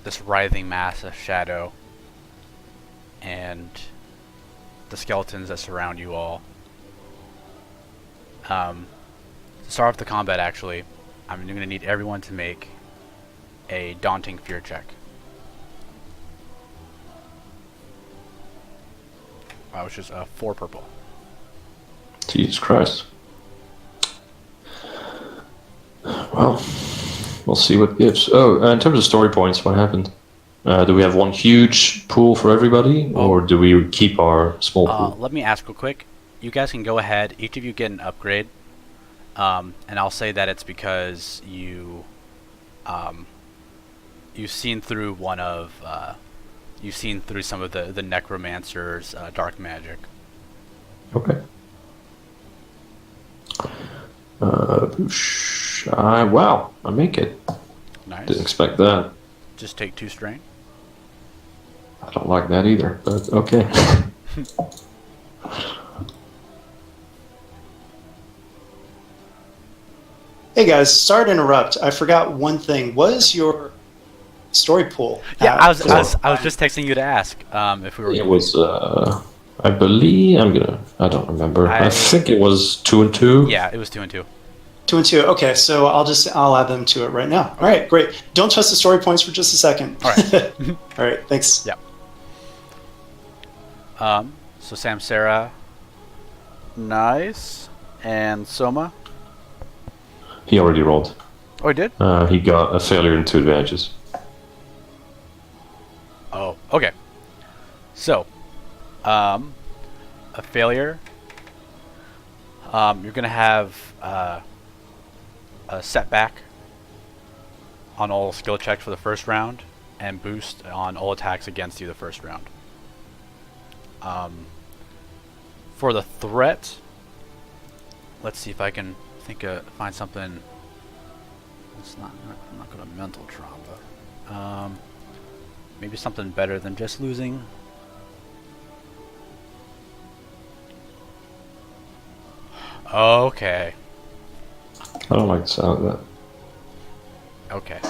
this writhing mass of shadow and the skeletons that surround you all. To start off the combat, actually, I'm going to need everyone to make a daunting fear check. Which is 4 purple. Jesus Christ. Well, we'll see what gives. Oh, in terms of story points, what happened? Do we have one huge pool for everybody, or do we keep our small pool? Let me ask real quick. You guys can go ahead. Each of you get an upgrade. And I'll say that it's because you've seen through you've seen through some of the necromancer's dark magic. Okay. Wow, I make it. Nice. Didn't expect that. Just take 2 strain. I don't like that either, but okay. Hey guys, sorry to interrupt. I forgot one thing. What is your story pool? Yeah, I was Cool. just texting you to ask if we were. It was, I believe, I don't remember. I think it was 2 and 2. Yeah, it was 2 and 2. 2 and 2. Okay, so I'll add them to it right now. All right, great. Don't touch the story points for just a second. All right. All right, thanks. Yeah. So Samsara, nice, and Soma. He already rolled. Oh, he did? He got a failure and 2 advantages. Oh, okay. So, a failure. You're gonna have a setback on all skill checks for the first round, and boost on all attacks against you the first round. For the threat, let's see if I can find something. I'm not gonna mental trauma. Maybe something better than just losing. Okay. I don't like the sound of that. Okay.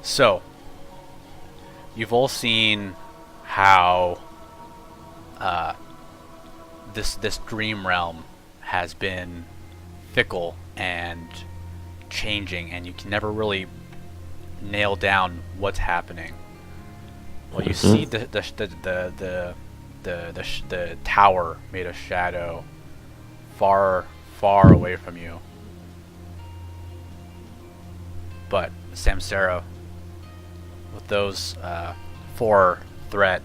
So, you've all seen how this dream realm has been fickle and changing, and you can never really nail down what's happening. Well, you see the tower made of shadow, far away from you. But Samsara, with those 4 threat,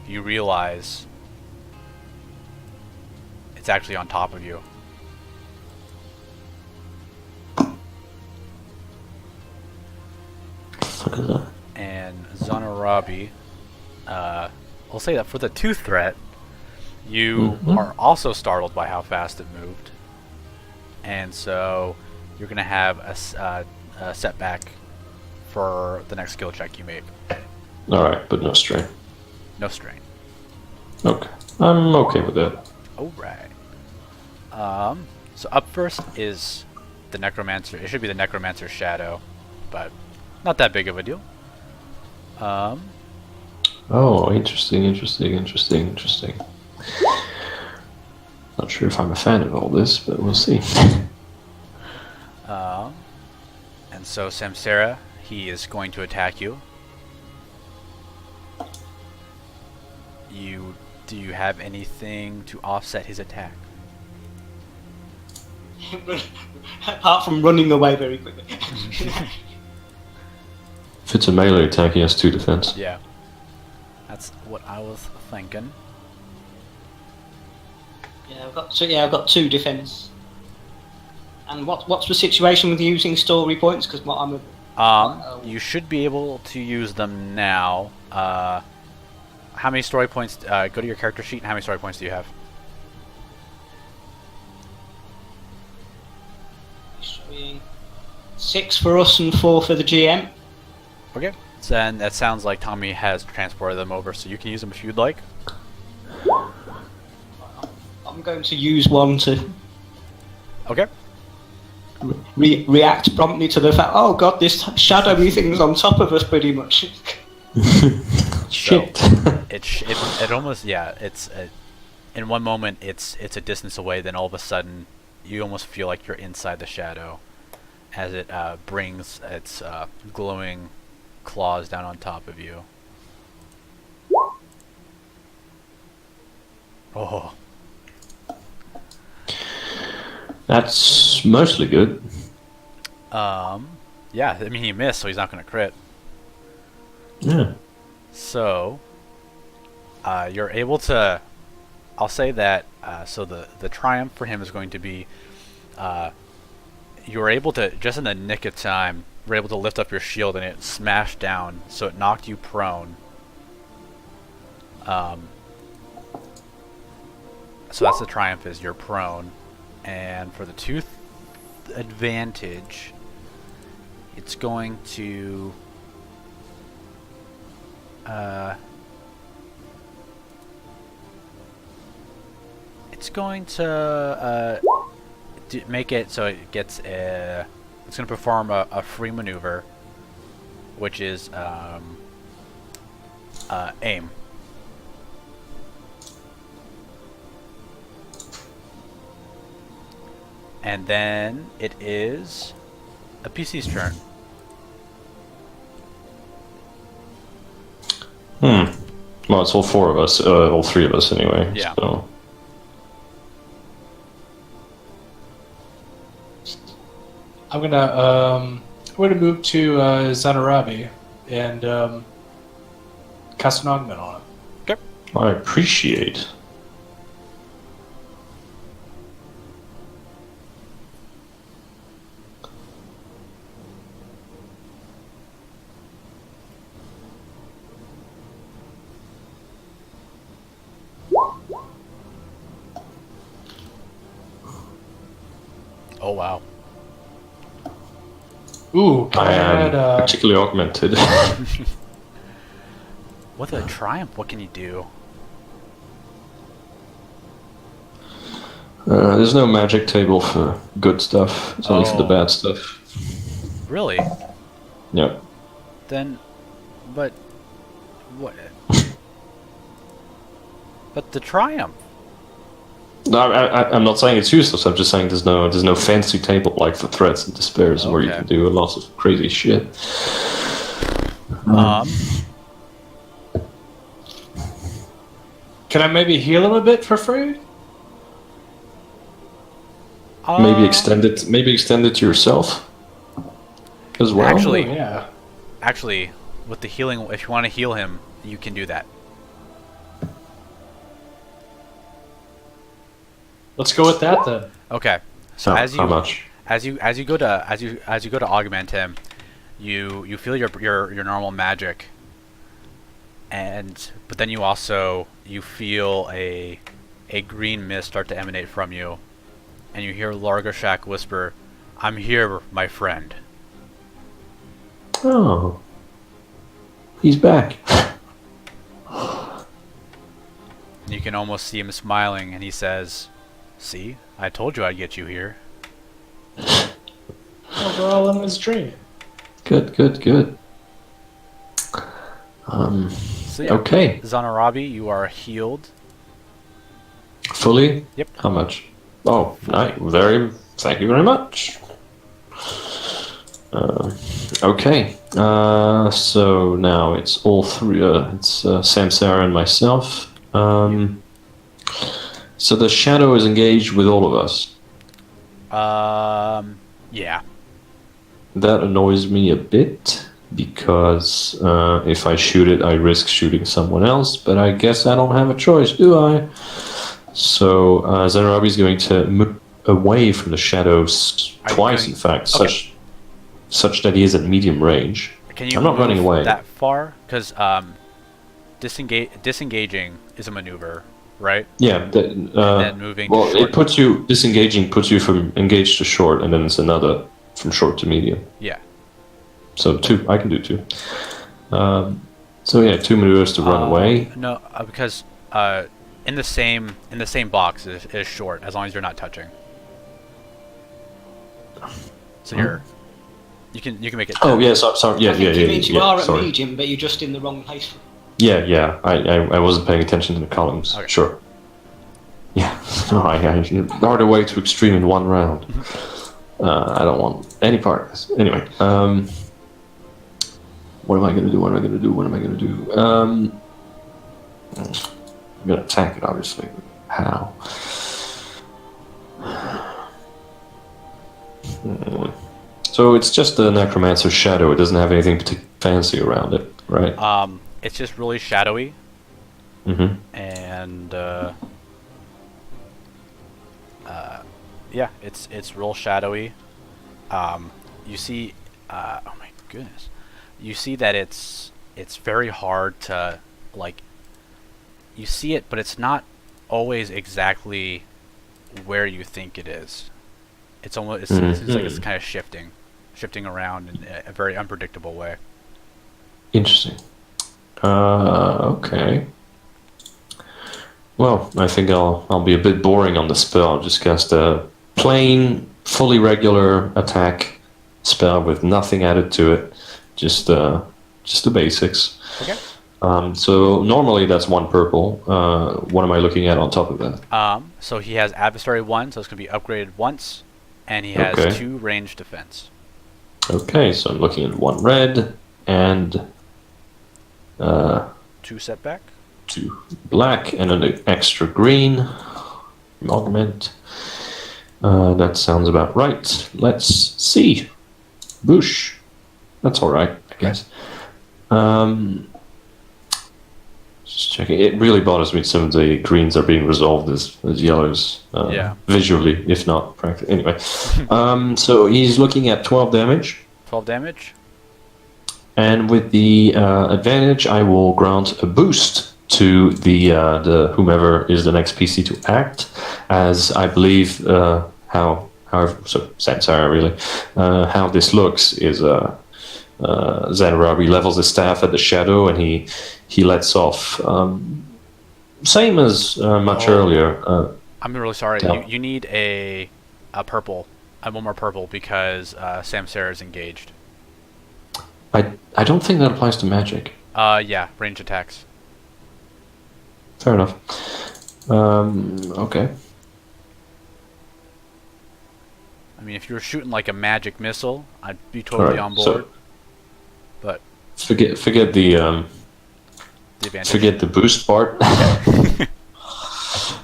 you realize it's actually on top of you. What is that? And Zanarabi, I'll say that for the 2 threat, you are also startled by how fast it moved, and so you're gonna have a setback for the next skill check you make. Alright, but no strain. No strain. Okay. I'm okay with that. Alright. So up first is the necromancer. It should be the necromancer's shadow, but not that big of a deal. Oh, interesting. Not sure if I'm a fan of all this, but we'll see. And so Samsara, he is going to attack you. Do you have anything to offset his attack? Apart from running away very quickly. If it's a melee attack, he has 2 defense. Yeah. That's what I was thinking. Yeah, I've got 2 defense. And what's the situation with using story points? Because you should be able to use them now. How many story points? Go to your character sheet. And how many story points do you have? 6 for us and 4 for the GM. Okay. Then that sounds like Tommy has transported them over, so you can use them if you'd like. I'm going to use one to Okay. react promptly to the fact, oh god, this shadowy thing's on top of us pretty much. Shit. It almost, yeah, it's in one moment it's a distance away, then all of a sudden you almost feel like you're inside the shadow as it brings its glowing claws down on top of you. Oh. That's mostly good. Yeah, I mean he missed, so he's not going to crit. Yeah. So, you're able to, I'll say that, so the triumph for him is going to be, you were able to, just in the nick of time, were able to lift up your shield and it smashed down, so it knocked you prone. So that's the triumph, is you're prone. And for the tooth advantage, it's going to make it so it gets it's going to perform a free maneuver, which is aim. And then it is a PC's turn. Well, it's all 4 of us, all 3 of us anyway. Yeah. So. I'm gonna move to Zanarabi and cast an augment on him. Okay. I appreciate. Oh wow. Ooh, can I I am add, particularly augmented. With a triumph, what can you do? There's no magic table for good stuff. It's only for the Oh. bad stuff. Really? Yeah. Then, but what? But the triumph. No, I'm not saying it's useless. I'm just saying there's no fancy table like for threats and despairs where you Okay. can do lots of crazy shit. can I maybe heal him a bit for free? Maybe extend it. Maybe extend it to yourself as well. Actually- Oh, yeah. Actually, with the healing, if you want to heal him, you can do that. Let's go with that then. Okay. So How, as you how much? as you go to augment him, you feel your normal magic, but then you feel a green mist start to emanate from you, and you hear Largashak whisper, "I'm here, my friend." Oh, he's back. And you can almost see him smiling, and he says, "See, I told you I'd get you here." Oh, we're all in his dream. Good. So yeah, Okay. Zanarabi, you are healed. Fully? Yep. How much? Oh, nice. Thank you very much. Okay. So now it's all three. It's Samsara and myself. So the shadow is engaged with all of us. Yeah. That annoys me a bit because if I shoot it, I risk shooting someone else. But I guess I don't have a choice, do I? So Zenrabi is going to move away from the shadows Are you twice, going- in fact, Okay. such that he is at medium range. Can you I'm not running move away. that far? Because disengaging is a maneuver, right? Yeah. And then moving to Well, short. it puts you disengaging puts you from engaged to short, and then it's another from short to medium. Yeah. So two, I can do two. So yeah, 2 maneuvers to run away. No, because in the same box is short as long as you're not touching. So you can make it. Oh yeah, sorry. Yeah, I think it means you are at sorry. medium, but you're just in the wrong place. Yeah. I wasn't paying attention to the columns. Okay. Sure. Yeah. No, I dart away to extreme in one round. I don't want any part of this. Anyway, what am I gonna do? I'm gonna attack it, obviously. How? So it's just the necromancer shadow. It doesn't have anything particularly fancy around it, right? It's just really shadowy, Mm-hmm. and yeah, it's real shadowy. You see, oh my goodness, you see that it's very hard to like. You see it, but it's not always exactly where you think it is. It's almost it seems like it's kind of shifting around in a very unpredictable way. Interesting. Okay. Well, I think I'll be a bit boring on the spell. I'll just cast a plain, fully regular attack spell with nothing added to it. Just the basics. Okay. So normally that's 1 purple. What am I looking at on top of that? So he has adversary 1, so it's going to be upgraded once, and he has Okay. 2 range defense. Okay, so I'm looking at 1 red and 2 setback. 2 black and an extra green. Augment. That sounds about right. Let's see. Boosh. That's alright, I guess. Just checking. It really bothers me some of the greens are being resolved as yellows. Yeah. Visually, if not practically. Anyway. So he's looking at 12 damage. 12 damage. And with the advantage, I will grant a boost to the whomever is the next PC to act, as I believe how however, so Samsara really, how this looks is Zanarabi levels his staff at the shadow, and he lets off, same as much earlier. I'm really sorry. Yeah. You need a purple. One more purple because Samsara is engaged. I don't think that applies to magic. Yeah, range attacks. Fair enough. Okay. I mean, if you were shooting like a magic missile, I'd be totally Alright, on board. so- But Forget the the advantage. forget the boost part.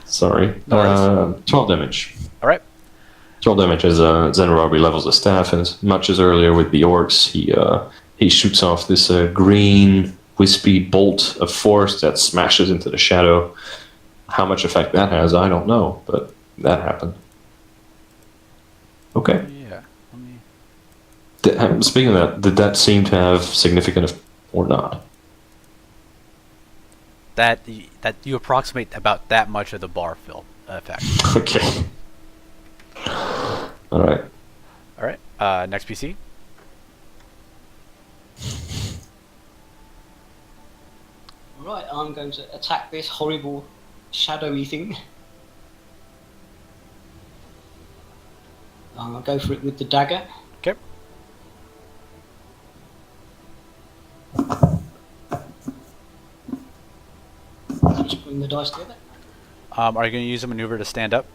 Sorry. No worries. 12 damage. All right. 12 damage as Zanarabi levels the staff, and as much as earlier with the orcs, he shoots off this green wispy bolt of force that smashes into the shadow. How much effect that has, I don't know, but that happened. Okay. Yeah. Let me... Speaking of that, did that seem to have significant or not? That you approximate about that much of the bar fill effect. Okay. All right. All right. Next PC. Right, I'm going to attack this horrible shadowy thing. I'll go for it with the dagger. Okay. Just bring the dice together. Are you going to use a maneuver to stand up?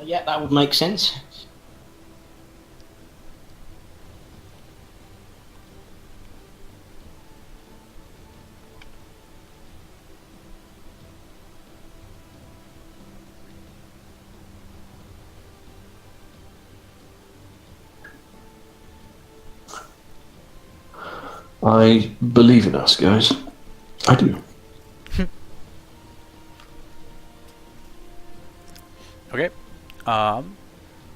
Yeah, that would make sense. I believe in us, guys. I do. Okay.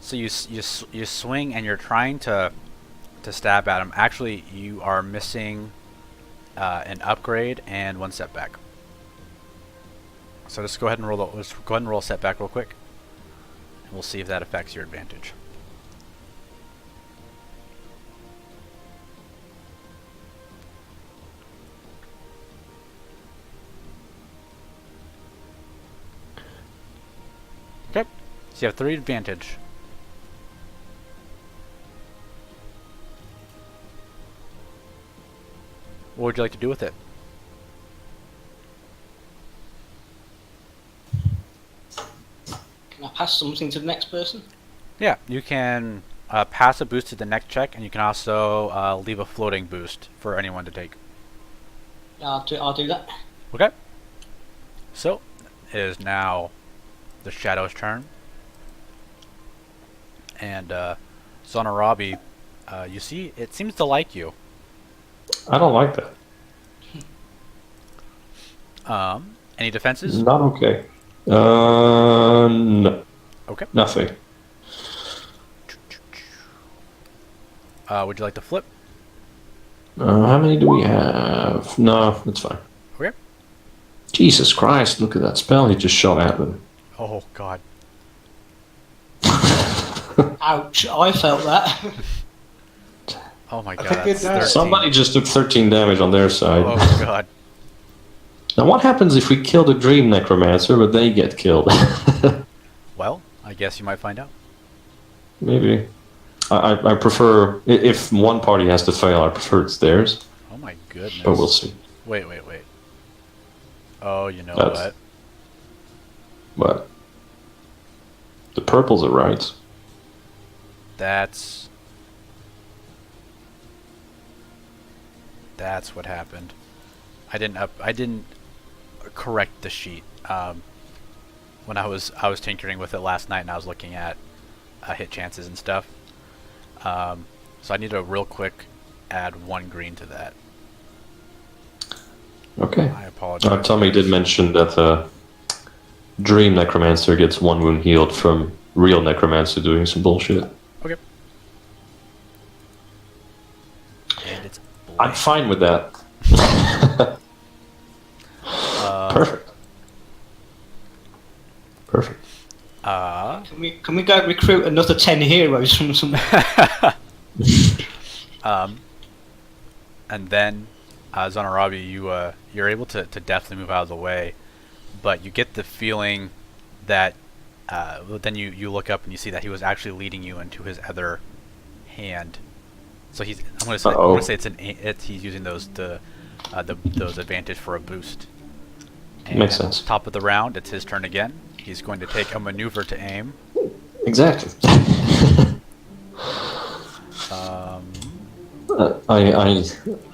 So you swing and you're trying to stab at him. Actually, you are missing an upgrade and one setback. So just go ahead and roll. Let's go ahead and roll a setback real quick, and we'll see if that affects your advantage. Okay. So you have 3 advantage. What would you like to do with it? Can I pass something to the next person? Yeah, you can pass a boost to the next check, and you can also leave a floating boost for anyone to take. Yeah, I'll do that. Okay. So, it is now the Shadow's turn. And Zonarabi, you see, it seems to like you. I don't like that. Any defenses? Not okay. No. Okay. Nothing. Would you like to flip? How many do we have? No, that's fine. Okay. Jesus Christ, look at that spell he just shot at them. Oh, God. Ouch, I felt that. Oh, my God. think it That's does. 13. Somebody just took 13 damage on their side. Oh, God. Now what happens if we kill the Dream Necromancer, but they get killed? Well, I guess you might find out. Maybe. I prefer, if one party has to fail, I prefer it's theirs. Oh, my goodness. But we'll see. Wait. Oh, you know That's- what? But the purples are right. That's what happened. I didn't correct the sheet when I was tinkering with it last night, and I was looking at hit chances and stuff. So I need to real quick add 1 green to that. Okay. I apologize. Tommy did mention that Dream Necromancer gets 1 wound healed from real Necromancer doing some bullshit. Okay. And it's blank. I'm fine with that. Perfect. Perfect. Can we go recruit another 10 heroes from somewhere? And then, Zanarabi, you're able to definitely move out of the way, but you get the feeling that then you look up and you see that he was actually leading you into his other hand. So I'm gonna say he's using those those advantage for a boost. And Makes sense. Top of the round, it's his turn again. He's going to take a maneuver to aim. Exactly.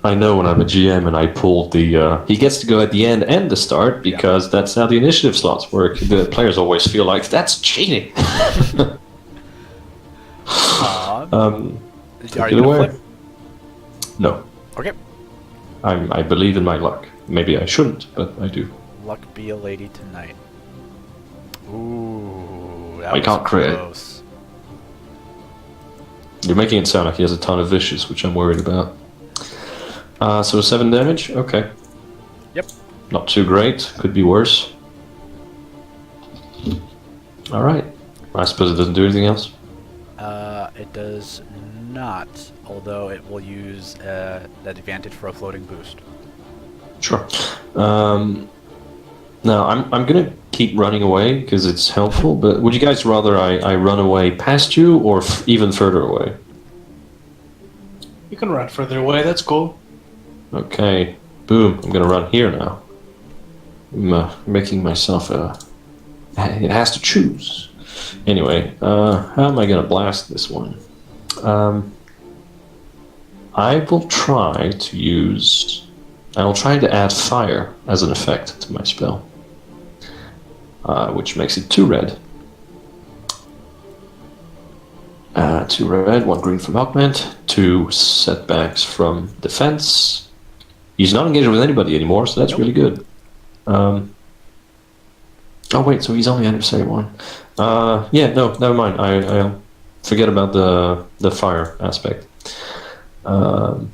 I know when I'm a GM and I pulled the he gets to go at the end and the start because that's how the initiative slots work. The players always feel like that's cheating. Are you gonna flip? No. Okay. I believe in my luck. Maybe I shouldn't, but I do. Luck be a lady tonight. Ooh, that I was can't crit. close. You're making it sound like he has a ton of vicious, which I'm worried about. So 7 damage? Okay. Yep. Not too great. Could be worse. Alright. I suppose it doesn't do anything else? It does not, although it will use that advantage for a floating boost. Sure. Now, I'm going to keep running away because it's helpful, but would you guys rather I run away past you or even further away? You can run further away, that's cool. Okay. Boom. I'm going to run here now. I'm making myself it has to choose. Anyway, how am I going to blast this one? I will try to add fire as an effect to my spell. Which makes it 2 red. 2 red, 1 green from augment, 2 setbacks from defense. He's not engaged with anybody anymore, so that's really good. Oh wait, so he's only adversary 1. Yeah, no, never mind. I'll forget about the fire aspect. So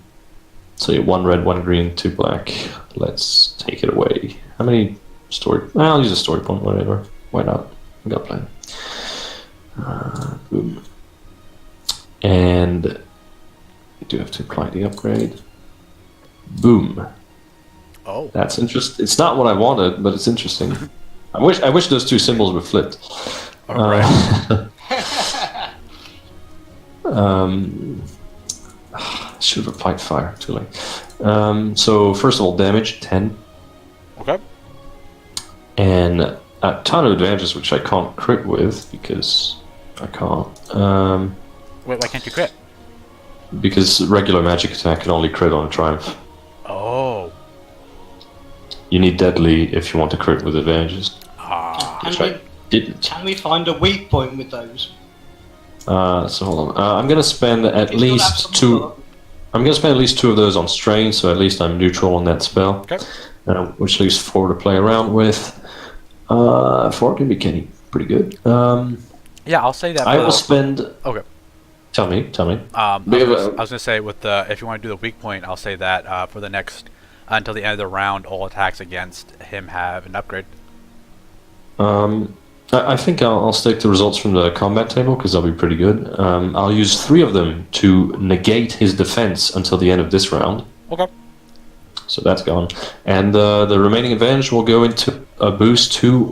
yeah, 1 red, 1 green, 2 black. Let's take it away. How many story? I'll use a story point, whatever. Why not? We got a plan. Boom. And we do have to apply the upgrade. Boom. Oh. That's interesting. It's not what I wanted, but it's interesting. I wish those 2 symbols were flipped. All right. Should have applied fire. Too late. So first of all, damage 10. Okay. And a ton of advantages which I can't crit with because I can't. Wait, why can't you crit? Because regular magic attack can only crit on a triumph. Oh. You need deadly if you want to crit with advantages. Which I didn't. Can we find a weak point with those? So hold on. I'm gonna spend at It's least not 2. I'm gonna spend at least 2 of those on strain, so at least I'm neutral on that spell. Okay. Which leaves 4 to play around with. 4 can be pretty good. Yeah, I'll say that. I will spend. Okay. Tell me. I was gonna say with if you want to do the weak point, I'll say that for the next until the end of the round, all attacks against him have an upgrade. I think I'll stick to results from the combat table because they'll be pretty good. I'll use 3 of them to negate his defense until the end of this round. Okay. So that's gone, and the remaining advantage will go into a boost to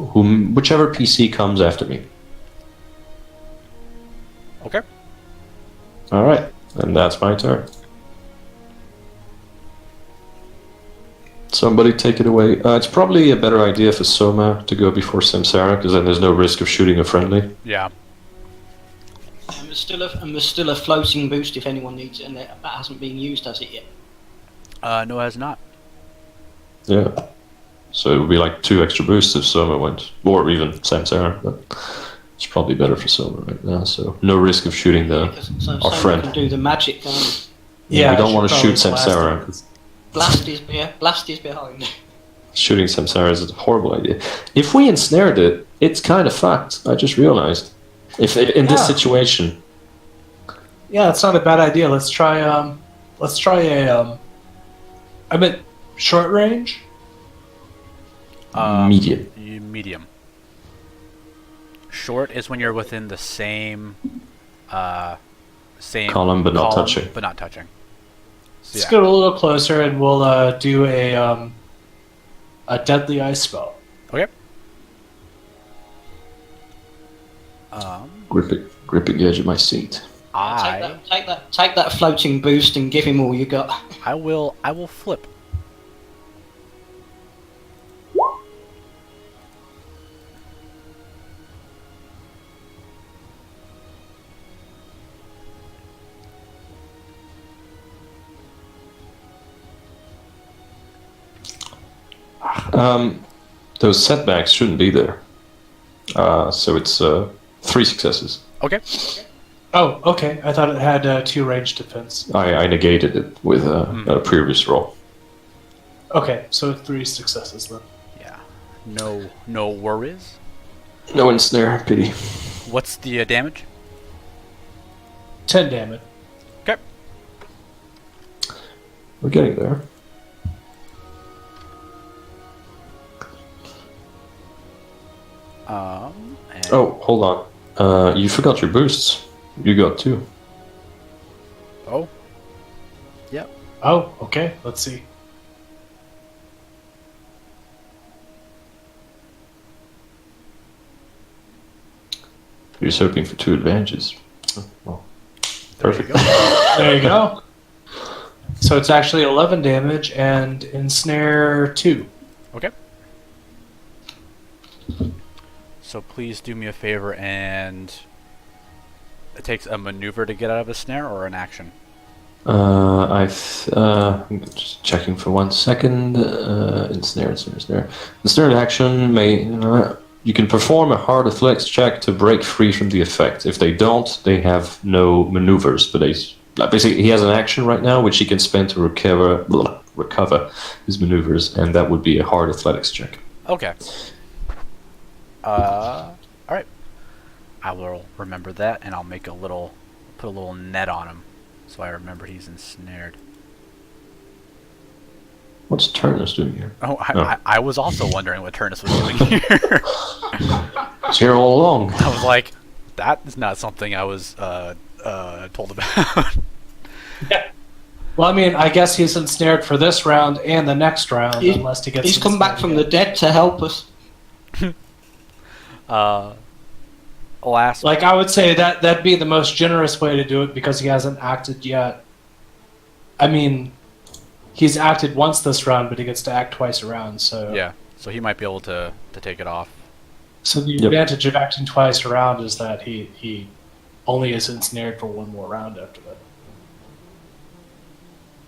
whichever PC comes after me. Okay. All right, and that's my turn. Somebody take it away. It's probably a better idea for Soma to go before Samsara, because then there's no risk of shooting a friendly. Yeah. And there's still a floating boost if anyone needs it, and that hasn't been used, has it yet? No, it has not. Yeah. So it would be like 2 extra boosts if Soma went, or even Samsara, but it's probably better for Soma right now. So no risk of shooting our friend. Can do the magic. Yeah, we don't want to shoot probably Samsara. Blast is behind. Shooting Samsara is a horrible idea. If we ensnared it, it's kind of fucked. I just realized. If in this situation. Yeah, it's not a bad idea. Let's try a I meant short range? Medium. Medium. Short is when you're within the same Column, but not touching. But not touching. So, Let's yeah. go a little closer, and we'll do a deadly ice spell. Okay. Gripping the edge of my seat. Take that floating boost and give him all you got. I will flip. Those setbacks shouldn't be there. So it's 3 successes. Okay. Oh, okay. I thought it had 2 range defense. I negated it with a previous roll. Okay, so 3 successes then. Yeah. No worries. No ensnare, pity. What's the damage? 10 damage. Okay. We're getting there. And Oh, hold on. You forgot your boosts. You got 2. Oh. Yep. Oh, okay. Let's see. You're just hoping for 2 advantages. Well, perfect. There you go. There you go. So it's actually 11 damage and ensnare 2. Okay. So please do me a favor and it takes a maneuver to get out of a snare or an action. I'm just checking for 1 second. Ensnare. Ensnared action may. You can perform a hard athletics check to break free from the effect. If they don't, they have no maneuvers. But basically, he has an action right now which he can spend to recover his maneuvers, and that would be a hard athletics check. Okay. Alright. I will remember that and I'll make put a little net on him so I remember he's ensnared. What's Turnus doing here? Oh, I was also wondering what Turnus was doing here. It's here all along. I was like, that is not something I was told about. Yeah. Well, I mean, I guess he's ensnared for this round and the next round, unless he gets. He's come back from the dead to help us. Last. Like, I would say that'd be the most generous way to do it because he hasn't acted yet. I mean, he's acted once this round, but he gets to act twice around. So Yeah, so he might be able to take it off. So the advantage of acting twice around is that he only is ensnared for 1 more round after that.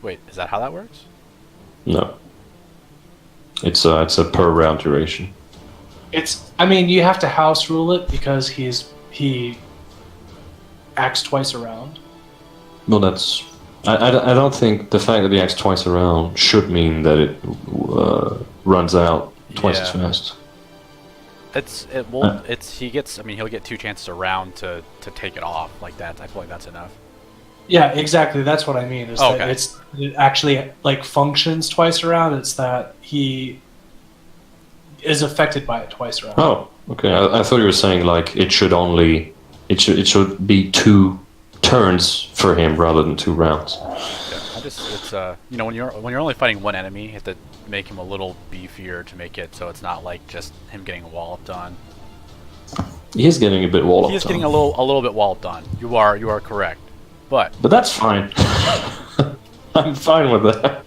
Wait, is that how that works? No. It's a per round duration. I mean, you have to house rule it because he acts twice around. Well, that's. I don't think the fact that he acts twice around should mean that it runs out twice as fast. He'll get 2 chances around to take it off like that. I feel like that's enough. Yeah, exactly. That's what I mean. That it actually like functions twice around. It's that he is affected by it twice around. Oh, okay. I thought you were saying like it should be 2 turns for him rather than 2 rounds. Yeah, when you're only fighting 1 enemy, you have to make him a little beefier to make it so it's not like just him getting walloped on. He is getting a bit walloped on. He is getting a little bit walloped on. You are correct, but that's fine. I'm fine with that.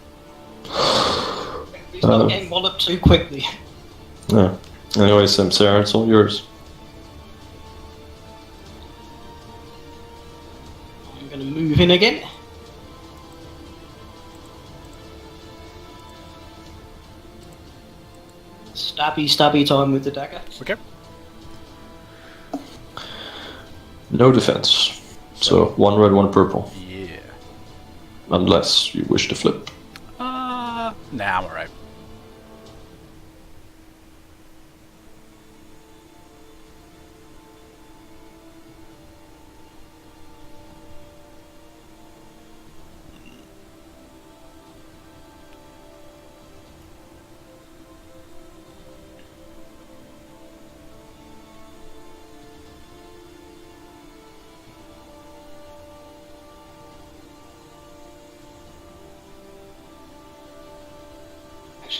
He's not getting walloped too quickly. Yeah. Anyways, Sarah, it's all yours. I'm going to move in again. Stabby time with the dagger. okay. No defense. So 1 red, 1 purple. Yeah. Unless you wish to flip. Nah, I'm alright.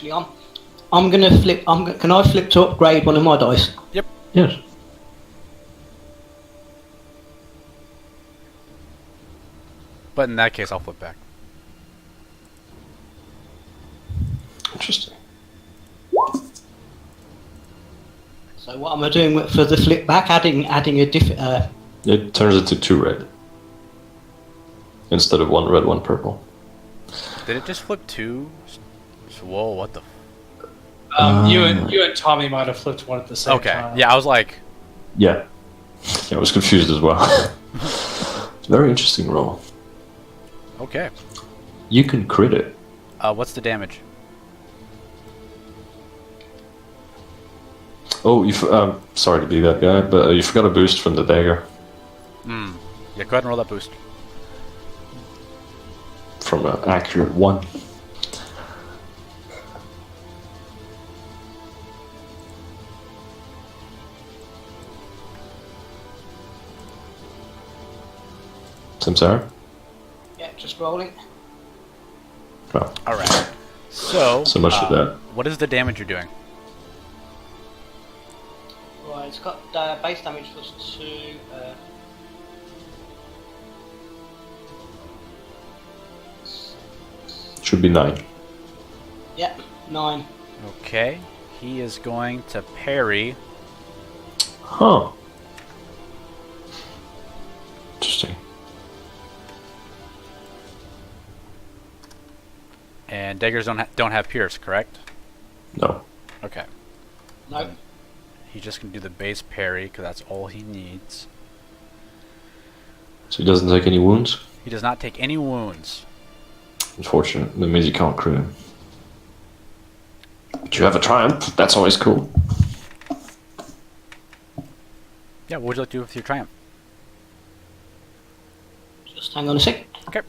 Actually, I'm gonna flip. Can I flip to upgrade one of my dice? Yes. But in that case, I'll flip back. Interesting. So what am I doing for the flip back? Adding a It turns into 2 red. Instead of 1 red, 1 purple. Did it just flip 2? Whoa, what the... You and Tommy might have flipped one at the same Okay, time. yeah, I was like... Yeah. I was confused as well. Very interesting roll. Okay. You can crit it. What's the damage? Oh, sorry to be that guy, but you forgot a boost from the dagger. Yeah, go ahead and roll that boost. From an accurate 1. Samsara? Yeah, just rolling. Well, Alright. So much for that. what is the damage you're doing? Right, it's got base damage +2. Should be 9. Yeah, 9. Okay. He is going to parry. Huh. Interesting. And daggers don't have pierce, correct? No. Okay. No. He's just going to do the base parry, because that's all he needs. So he doesn't take any wounds? He does not take any wounds. Unfortunate. That means you can't crit him. But you have a triumph. That's always cool. Yeah, what would you like to do with your triumph? Just hang on a sec. Okay.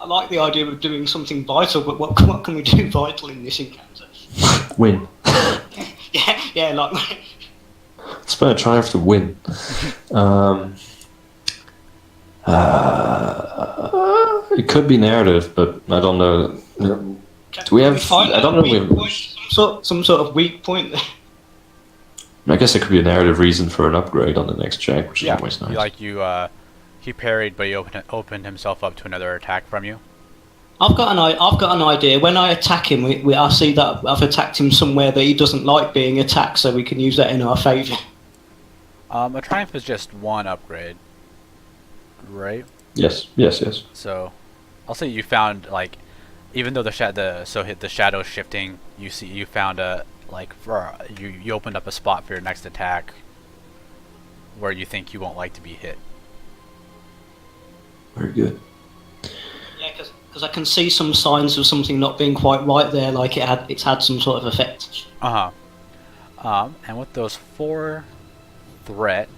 I like the idea of doing something vital, but what can we do vital in this encounter? Win. yeah, like... Spend a triumph to win. It could be narrative, but I don't know. Do we have? I don't know. If we have, some sort of weak point there. I guess it could be a narrative reason for an upgrade on the next check, which is Yeah, always nice. like he parried, but he opened himself up to another attack from you. I've got an idea. When I attack him, I see that I've attacked him somewhere that he doesn't like being attacked, so we can use that in our favour. A triumph is just 1 upgrade, right? Yes. So, I'll say you found, like, even though the shadow shifting, you found you opened up a spot for your next attack where you think you won't like to be hit. Very good. Yeah, because I can see some signs of something not being quite right there, like it's had some sort of effect. And with those 4 threat,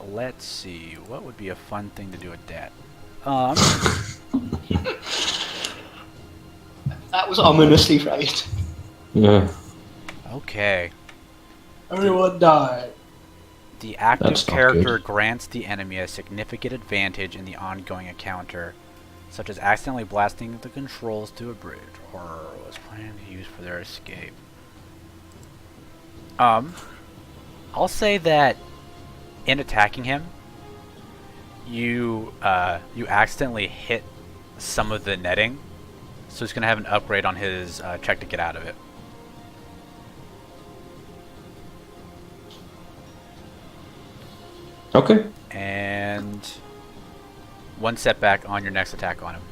let's see, what would be a fun thing to do with that? That was ominously phrased. Yeah. Okay. Everyone died. The active That's not character good. grants the enemy a significant advantage in the ongoing encounter, such as accidentally blasting the controls to a bridge, or was planning to use for their escape. I'll say that in attacking him, you accidentally hit some of the netting, so he's gonna have an upgrade on his check to get out of it. Okay. And 1 setback on your next attack on him.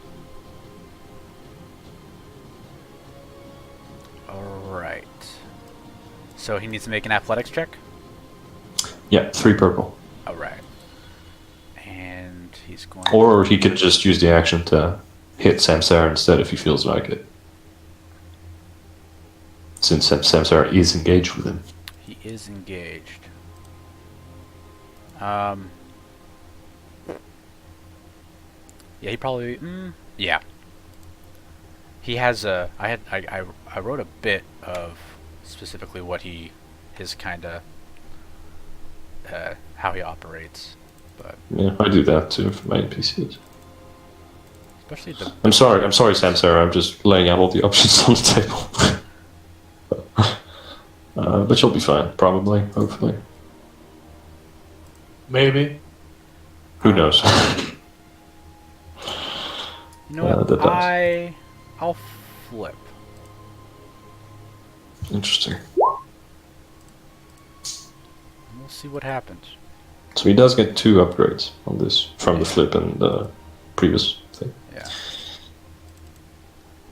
Alright. So he needs to make an athletics check? Yeah, 3 purple. Alright. And he's going Or he can just use the action to hit Samsara instead if he feels like it. Since Samsara is engaged with him. He is engaged. Yeah, he probably... yeah. He has a. I wrote a bit of specifically what his kind of how he operates, but Yeah, I do that too for my NPCs. especially the. I'm sorry, Samsara. I'm just laying out all the options on the table. But you'll be fine, probably, hopefully. Maybe. Who knows? You know what? that does. I'll flip. Interesting. We'll see what happens. So he does get 2 upgrades on this from the flip and the previous thing.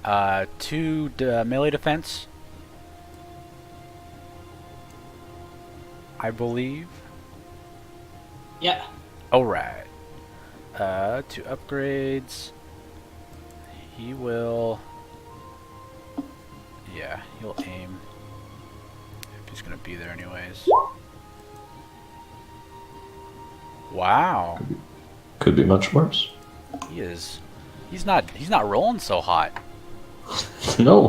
Yeah. 2 melee defense. I believe. Yeah. Alright. 2 upgrades. He will. Yeah, he'll aim. If he's gonna be there anyways. Wow. Could be much worse. He is. He's not rolling so hot. No.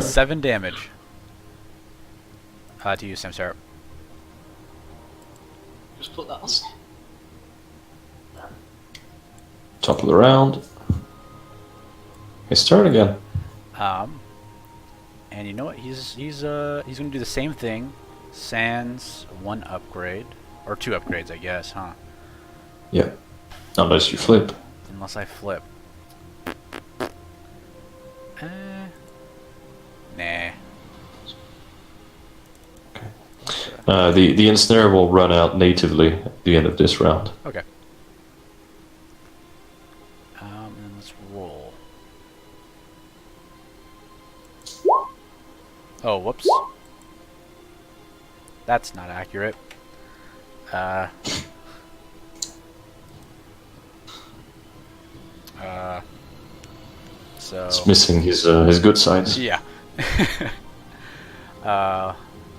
7 damage. To you, Samsara. Just put that on. Top of the round. His turn again. And you know what? He's gonna do the same thing. Sans 1 upgrade. Or 2 upgrades, I guess, huh? Yeah. Unless you flip. Unless I flip. Nah. The ensnare will run out natively at the end of this round. Okay. And let's roll. Oh, whoops. That's not accurate. So. It's missing his good sides. Yeah.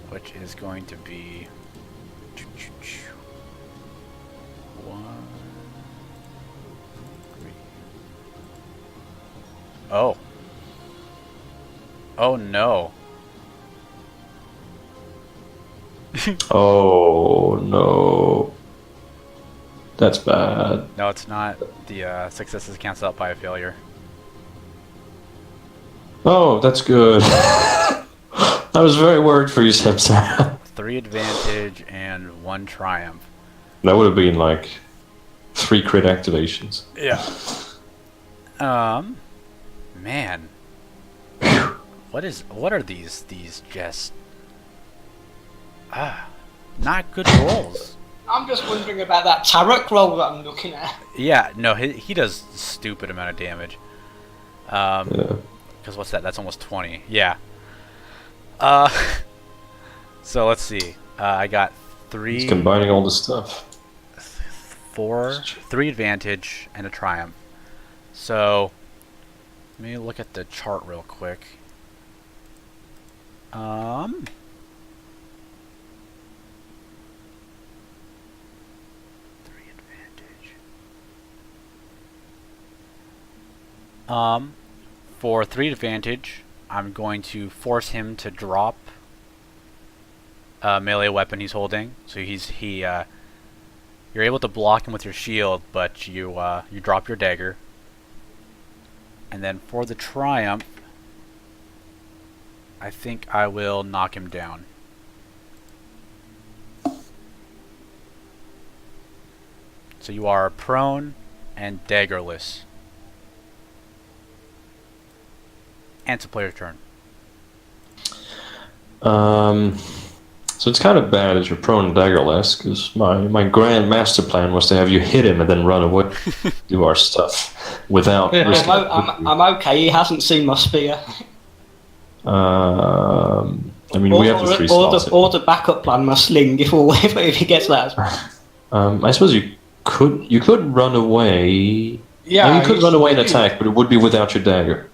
Which is going to be 1, 3. Oh. Oh no. Oh no. That's bad. No, it's not. The success is canceled out by a failure. Oh, that's good. I was very worried for you, Samsara. 3 advantage and 1 triumph. That would have been like 3 crit activations. Yeah. Man. What are these just not good rolls. I'm just wondering about that tarot roll that I'm looking at. Yeah, no, he does stupid amount of damage. Yeah. Because what's that? That's almost 20. Yeah. So let's see. I got 3. He's combining all the stuff. 3 advantage and a triumph. So let me look at the chart real quick. 3 advantage. For 3 advantage, I'm going to force him to drop a melee weapon he's holding. So you're able to block him with your shield, but you drop your dagger. And then for the triumph, I think I will knock him down. So you are prone and daggerless. And it's a player's turn. So it's kind of bad as you're prone and daggerless, because my grand master plan was to have you hit him and then run away, do our stuff without risking. I'm okay. He hasn't seen my spear. I mean, we have the 3 slots. Or the backup plan, my sling, if he gets that. I suppose you could run away. Yeah, you could run away and attack, but it would be without your dagger.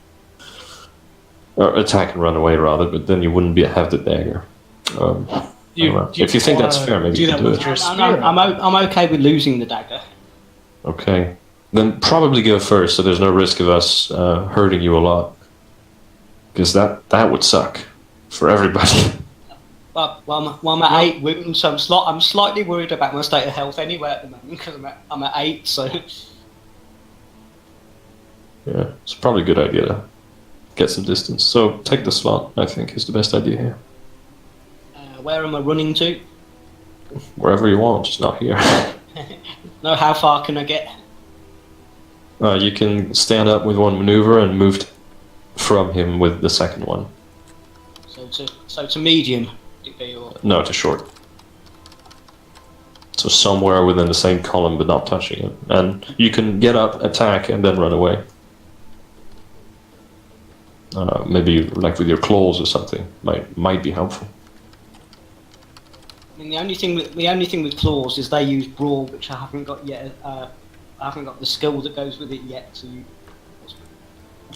Or attack and run away, rather, but then you wouldn't have the dagger. If you think that's fair, maybe you can do it. I'm okay with losing the dagger. Okay. Then probably go first, so there's no risk of us hurting you a lot. Because that would suck for everybody. Well, I'm at 8 wounds, so I'm slightly worried about my state of health anyway at the moment because I'm at 8. So Yeah, it's probably a good idea to get some distance. So take the slot, I think, is the best idea here. where am I running to? Wherever you want, just not here. No, how far can I get? You can stand up with one maneuver and move from him with the second one. So to medium, would it be, or No, to short. So somewhere within the same column, but not touching it. And you can get up, attack, and then run away. Maybe like with your claws or something might be helpful. I mean, the only thing with claws is they use brawl, which I haven't got yet. I haven't got the skill that goes with it yet. So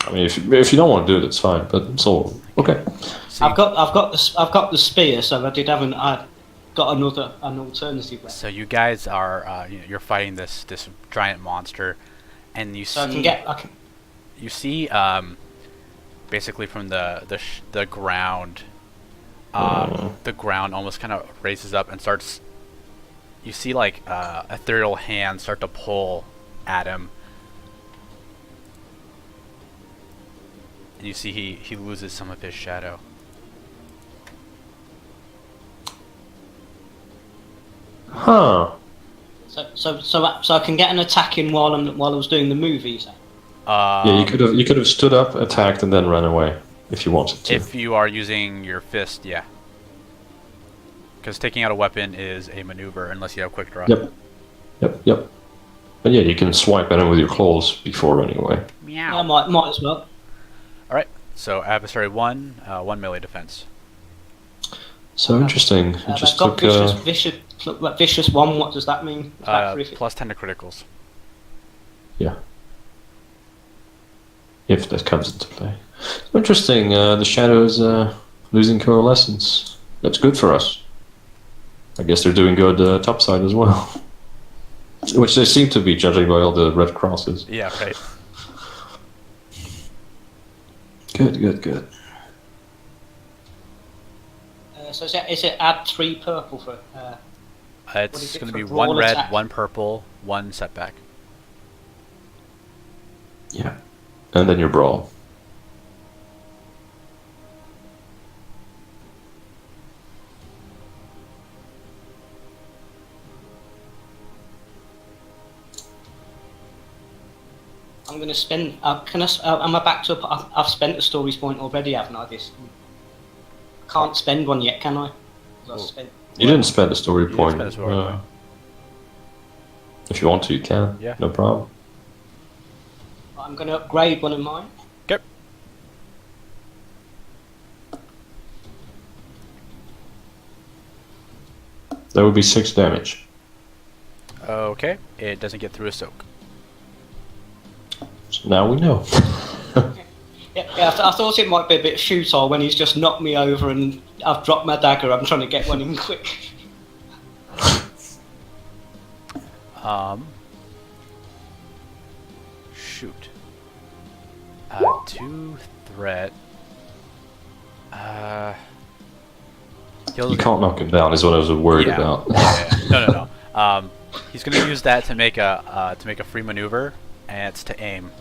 I mean, if you don't want to do it, it's fine. But it's all okay. See, I've got the spear, so I got an alternative. so you guys are you're fighting this giant monster, and you So see I can. you see basically from the ground. The ground almost kind of raises up and starts. You see like ethereal hands start to pull at him, and you see he loses some of his shadow. Huh. So I can get an attack in while I was doing the movies. Yeah, you could have stood up, attacked, and then run away if you wanted to. If you are using your fist, yeah. Because taking out a weapon is a maneuver unless you have quick draw. Yep. But yeah, you can swipe at him with your claws before running away. Meow. Yeah, I might as well. All right. So adversary 1, 1 melee defense. So interesting. It just Got took. vicious 1. What does that mean? Is that horrific? Plus 10 to criticals. Yeah. If that comes into play. Interesting. The shadow is losing coalescence. That's good for us. I guess they're doing good topside as well. Which they seem to be, judging by all the red crosses. Yeah, right. Good. So is it add 3 purple for? It's it going to for be brawl 1 red, attack? 1 purple, 1 setback. Yeah. And then your brawl. I'm going to spend. Am I back to? I've spent a stories point already, haven't I? Can't spend one yet, can I? 'Cause I've spent. You didn't spend a story didn't point. spend a story point. If you want to, you can. Yeah. No problem. I'm going to upgrade one of mine. Okay. That would be 6 damage. Okay. It doesn't get through a soak. So now we know. Yeah, I thought it might be a bit futile when he's just knocked me over and I've dropped my dagger. I'm trying to get one in quick. Shoot. 2 threat. You can't knock him down, is what I was worried about. No. He's gonna use that to make a free maneuver, and it's to aim.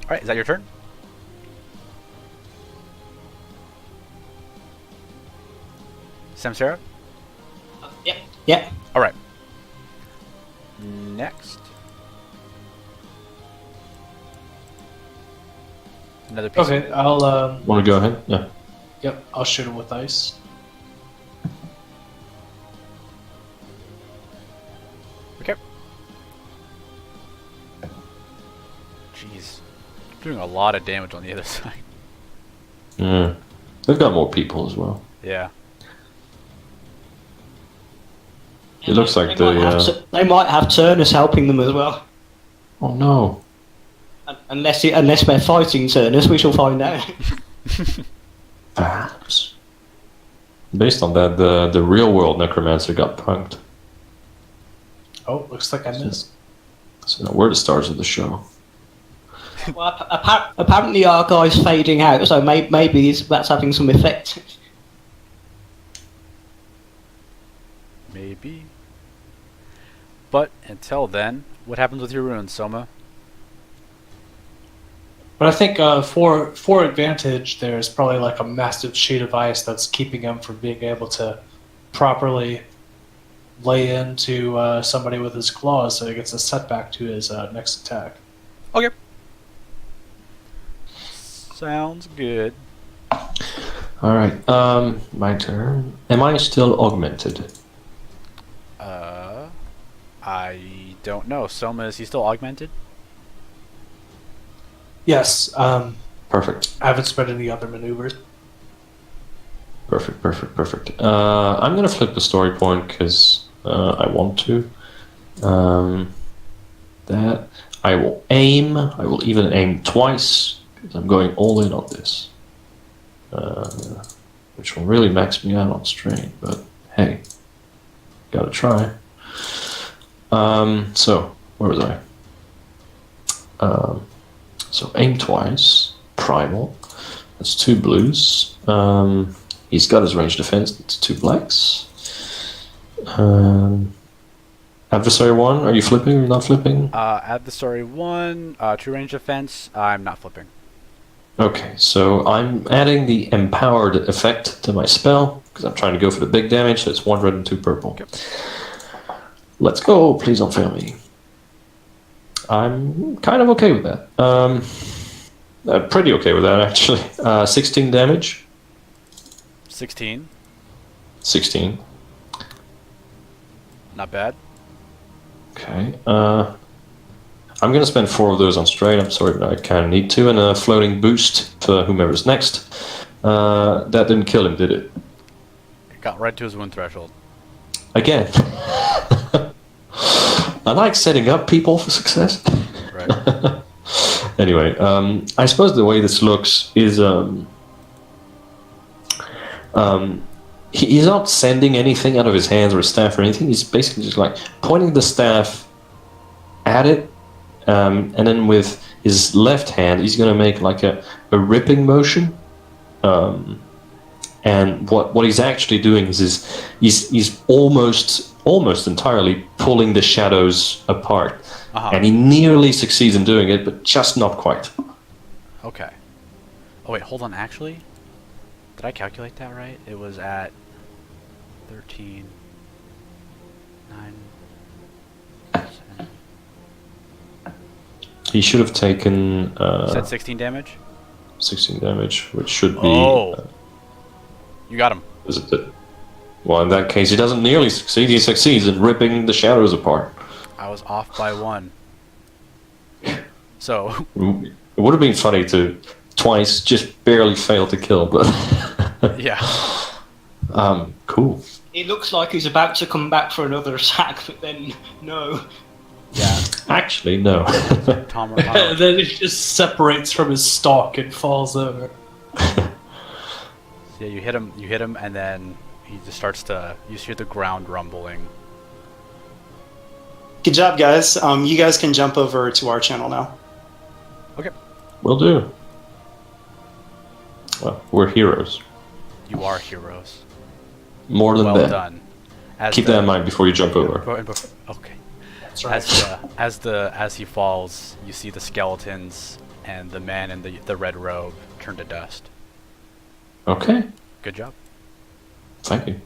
All right, is that your turn? Samsara? Yep. All right. Next. Another piece. Okay, I'll Want to go ahead? Yeah. Yep, I'll shoot him with ice. Okay. Jeez. Doing a lot of damage on the other side. Yeah. They've got more people as well. Yeah. It looks like they might have Turnus helping them as well. Oh no. Unless we're fighting Turnus, we shall find out. Perhaps. Based on that, the real world necromancer got punked. Oh, looks like I missed. So now we're the stars of the show. Well, apparently our guy's fading out, so maybe that's having some effect. Maybe. But until then, what happens with your runes, Soma? But I think for advantage, there's probably like a massive sheet of ice that's keeping him from being able to properly lay into somebody with his claws, so he gets a setback to his next attack. Okay. Sounds good. Alright, my turn. Am I still augmented? I don't know. Soma, is he still augmented? Yes. Perfect. I haven't spent any other maneuvers. Perfect. I'm gonna flip the story point because I want to. That I will aim. I will even aim twice because I'm going all in on this, which will really max me out on strain. But hey, gotta try. So where was I? So aim twice. Primal. That's 2 blues. He's got his range defense. It's 2 blacks. Adversary 1. Are you flipping or not flipping? Adversary 1, 2 range defense. I'm not flipping. Okay, so I'm adding the empowered effect to my spell because I'm trying to go for the big damage. So it's 1 red and 2 purple. Okay. Let's go. Please don't fail me. I'm kind of okay with that. Pretty okay with that, actually. 16 damage. 16. 16. Not bad. Okay. I'm going to spend 4 of those on strain. I'm sorry, but I kind of need to. And a floating boost to whomever's next. That didn't kill him, did it? It got right to his wound threshold. Again. I like setting up people for success. Right. Anyway, I suppose the way this looks is he's not sending anything out of his hands or his staff or anything. He's basically just like pointing the staff at it, and then with his left hand, he's going to make like a ripping motion. And what he's actually doing is he's almost entirely pulling the shadows apart. Uh-huh. And he nearly succeeds in doing it, but just not quite. Okay. Oh wait, hold on. Actually, did I calculate that right? It was at 13, 9, 7. He should have taken Said 16 damage. 16 damage, which should be. Oh. You got him. Is it? Well, in that case, he doesn't nearly succeed. He succeeds in ripping the shadows apart. I was off by 1. So. It would have been funny to twice just barely fail to kill, but. Yeah. Cool. It looks like he's about to come back for another attack, but then no. Yeah. Actually, no. Tom. And then it just separates from his stalk and falls over. Yeah, you hit him, and then he just starts to. You hear the ground rumbling. Good job, guys. You guys can jump over to our channel now. Okay. Will do. Well, we're heroes. You are heroes. More than Well that. done. Keep that in mind before you jump over. Okay. That's right. As he falls, you see the skeletons and the man in the red robe turn to dust. Okay. Good job. Thank you.